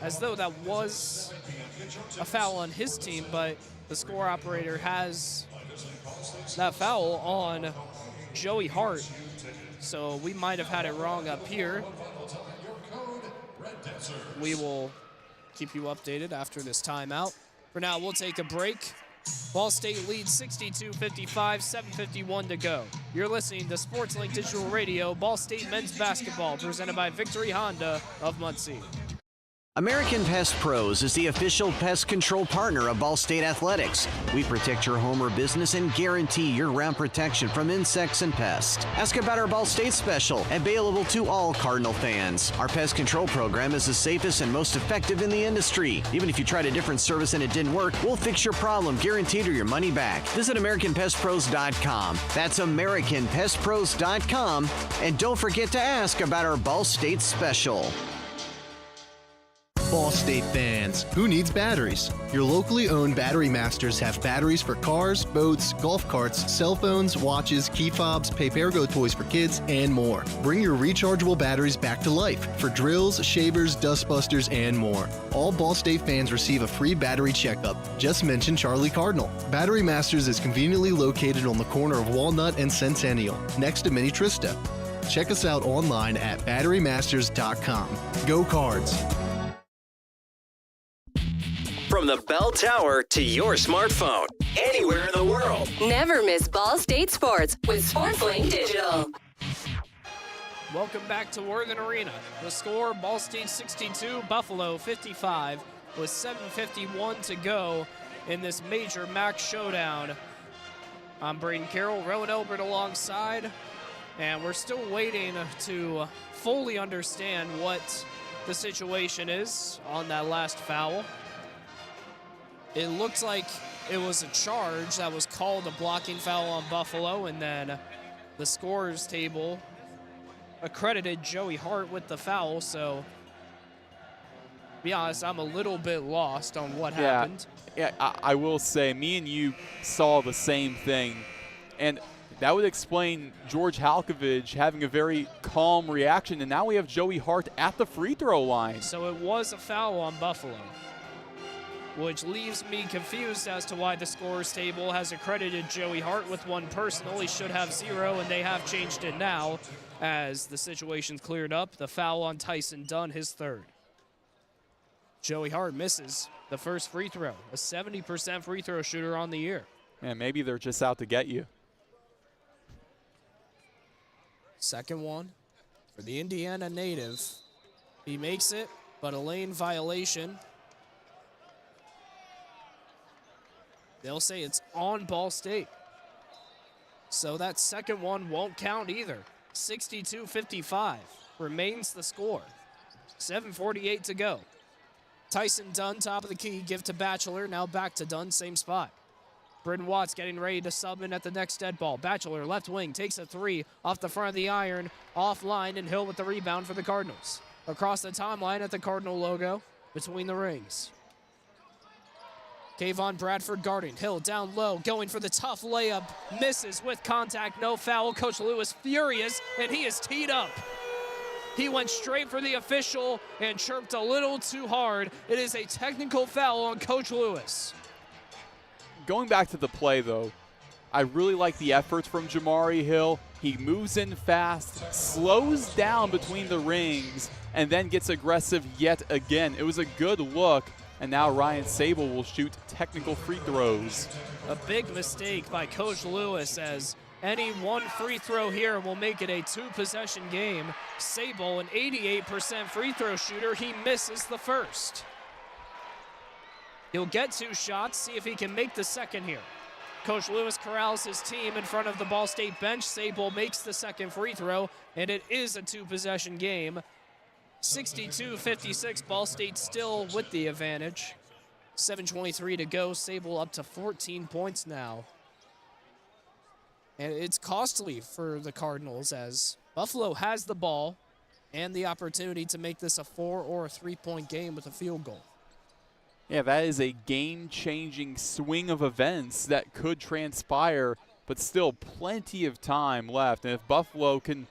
as though that was a foul on his team, but the score operator has that foul on Joey Hart. So we might have had it wrong up here. We will keep you updated after this timeout. For now, we'll take a break. Ball State leads 62-55, 7:51 to go. You're listening to SportsLink Digital Radio, Ball State men's basketball, presented by Victory Honda of Muncie. American Pest Pros is the official pest control partner of Ball State Athletics. We protect your home or business and guarantee year-round protection from insects and pests. Ask about our Ball State special, available to all Cardinal fans. Our pest control program is the safest and most effective in the industry. Even if you tried a different service and it didn't work, we'll fix your problem, guaranteed, or your money back. Visit AmericanPestPros.com. That's AmericanPestPros.com. And don't forget to ask about our Ball State special. Ball State fans, who needs batteries? Your locally owned Battery Masters have batteries for cars, boats, golf carts, cell phones, watches, key fobs, pay-per-go toys for kids, and more. Bring your rechargeable batteries back to life for drills, shavers, dustbusters, and more. All Ball State fans receive a free battery checkup. Just mention Charlie Cardinal. Battery Masters is conveniently located on the corner of Walnut and Centennial, next to Mini Trista. Check us out online at batterymasters.com. Go Cards! From from the bell tower to your smartphone, anywhere in the world. Never miss Ball State Sports with SportsLink Digital. Welcome back to Worthen Arena. The score, Ball State 62, Buffalo 55, with 7:51 to go in this major MAC showdown. I'm Brayden Carroll, Roen Elbert alongside, and we're still waiting to fully understand what the situation is on that last foul. It looked like it was a charge that was called a blocking foul on Buffalo, and then the scorers table accredited Joey Hart with the foul, so to be honest, I'm a little bit lost on what happened. Yeah, I will say, me and you saw the same thing, and that would explain George Halkovich having a very calm reaction, and now we have Joey Hart at the free throw line. So it was a foul on Buffalo, which leaves me confused as to why the scorers table has accredited Joey Hart with one personal. He should have 0, and they have changed it now as the situation's cleared up. The foul on Tyson Dunn, his third. Joey Hart misses the first free throw, a 70% free throw shooter on the year. And maybe they're just out to get you. Second one for the Indiana native. He makes it, but a lane violation. They'll say it's on Ball State. So that second one won't count either. 62-55 remains the score. 7:48 to go. Tyson Dunn, top of the key, give to Batchelor. Now back to Dunn, same spot. Brayden Watts getting ready to sub in at the next dead ball. Batchelor, left wing, takes a 3 off the front of the iron, offline, and Hill with the rebound for the Cardinals. Across the timeline at the Cardinal logo, between the rings. Kayvon Bradford guarding. Hill down low, going for the tough layup. Misses with contact, no foul. Coach Lewis furious, and he is teed up. He went straight for the official and chirped a little too hard. It is a technical foul on Coach Lewis. Going back to the play, though, I really like the efforts from Jamari Hill. He moves in fast, slows down between the rings, and then gets aggressive yet again. It was a good look. And now Ryan Sable will shoot technical free throws. A big mistake by Coach Lewis, as any one free throw here will make it a 2-possession game. Sable, an 88% free throw shooter, he misses the first. He'll get 2 shots, see if he can make the second here. Coach Lewis corrals his team in front of the Ball State bench. Sable makes the second free throw, and it is a 2-possession game. 62-56, Ball State still with the advantage. 7:23 to go, Sable up to 14 points now. And it's costly for the Cardinals as Buffalo has the ball and the opportunity to make this a 4 or a 3-point game with a field goal. Yeah, that is a game-changing swing of events that could transpire, but still plenty of time left. And if Buffalo can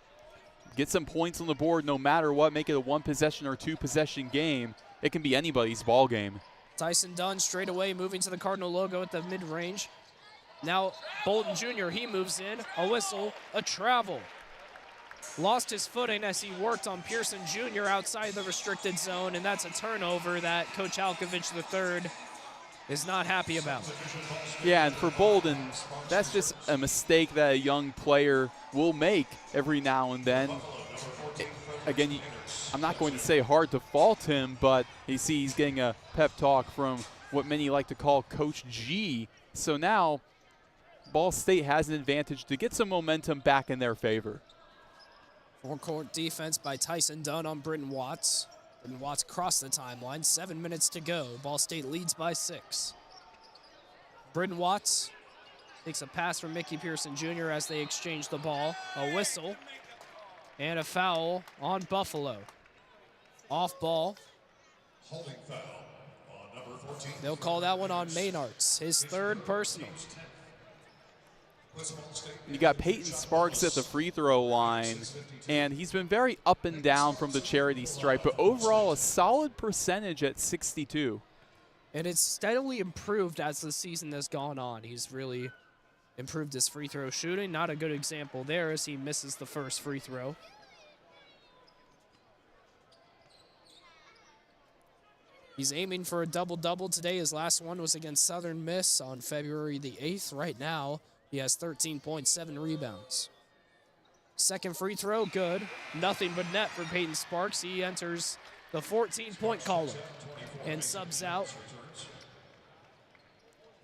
get some points on the board no matter what, make it a 1-possession or 2-possession game, it can be anybody's ball game. Tyson Dunn straight away moving to the Cardinal logo at the mid-range. Now Bolton Jr., he moves in, a whistle, a travel. Lost his footing as he worked on Pearson Jr. outside the restricted zone, and that's a turnover that Coach Halkovich III is not happy about. Yeah, and for Bolden, that's just a mistake that a young player will make every now and then. Again, I'm not going to say hard to fault him, but you see he's getting a pep talk from what many like to call Coach G. So now Ball State has an advantage to get some momentum back in their favor. Four-court defense by Tyson Dunn on Brayden Watts. Brayden Watts crossed the timeline, 7 minutes to go. Ball State leads by 6. Brayden Watts takes a pass from Mickey Pearson Jr. as they exchange the ball. A whistle and a foul on Buffalo. Off ball. Holding foul on number 14. They'll call that one on Maynards, his 3rd personal. You got Peyton Sparks at the free throw line, and he's been very up and down from the charity stripe, but overall a solid percentage at 62. And it's steadily improved as the season has gone on. He's really improved his free throw shooting. Not a good example there as he misses the first free throw. He's aiming for a double-double today. His last one was against Southern Miss on February the 8th. Right now, he has 13.7 rebounds. Second free throw, good. Nothing but net for Peyton Sparks. He enters the 14-point column and subs out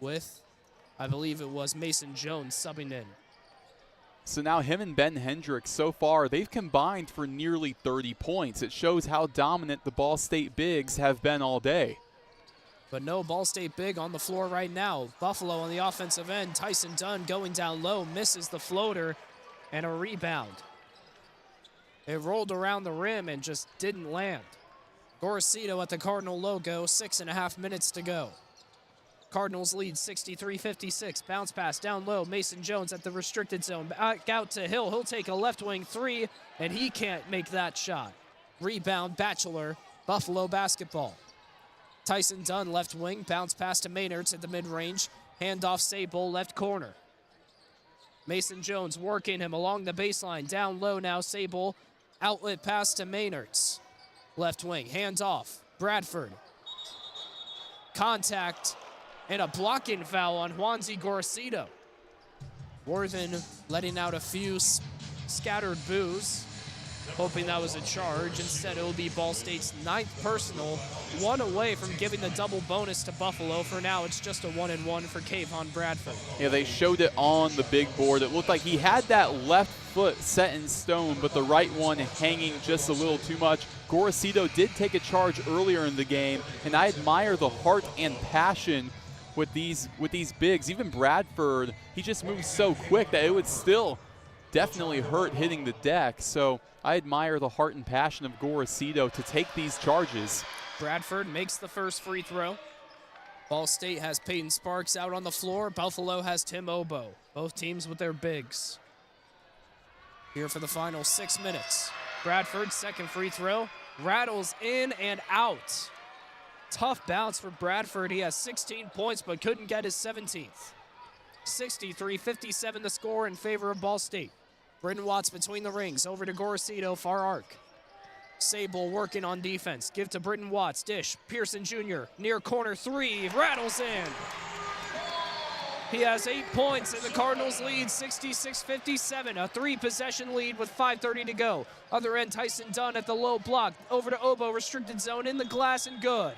with, I believe it was Mason Jones subbing in. So now him and Ben Hendricks, so far, they've combined for nearly 30 points. It shows how dominant the Ball State bigs have been all day. But no Ball State big on the floor right now. Buffalo on the offensive end. Tyson Dunn going down low, misses the floater, and a rebound. It rolled around the rim and just didn't land. Gorosito at the Cardinal logo, 6.5 minutes to go. Cardinals lead 63-56. Bounce pass down low. Mason Jones at the restricted zone. Back out to Hill. He'll take a left wing three, and he can't make that shot. Rebound, Batchelor. Buffalo basketball. Tyson Dunn left wing. Bounce pass to Maynards at the mid-range. Handoff Sable left corner. Mason Jones working him along the baseline. Down low now, Sable. Outlet pass to Maynards. Left wing, hands off. Bradford. Contact and a blocking foul on Juanzi Gorosito. Worthen letting out a few scattered boos, hoping that was a charge. Instead, it will be Ball State's 9th personal, one away from giving the double bonus to Buffalo. For now, it's just a 1-and-1 for Kayvon Bradford. Yeah, they showed it on the big board. It looked like he had that left foot set in stone, but the right one hanging just a little too much. Gorosito did take a charge earlier in the game, and I admire the heart and passion with these bigs. Even Bradford, he just moves so quick that it would still definitely hurt hitting the deck. So I admire the heart and passion of Gorosito to take these charges. Bradford makes the first free throw. Ball State has Peyton Sparks out on the floor. Buffalo has Tim Obo. Both teams with their bigs. Here for the final 6 minutes. Bradford, second free throw. Rattles in and out. Tough bounce for Bradford. He has 16 points but couldn't get his 17th. 63-57 the score in favor of Ball State. Brayden Watts between the rings. Over to Gorosito, far arc. Sable working on defense. Give to Brayden Watts. Dish. Pearson Jr. near corner three. Rattles in. He has 8 points and the Cardinals lead 66-57. A 3-possession lead with 5:30 to go. Other end, Tyson Dunn at the low block. Over to Obo, restricted zone in the glass and good.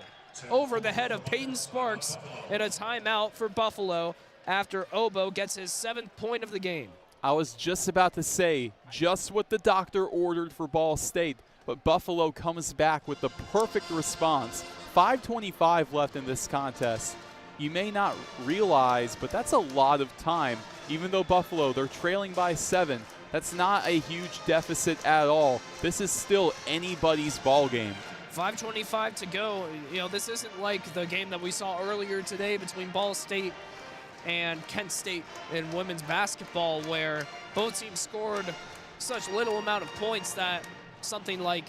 Over the head of Peyton Sparks and a timeout for Buffalo after Obo gets his 7th point of the game. I was just about to say just what the doctor ordered for Ball State, but Buffalo comes back with the perfect response. 5:25 left in this contest. You may not realize, but that's a lot of time. Even though Buffalo, they're trailing by 7, that's not a huge deficit at all. This is still anybody's ball game. 5:25 to go. You know, this isn't like the game that we saw earlier today between Ball State and Kent State in women's basketball, where both teams scored such little amount of points that something like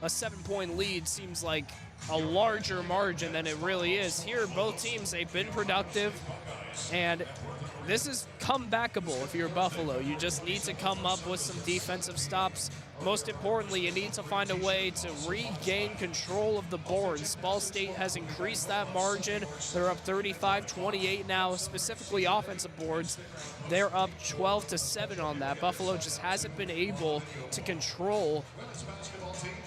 a 7-point lead seems like a larger margin than it really is. Here, both teams, they've been productive, and this is comebackable if you're Buffalo. You just need to come up with some defensive stops. Most importantly, you need to find a way to regain control of the boards. Ball State has increased that margin. They're up 35-28 now, specifically offensive boards. They're up 12-7 on that. Buffalo just hasn't been able to control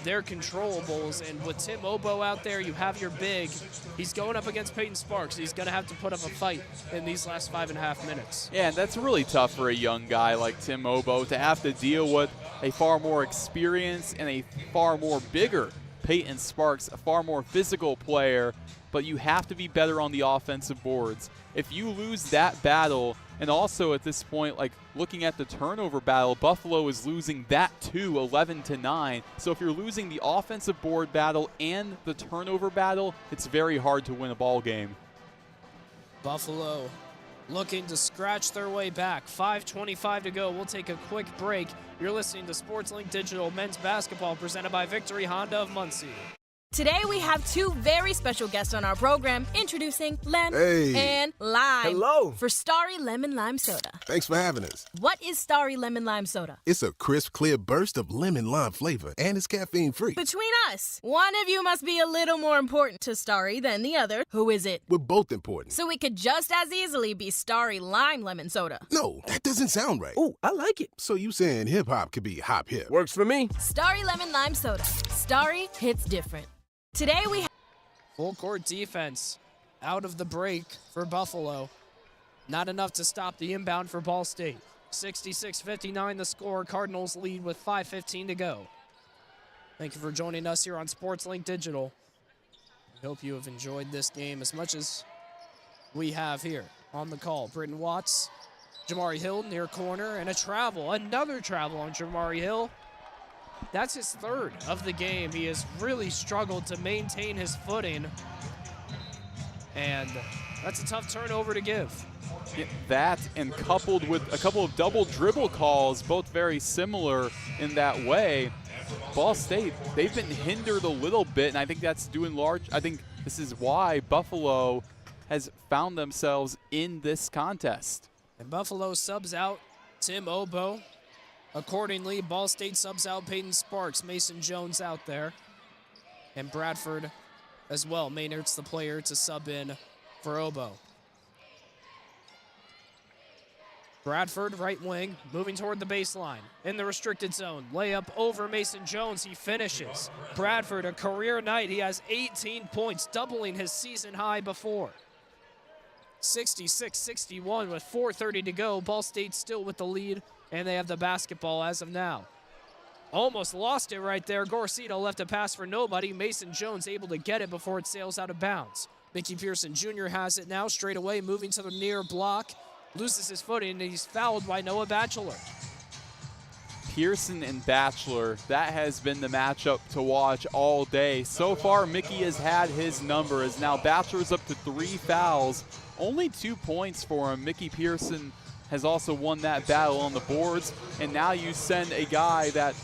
their controllables, and with Tim Obo out there, you have your big. He's going up against Peyton Sparks. He's going to have to put up a fight in these last 5.5 minutes. Yeah, and that's really tough for a young guy like Tim Obo to have to deal with a far more experienced and a far more bigger Peyton Sparks, a far more physical player, but you have to be better on the offensive boards. If you lose that battle, and also at this point, like looking at the turnover battle, Buffalo is losing that too, 11-9. So if you're losing the offensive board battle and the turnover battle, it's very hard to win a ball game. Buffalo looking to scratch their way back. 5:25 to go. We'll take a quick break. You're listening to SportsLink Digital Men's Basketball presented by Victory Honda of Muncie. Today we have two very special guests on our program. Introducing Lem and Lime. Hello. For Starry Lemon Lime Soda. Thanks for having us. What is Starry Lemon Lime Soda? It's a crisp, clear burst of lemon lime flavor, and it's caffeine-free. Between us, one of you must be a little more important to Starry than the other. Who is it? We're both important. So it could just as easily be Starry Lime Lemon Soda. No, that doesn't sound right. Oh, I like it. So you saying hip-hop could be hop-hip? Works for me. Starry Lemon Lime Soda. Starry hits different. Today we have full court defense out of the break for Buffalo. Not enough to stop the inbound for Ball State. 66-59 the score. Cardinals lead with 5:15 to go. Thank you for joining us here on SportsLink Digital. We hope you have enjoyed this game as much as we have here on the call. Britton Watts, Jamari Hill near corner, and a travel. Another travel on Jamari Hill. That's his third of the game. He has really struggled to maintain his footing. And that's a tough turnover to give. Yeah, that and coupled with a couple of double dribble calls, both very similar in that way. Ball State, they've been hindered a little bit, and I think that's due in large. I think this is why Buffalo has found themselves in this contest. And Buffalo subs out Tim Obo. Accordingly, Ball State subs out Peyton Sparks, Mason Jones out there, and Bradford as well. Maynard's the player to sub in for Obo. Bradford, right wing, moving toward the baseline. In the restricted zone, layup over Mason Jones, he finishes. Bradford, a career night, he has 18 points, doubling his season high before. 66-61 with 4:30 to go. Ball State still with the lead, and they have the basketball as of now. Almost lost it right there. Gorcito left a pass for nobody. Mason Jones able to get it before it sails out of bounds. Mickey Pearson Jr. has it now, straight away, moving to the near block. Loses his footing, and he's fouled by Noah Batchelor. Pearson and Batchelor, that has been the matchup to watch all day. So far, Mickey has had his number, as now Batchelor's up to 3 fouls. Only 2 points for him. Mickey Pearson has also won that battle on the boards, and now you send a guy that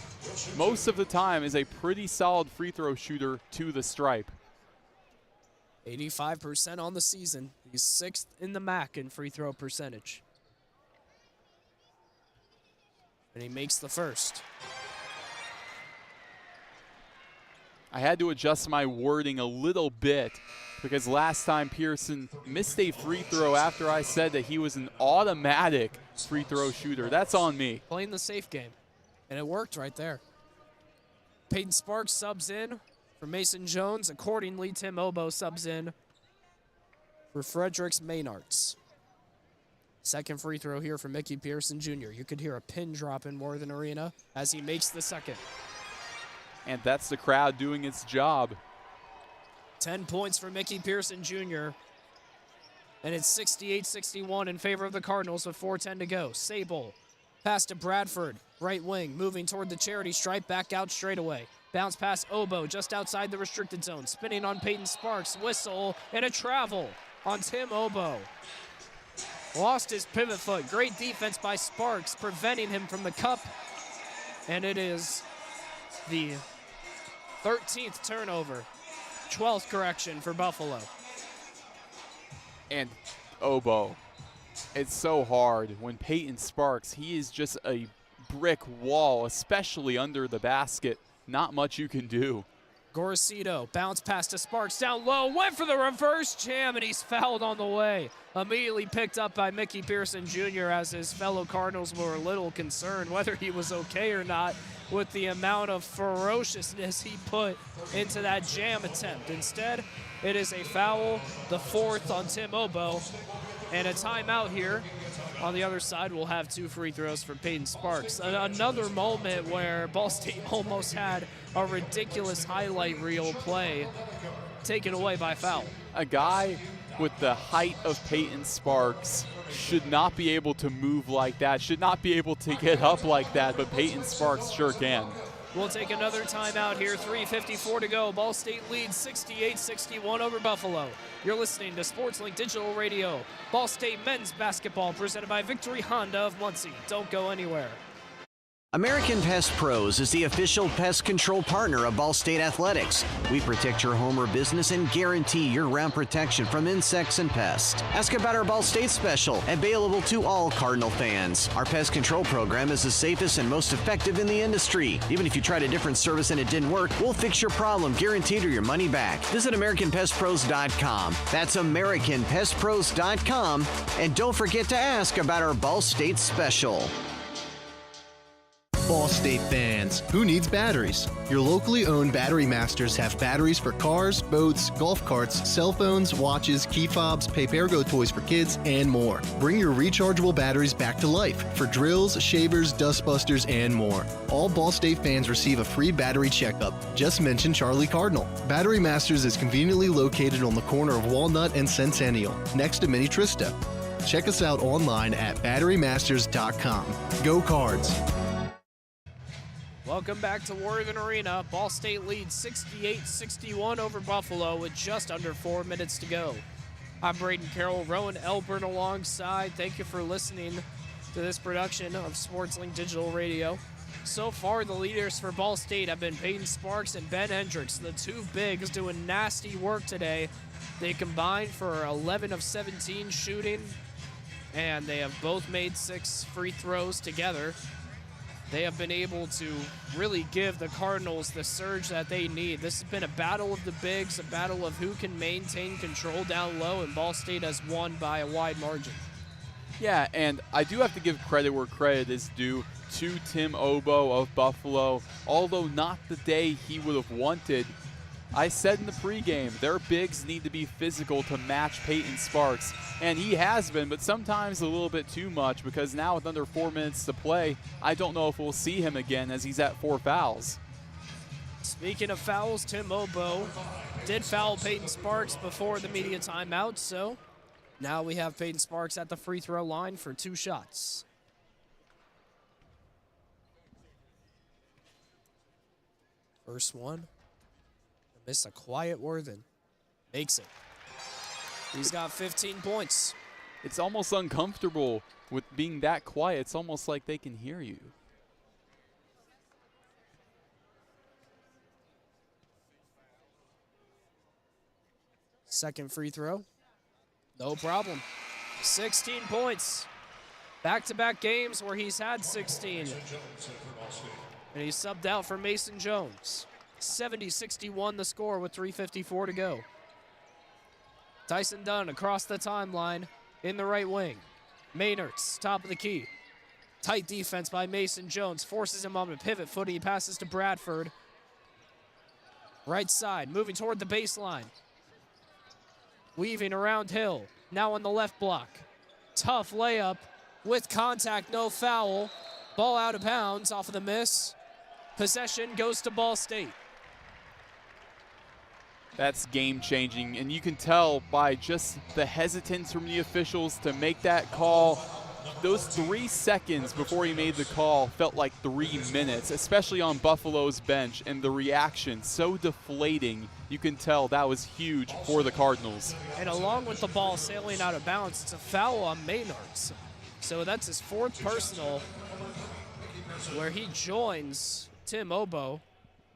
most of the time is a pretty solid free throw shooter to the stripe. 85% on the season. He's 6th in the MAC in free throw percentage. And he makes the first. I had to adjust my wording a little bit because last time Pearson missed a free throw after I said that he was an automatic free throw shooter. That's on me. Playing the safe game. And it worked right there. Peyton Sparks subs in for Mason Jones. Accordingly, Tim Obo subs in for Fredericks Maynards. Second free throw here for Mickey Pearson Jr. You could hear a pin drop in Worthen Arena as he makes the second. And that's the crowd doing its job. 10 points for Mickey Pearson Jr. And it's 68-61 in favor of the Cardinals with 4:10 to go. Sable, pass to Bradford, right wing, moving toward the charity stripe, back out straight away. Bounce pass Obo just outside the restricted zone. Spinning on Peyton Sparks, whistle, and a travel on Tim Obo. Lost his pivot foot. Great defense by Sparks, preventing him from the cup. And it is the 13th turnover. 12th correction for Buffalo. And Obo, it's so hard when Peyton Sparks, he is just a brick wall, especially under the basket. Not much you can do. Gorcito, bounce pass to Sparks, down low, went for the reverse jam, and he's fouled on the way. Immediately picked up by Mickey Pearson Jr. as his fellow Cardinals were a little concerned whether he was okay or not with the amount of ferociousness he put into that jam attempt. Instead, it is a foul, the 4th on Tim Obo, and a timeout here. On the other side, we'll have 2 free throws for Peyton Sparks. Another moment where Ball State almost had a ridiculous highlight reel play taken away by foul. A guy with the height of Peyton Sparks should not be able to move like that, should not be able to get up like that, but Peyton Sparks sure can. We'll take another timeout here, 3:54 to go. Ball State leads 68-61 over Buffalo. You're listening to SportsLink Digital Radio. Ball State men's basketball presented by Victory Honda of Muncie. Don't go anywhere. American Pest Pros is the official pest control partner of Ball State Athletics. We protect your home or business and guarantee year-round protection from insects and pests. Ask about our Ball State special, available to all Cardinal fans. Our pest control program is the safest and most effective in the industry. Even if you tried a different service and it didn't work, we'll fix your problem, guaranteed, or your money back. Visit AmericanPestPros.com. That's AmericanPestPros.com. And don't forget to ask about our Ball State special. Ball State fans, who needs batteries? Your locally owned Battery Masters have batteries for cars, boats, golf carts, cell phones, watches, key fobs, pay-per-go toys for kids, and more. Bring your rechargeable batteries back to life for drills, shavers, dustbusters, and more. All Ball State fans receive a free battery checkup. Just mention Charlie Cardinal. Battery Masters is conveniently located on the corner of Walnut and Centennial, next to Mini Trista. Check us out online at batterymasters.com. Go Cards! Welcome back to Worthen Arena. Ball State leads 68-61 over Buffalo with just under 4 minutes to go. I'm Brayden Carroll, Roen, Elbert alongside. Thank you for listening to this production of SportsLink Digital Radio. So far, the leaders for Ball State have been Peyton Sparks and Ben Hendricks, the two bigs doing nasty work today. They combined for 11 of 17 shooting, and they have both made 6 free throws together. They have been able to really give the Cardinals the surge that they need. This has been a battle of the bigs, a battle of who can maintain control down low, and Ball State has won by a wide margin. Yeah, and I do have to give credit where credit is due to Tim Obo of Buffalo. Although not the day he would have wanted, I said in the pregame, their bigs need to be physical to match Peyton Sparks. And he has been, but sometimes a little bit too much, because now with under 4 minutes to play, I don't know if we'll see him again as he's at 4 fouls. Speaking of fouls, Tim Obo did foul Peyton Sparks before the media timeout, so now we have Peyton Sparks at the free throw line for 2 shots. First one. Miss a quiet Worthen. Makes it. He's got 15 points. It's almost uncomfortable with being that quiet. It's almost like they can hear you. Second free throw. No problem. 16 points. Back-to-back games where he's had 16. And he's subbed out for Mason Jones. 70-61 the score with 3:54 to go. Tyson Dunn across the timeline in the right wing. Maynard's top of the key. Tight defense by Mason Jones. Forces him on a pivot footing. He passes to Bradford. Right side, moving toward the baseline. Weaving around Hill. Now on the left block. Tough layup with contact, no foul. Ball out of bounds off of the miss. Possession goes to Ball State. That's game-changing, and you can tell by just the hesitance from the officials to make that call. Those 3 seconds before he made the call felt like 3 minutes, especially on Buffalo's bench, and the reaction so deflating. You can tell that was huge for the Cardinals. And along with the ball sailing out of bounds, it's a foul on Maynard's. So that's his 4th personal, where he joins Tim Obo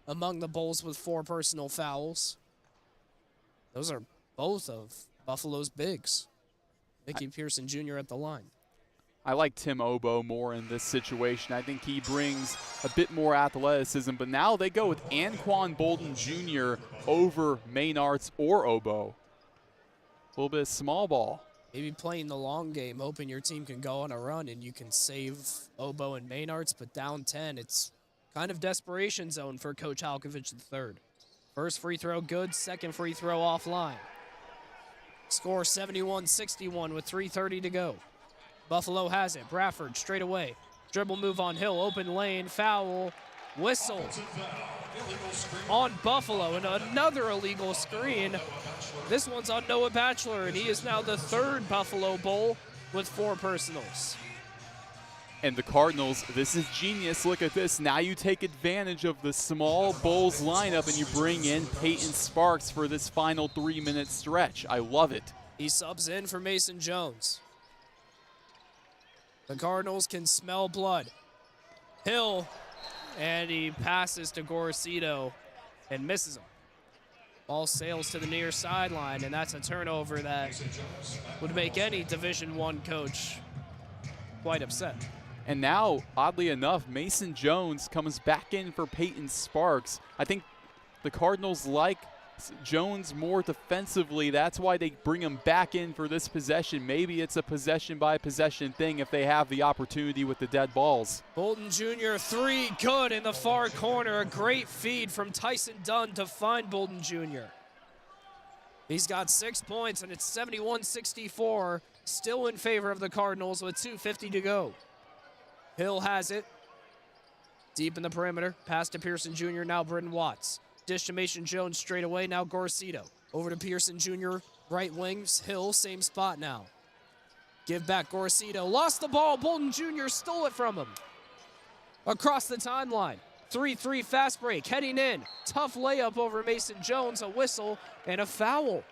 among the Bulls with 4 personal fouls. Those are both of Buffalo's bigs. Mickey Pearson Jr. at the line. I like Tim Obo more in this situation. I think he brings a bit more athleticism, but now they go with Anquan Bolden Jr. over Maynards or Obo. A little bit of small ball. Maybe playing the long game, hoping your team can go on a run and you can save Obo and Maynards, but down 10, it's kind of desperation zone for Coach Halkovich III. First free throw good, second free throw offline. Score 71-61 with 3:30 to go. Buffalo has it. Bradford straight away. Dribble move on Hill, open lane, foul, whistle on Buffalo, and another illegal screen. This one's on Noah Batchelor, and he is now the 3rd Buffalo Bull with 4 personals. And the Cardinals, this is genius. Look at this. Now you take advantage of the small Bulls lineup and you bring in Peyton Sparks for this final 3-minute stretch. I love it. He subs in for Mason Jones. The Cardinals can smell blood. Hill, and he passes to Gorosito and misses him. Ball sails to the near sideline, and that's a turnover that would make any Division I coach quite upset. And now, oddly enough, Mason Jones comes back in for Peyton Sparks. I think the Cardinals like Jones more defensively. That's why they bring him back in for this possession. Maybe it's a possession-by-possession thing if they have the opportunity with the dead balls. Bolden Jr. 3, good in the far corner. A great feed from Tyson Dunn to find Bolden Jr. He's got 6 points, and it's 71-64, still in favor of the Cardinals with 2:50 to go. Hill has it. Deep in the perimeter. Pass to Pearson Jr. Now Britton Watts. Dish to Mason Jones straight away. Now Gorosito. Over to Pearson Jr. Right wings. Hill, same spot now. Give back Gorosito. Lost the ball. Bolden Jr. stole it from him. Across the timeline. 3-3 fast break. Heading in. Tough layup over Mason Jones. A whistle and a foul.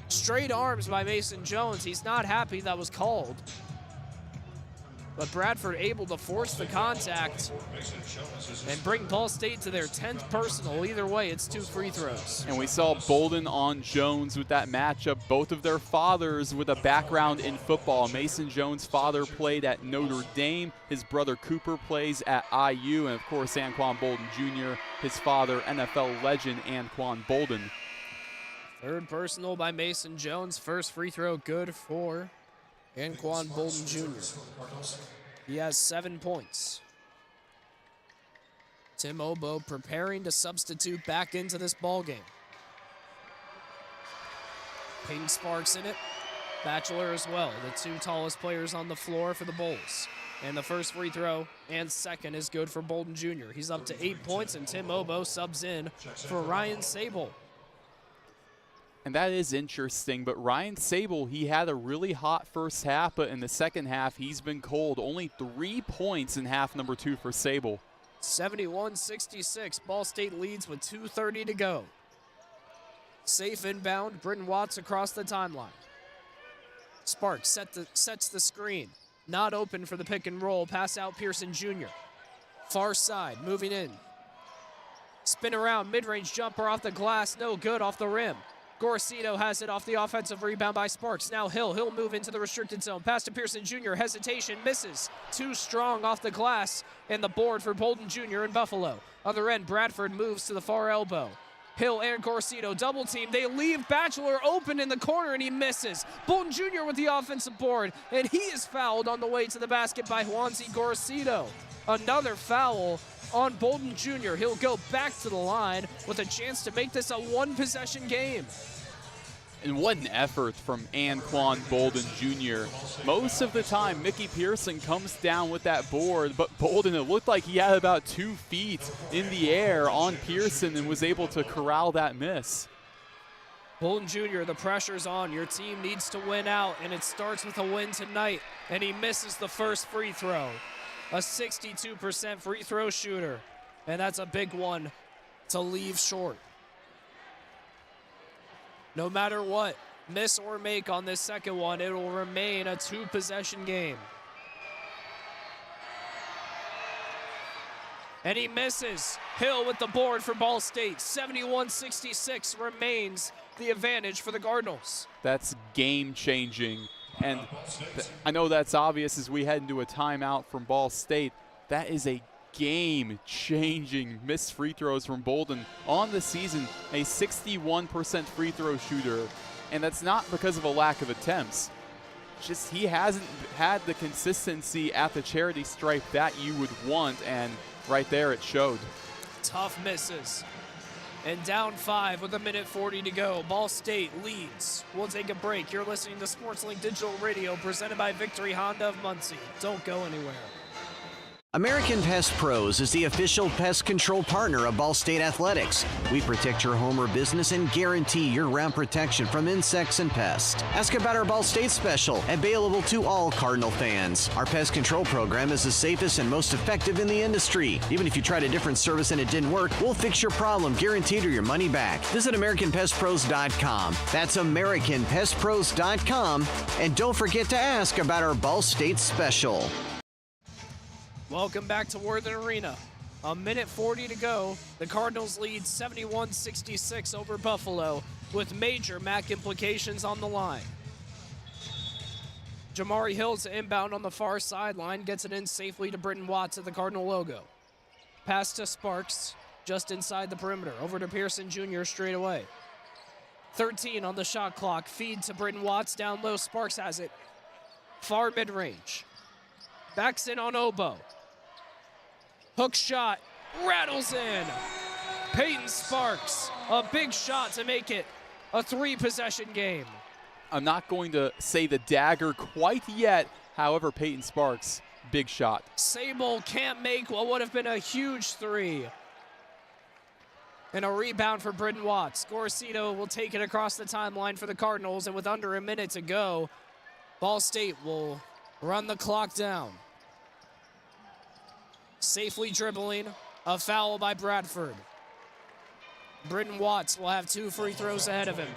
Straight arms by Mason Jones. He's not happy that was called. But Bradford able to force the contact and bring Ball State to their 10th personal. Either way, it's 2 free throws. And we saw Bolden on Jones with that matchup. Both of their fathers with a background in football. Mason Jones' father played at Notre Dame. His brother Cooper plays at IU. And, of course, Anquan Bolden Jr., his father, NFL legend Anquan Bolden. Third personal by Mason Jones. First free throw good for Anquan Bolden Jr. He has 7 points. Tim Obo preparing to substitute back into this ball game. Peyton Sparks in it. Batchelor as well, the 2 tallest players on the floor for the Bulls. And the first free throw and second is good for Bolden Jr. He's up to 8 points, and Tim Obo subs in for Ryan Sable. And that is interesting, but Ryan Sable, he had a really hot first half, but in the second half, he's been cold. Only 3 points in half number 2 for Sable. 71-66, Ball State leads with 2:30 to go. Safe inbound, Britton Watts across the timeline. Sparks sets the screen. Not open for the pick and roll, pass out Pearson Jr. Far side, moving in. Spin around, mid-range jumper off the glass, no good, off the rim. Gorosito has it off the offensive rebound by Sparks. Now Hill. He'll move into the restricted zone. Pass to Pearson Jr. Hesitation. Misses. Too strong off the glass. And the board for Bolden Jr. in Buffalo. Other end, Bradford moves to the far elbow. Hill and Gorosito double team. They leave Batchelor open in the corner, and he misses. Bolden Jr. with the offensive board. And he is fouled on the way to the basket by Juanzi Gorosito. Another foul on Bolden Jr. He'll go back to the line with a chance to make this a 1-possession game. And what an effort from Anquan Bolden Jr. Most of the time, Mickey Pearson comes down with that board, but Bolden, it looked like he had about 2 feet in the air on Pearson and was able to corral that miss. Bolden Jr., the pressure's on. Your team needs to win out, and it starts with a win tonight. And he misses the first free throw. A 62% free throw shooter, and that's a big one to leave short. No matter what, miss or make on this second one, it will remain a 2-possession game. And he misses. Hill with the board for Ball State. 71-66 remains the advantage for the Cardinals. That's game-changing. And I know that's obvious as we head into a timeout from Ball State. That is a game-changing missed free throws from Bolden on the season, a 61% free throw shooter. And that's not because of a lack of attempts. Just he hasn't had the consistency at the charity stripe that you would want, and right there it showed. Tough misses. And down 5 with 1:40 to go. Ball State leads. We'll take a break. You're listening to SportsLink Digital Radio, presented by Victory Honda of Muncie. Don't go anywhere. American Pest Pros is the official pest control partner of Ball State Athletics. We protect your home or business and guarantee year-round protection from insects and pests. Ask about our Ball State special, available to all Cardinal fans. Our pest control program is the safest and most effective in the industry. Even if you tried a different service and it didn't work, we'll fix your problem, guaranteed, or your money back. Visit AmericanPestPros.com. That's AmericanPestPros.com. And don't forget to ask about our Ball State special. Welcome back to Worthen Arena. A minute 40 to go. The Cardinals lead 71-66 over Buffalo with major MAC implications on the line. Jamari Hill's inbound on the far sideline, gets it in safely to Brayden Watts at the Cardinal logo. Pass to Sparks, just inside the perimeter. Over to Pearson Jr. straight away. 13 on the shot clock. Feed to Brayden Watts, down low. Sparks has it. Far mid-range. Backs in on Obo. Hook shot, rattles in. Peyton Sparks, a big shot to make it a 3-possession game. I'm not going to say the dagger quite yet. However, Peyton Sparks, big shot. Sable can't make what would have been a huge 3. And a rebound for Brayden Watts. Gorcito will take it across the timeline for the Cardinals, and with under a minute to go, Ball State will run the clock down. Safely dribbling, a foul by Bradford. Brayden Watts will have 2 free throws ahead of him.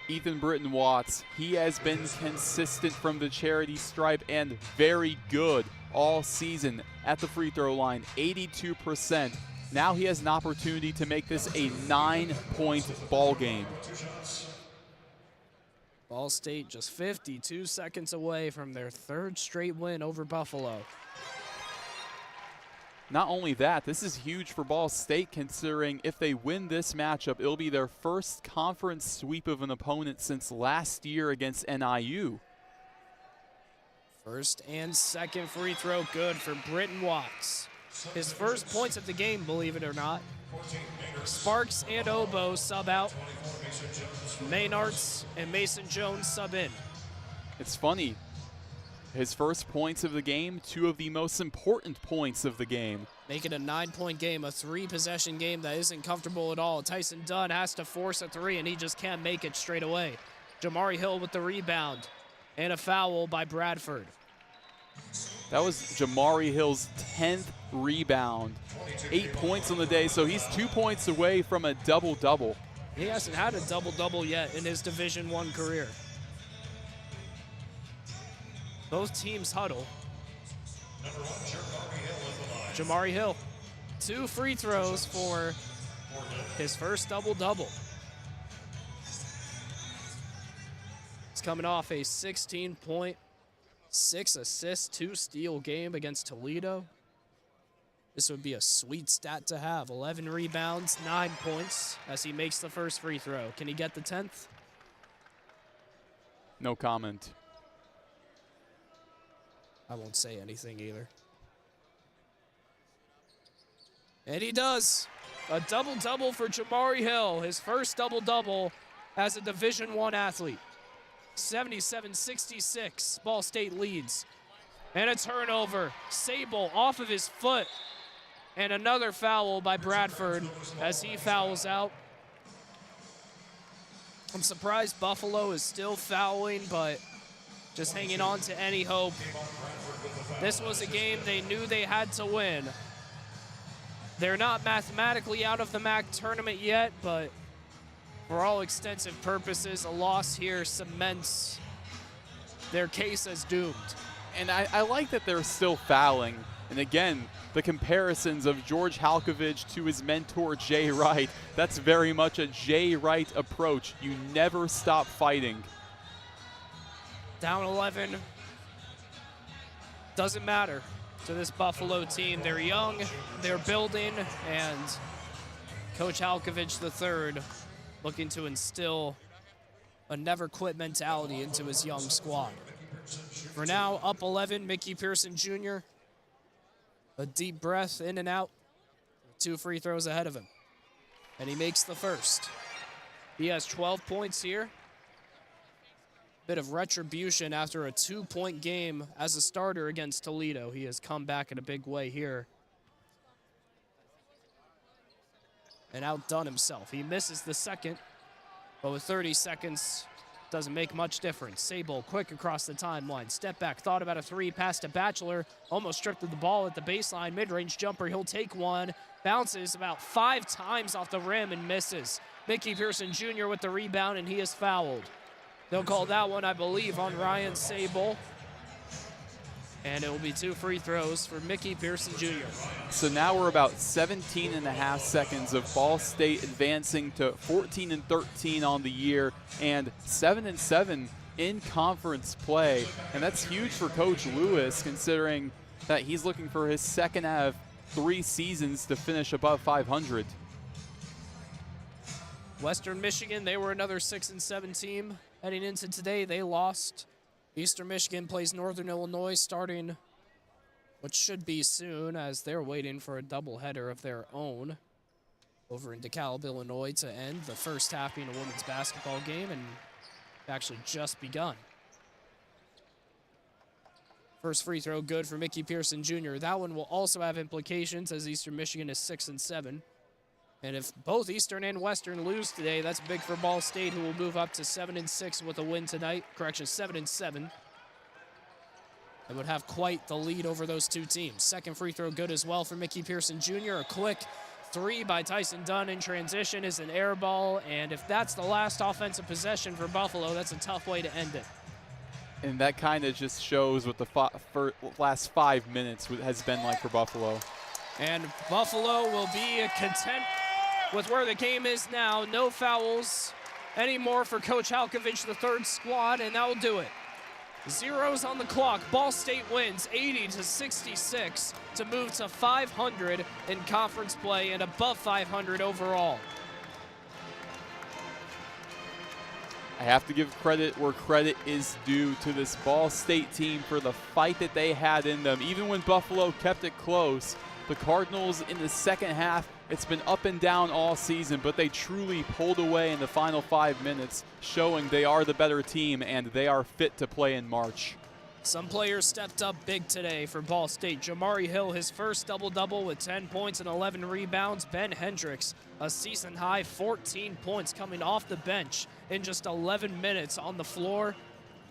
Ethan Brayden Watts, he has been consistent from the charity stripe and very good all season at the free throw line, 82%. Now he has an opportunity to make this a 9-point ball game. Ball State just 52 seconds away from their 3rd straight win over Buffalo. Not only that, this is huge for Ball State, considering if they win this matchup, it'll be their first conference sweep of an opponent since last year against NIU. First and second free throw good for Brayden Watts. His first points of the game, believe it or not. Sparks and Obo sub out. Maynards and Mason Jones sub in. It's funny. His first points of the game, 2 of the most important points of the game. Make it a 9-point game, a 3-possession game that isn't comfortable at all. Tyson Dunn has to force a 3, and he just can't make it straight away. Jamari Hill with the rebound, and a foul by Bradford. That was Jamari Hill's 10th rebound. 8 points on the day, so he's 2 points away from a double-double. He hasn't had a double-double yet in his Division I career. Both teams huddle. Jamari Hill, 2 free throws for his first double-double. He's coming off a 16-point, 6 assists, 2 steal game against Toledo. This would be a sweet stat to have. 11 rebounds, 9 points as he makes the first free throw. Can he get the 10th? No comment. I won't say anything either. And he does. A double-double for Jamari Hill, his first double-double as a Division I athlete. 77-66, Ball State leads. And a turnover. Sable off of his foot. And another foul by Bradford as he fouls out. I'm surprised Buffalo is still fouling, but just hanging on to any hope. This was a game they knew they had to win. They're not mathematically out of the MAC tournament yet, but for all extensive purposes, a loss here cements their case as doomed. And I like that they're still fouling. And again, the comparisons of George Halkovich to his mentor, Jay Wright, that's very much a Jay Wright approach. You never stop fighting. Down 11. Doesn't matter to this Buffalo team. They're young, they're building, and Coach Halkovich III looking to instill a never-quit mentality into his young squad. For now, up 11, Mickey Pearson Jr. A deep breath in and out. 2 free throws ahead of him. And he makes the first. He has 12 points here. Bit of retribution after a 2-point game as a starter against Toledo. He has come back in a big way here and outdone himself. He misses the second, but with 30 seconds, doesn't make much difference. Sable quick across the timeline. Step back, thought about a 3, pass to Batchelor. Almost stripped of the ball at the baseline. Mid-range jumper, he'll take one. Bounces about 5 times off the rim and misses. Mickey Pearson Jr. with the rebound, and he is fouled. They'll call that one, I believe, on Ryan Sable. And it will be 2 free throws for Mickey Pearson Jr. So now we're about 17.5 seconds of Ball State advancing to 14-13 on the year and 7-7 in conference play. And that's huge for Coach Lewis, considering that he's looking for his second out of 3 seasons to finish above 500. Western Michigan, they were another 6-7 team heading into today. They lost. Eastern Michigan plays Northern Illinois starting what should be soon, as they're waiting for a doubleheader of their own over in DeKalb, Illinois, to end the first half being a women's basketball game, and actually just begun. First free throw good for Mickey Pearson Jr. That one will also have implications, as Eastern Michigan is 6-7. And if both Eastern and Western lose today, that's big for Ball State, who will move up to 7-6 with a win tonight. Correction, 7-7. They would have quite the lead over those two teams. Second free throw good as well for Mickey Pearson Jr. A quick 3 by Tyson Dunn in transition is an air ball. And if that's the last offensive possession for Buffalo, that's a tough way to end it. And that kind of just shows what the last 5 minutes has been like for Buffalo. And Buffalo will be content with where the game is now. No fouls anymore for Coach Halkovich, the third squad, and that will do it. Zeros on the clock. Ball State wins 80-66 to move to 500 in conference play and above 500 overall. I have to give credit where credit is due to this Ball State team for the fight that they had in them. Even when Buffalo kept it close, the Cardinals in the second half, it's been up and down all season, but they truly pulled away in the final 5 minutes, showing they are the better team and they are fit to play in March. Some players stepped up big today for Ball State. Jamari Hill, his first double-double with 10 points and 11 rebounds. Ben Hendricks, a season-high 14 points coming off the bench in just 11 minutes on the floor.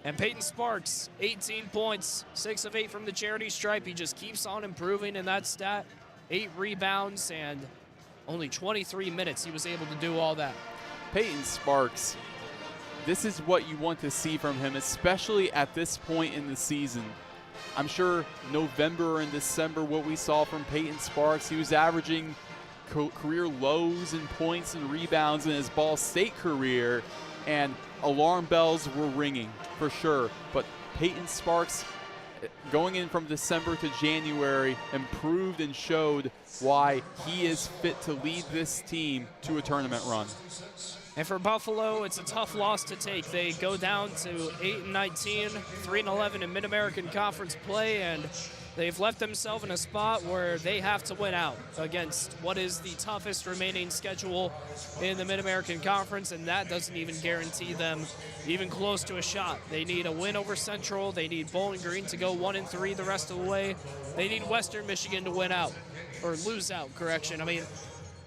And Peyton Sparks, 18 points, 6 of 8 from the charity stripe. He just keeps on improving in that stat. 8 rebounds and only 23 minutes he was able to do all that. Peyton Sparks, this is what you want to see from him, especially at this point in the season. I'm sure November and December, what we saw from Peyton Sparks, he was averaging career lows in points and rebounds in his Ball State career, and alarm bells were ringing for sure. But Peyton Sparks, going in from December to January, improved and showed why he is fit to lead this team to a tournament run. And for Buffalo, it's a tough loss to take. They go down to 8-19, 3-11 in Mid-American Conference play, and they've left themselves in a spot where they have to win out against what is the toughest remaining schedule in the Mid-American Conference, and that doesn't even guarantee them even close to a shot. They need a win over Central. They need Bowling Green to go 1-3 the rest of the way. They need Western Michigan to win out, or lose out, correction. I mean,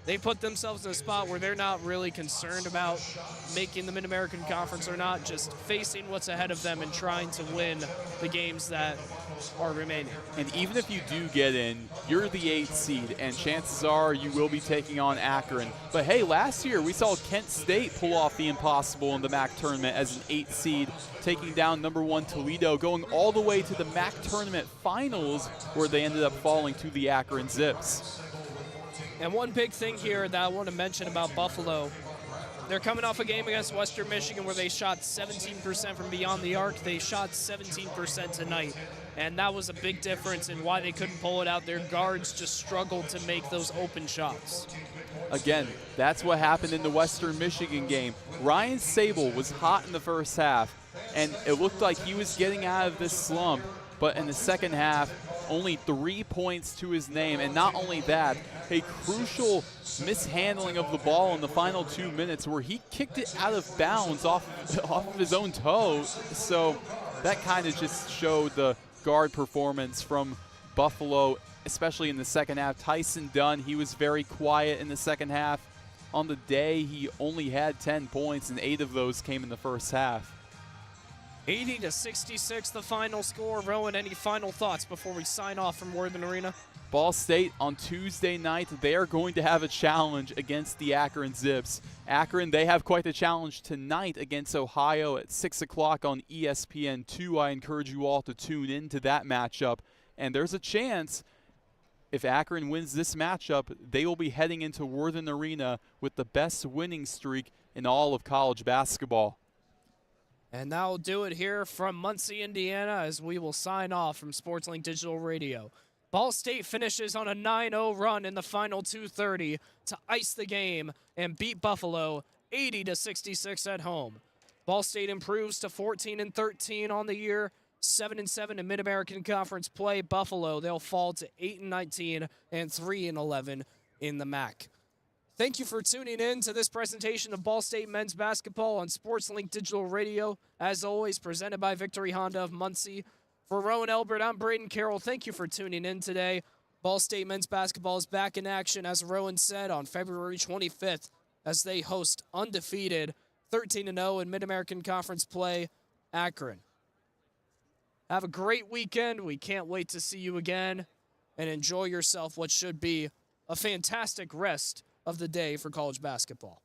they put themselves in a spot where they're not really concerned about making the Mid-American Conference or not, just facing what's ahead of them and trying to win the games that are remaining. And even if you do get in, you're the 8th seed, and chances are you will be taking on Akron. But hey, last year we saw Kent State pull off the impossible in the MAC tournament as an 8th seed, taking down number 1 Toledo, going all the way to the MAC tournament finals, where they ended up falling to the Akron Zips. And one big thing here that I want to mention about Buffalo, they're coming off a game against Western Michigan where they shot 17% from beyond the arc. They shot 17% tonight, and that was a big difference in why they couldn't pull it out. Their guards just struggled to make those open shots. Again, that's what happened in the Western Michigan game. Ryan Sable was hot in the first half, and it looked like he was getting out of this slump, but in the second half, only 3 points to his name, and not only that, a crucial mishandling of the ball in the final 2 minutes where he kicked it out of bounds off of his own toe. So that kind of just showed the guard performance from Buffalo, especially in the second half. Tyson Dunn, he was very quiet in the second half. On the day, he only had 10 points, and 8 of those came in the first half. 80-66, the final score. Roen, any final thoughts before we sign off from Worthen Arena? Ball State on Tuesday night, they are going to have a challenge against the Akron Zips. Akron, they have quite the challenge tonight against Ohio at 6 o'clock on ESPN2. I encourage you all to tune into that matchup. And there's a chance, if Akron wins this matchup, they will be heading into Worthen Arena with the best winning streak in all of college basketball. And that'll do it here from Muncie, Indiana, as we will sign off from SportsLink Digital Radio. Ball State finishes on a 9-0 run in the final 2:30 to ice the game and beat Buffalo 80-66 at home. Ball State improves to 14-13 on the year, 7-7 in Mid-American Conference play. Buffalo, they'll fall to 8-19 and 3-11 in the MAC. Thank you for tuning in to this presentation of Ball State men's basketball on SportsLink Digital Radio. As always, presented by Victory Honda of Muncie. For Roen, Elbert, I'm Brayden Carroll. Thank you for tuning in today. Ball State men's basketball is back in action, as Roen said, on February 25th as they host undefeated 13-0 in Mid-American Conference play, Akron. Have a great weekend. We can't wait to see you again, and enjoy yourself what should be a fantastic rest of the day for college basketball.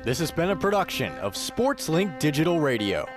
This has been a production of SportsLink Digital Radio.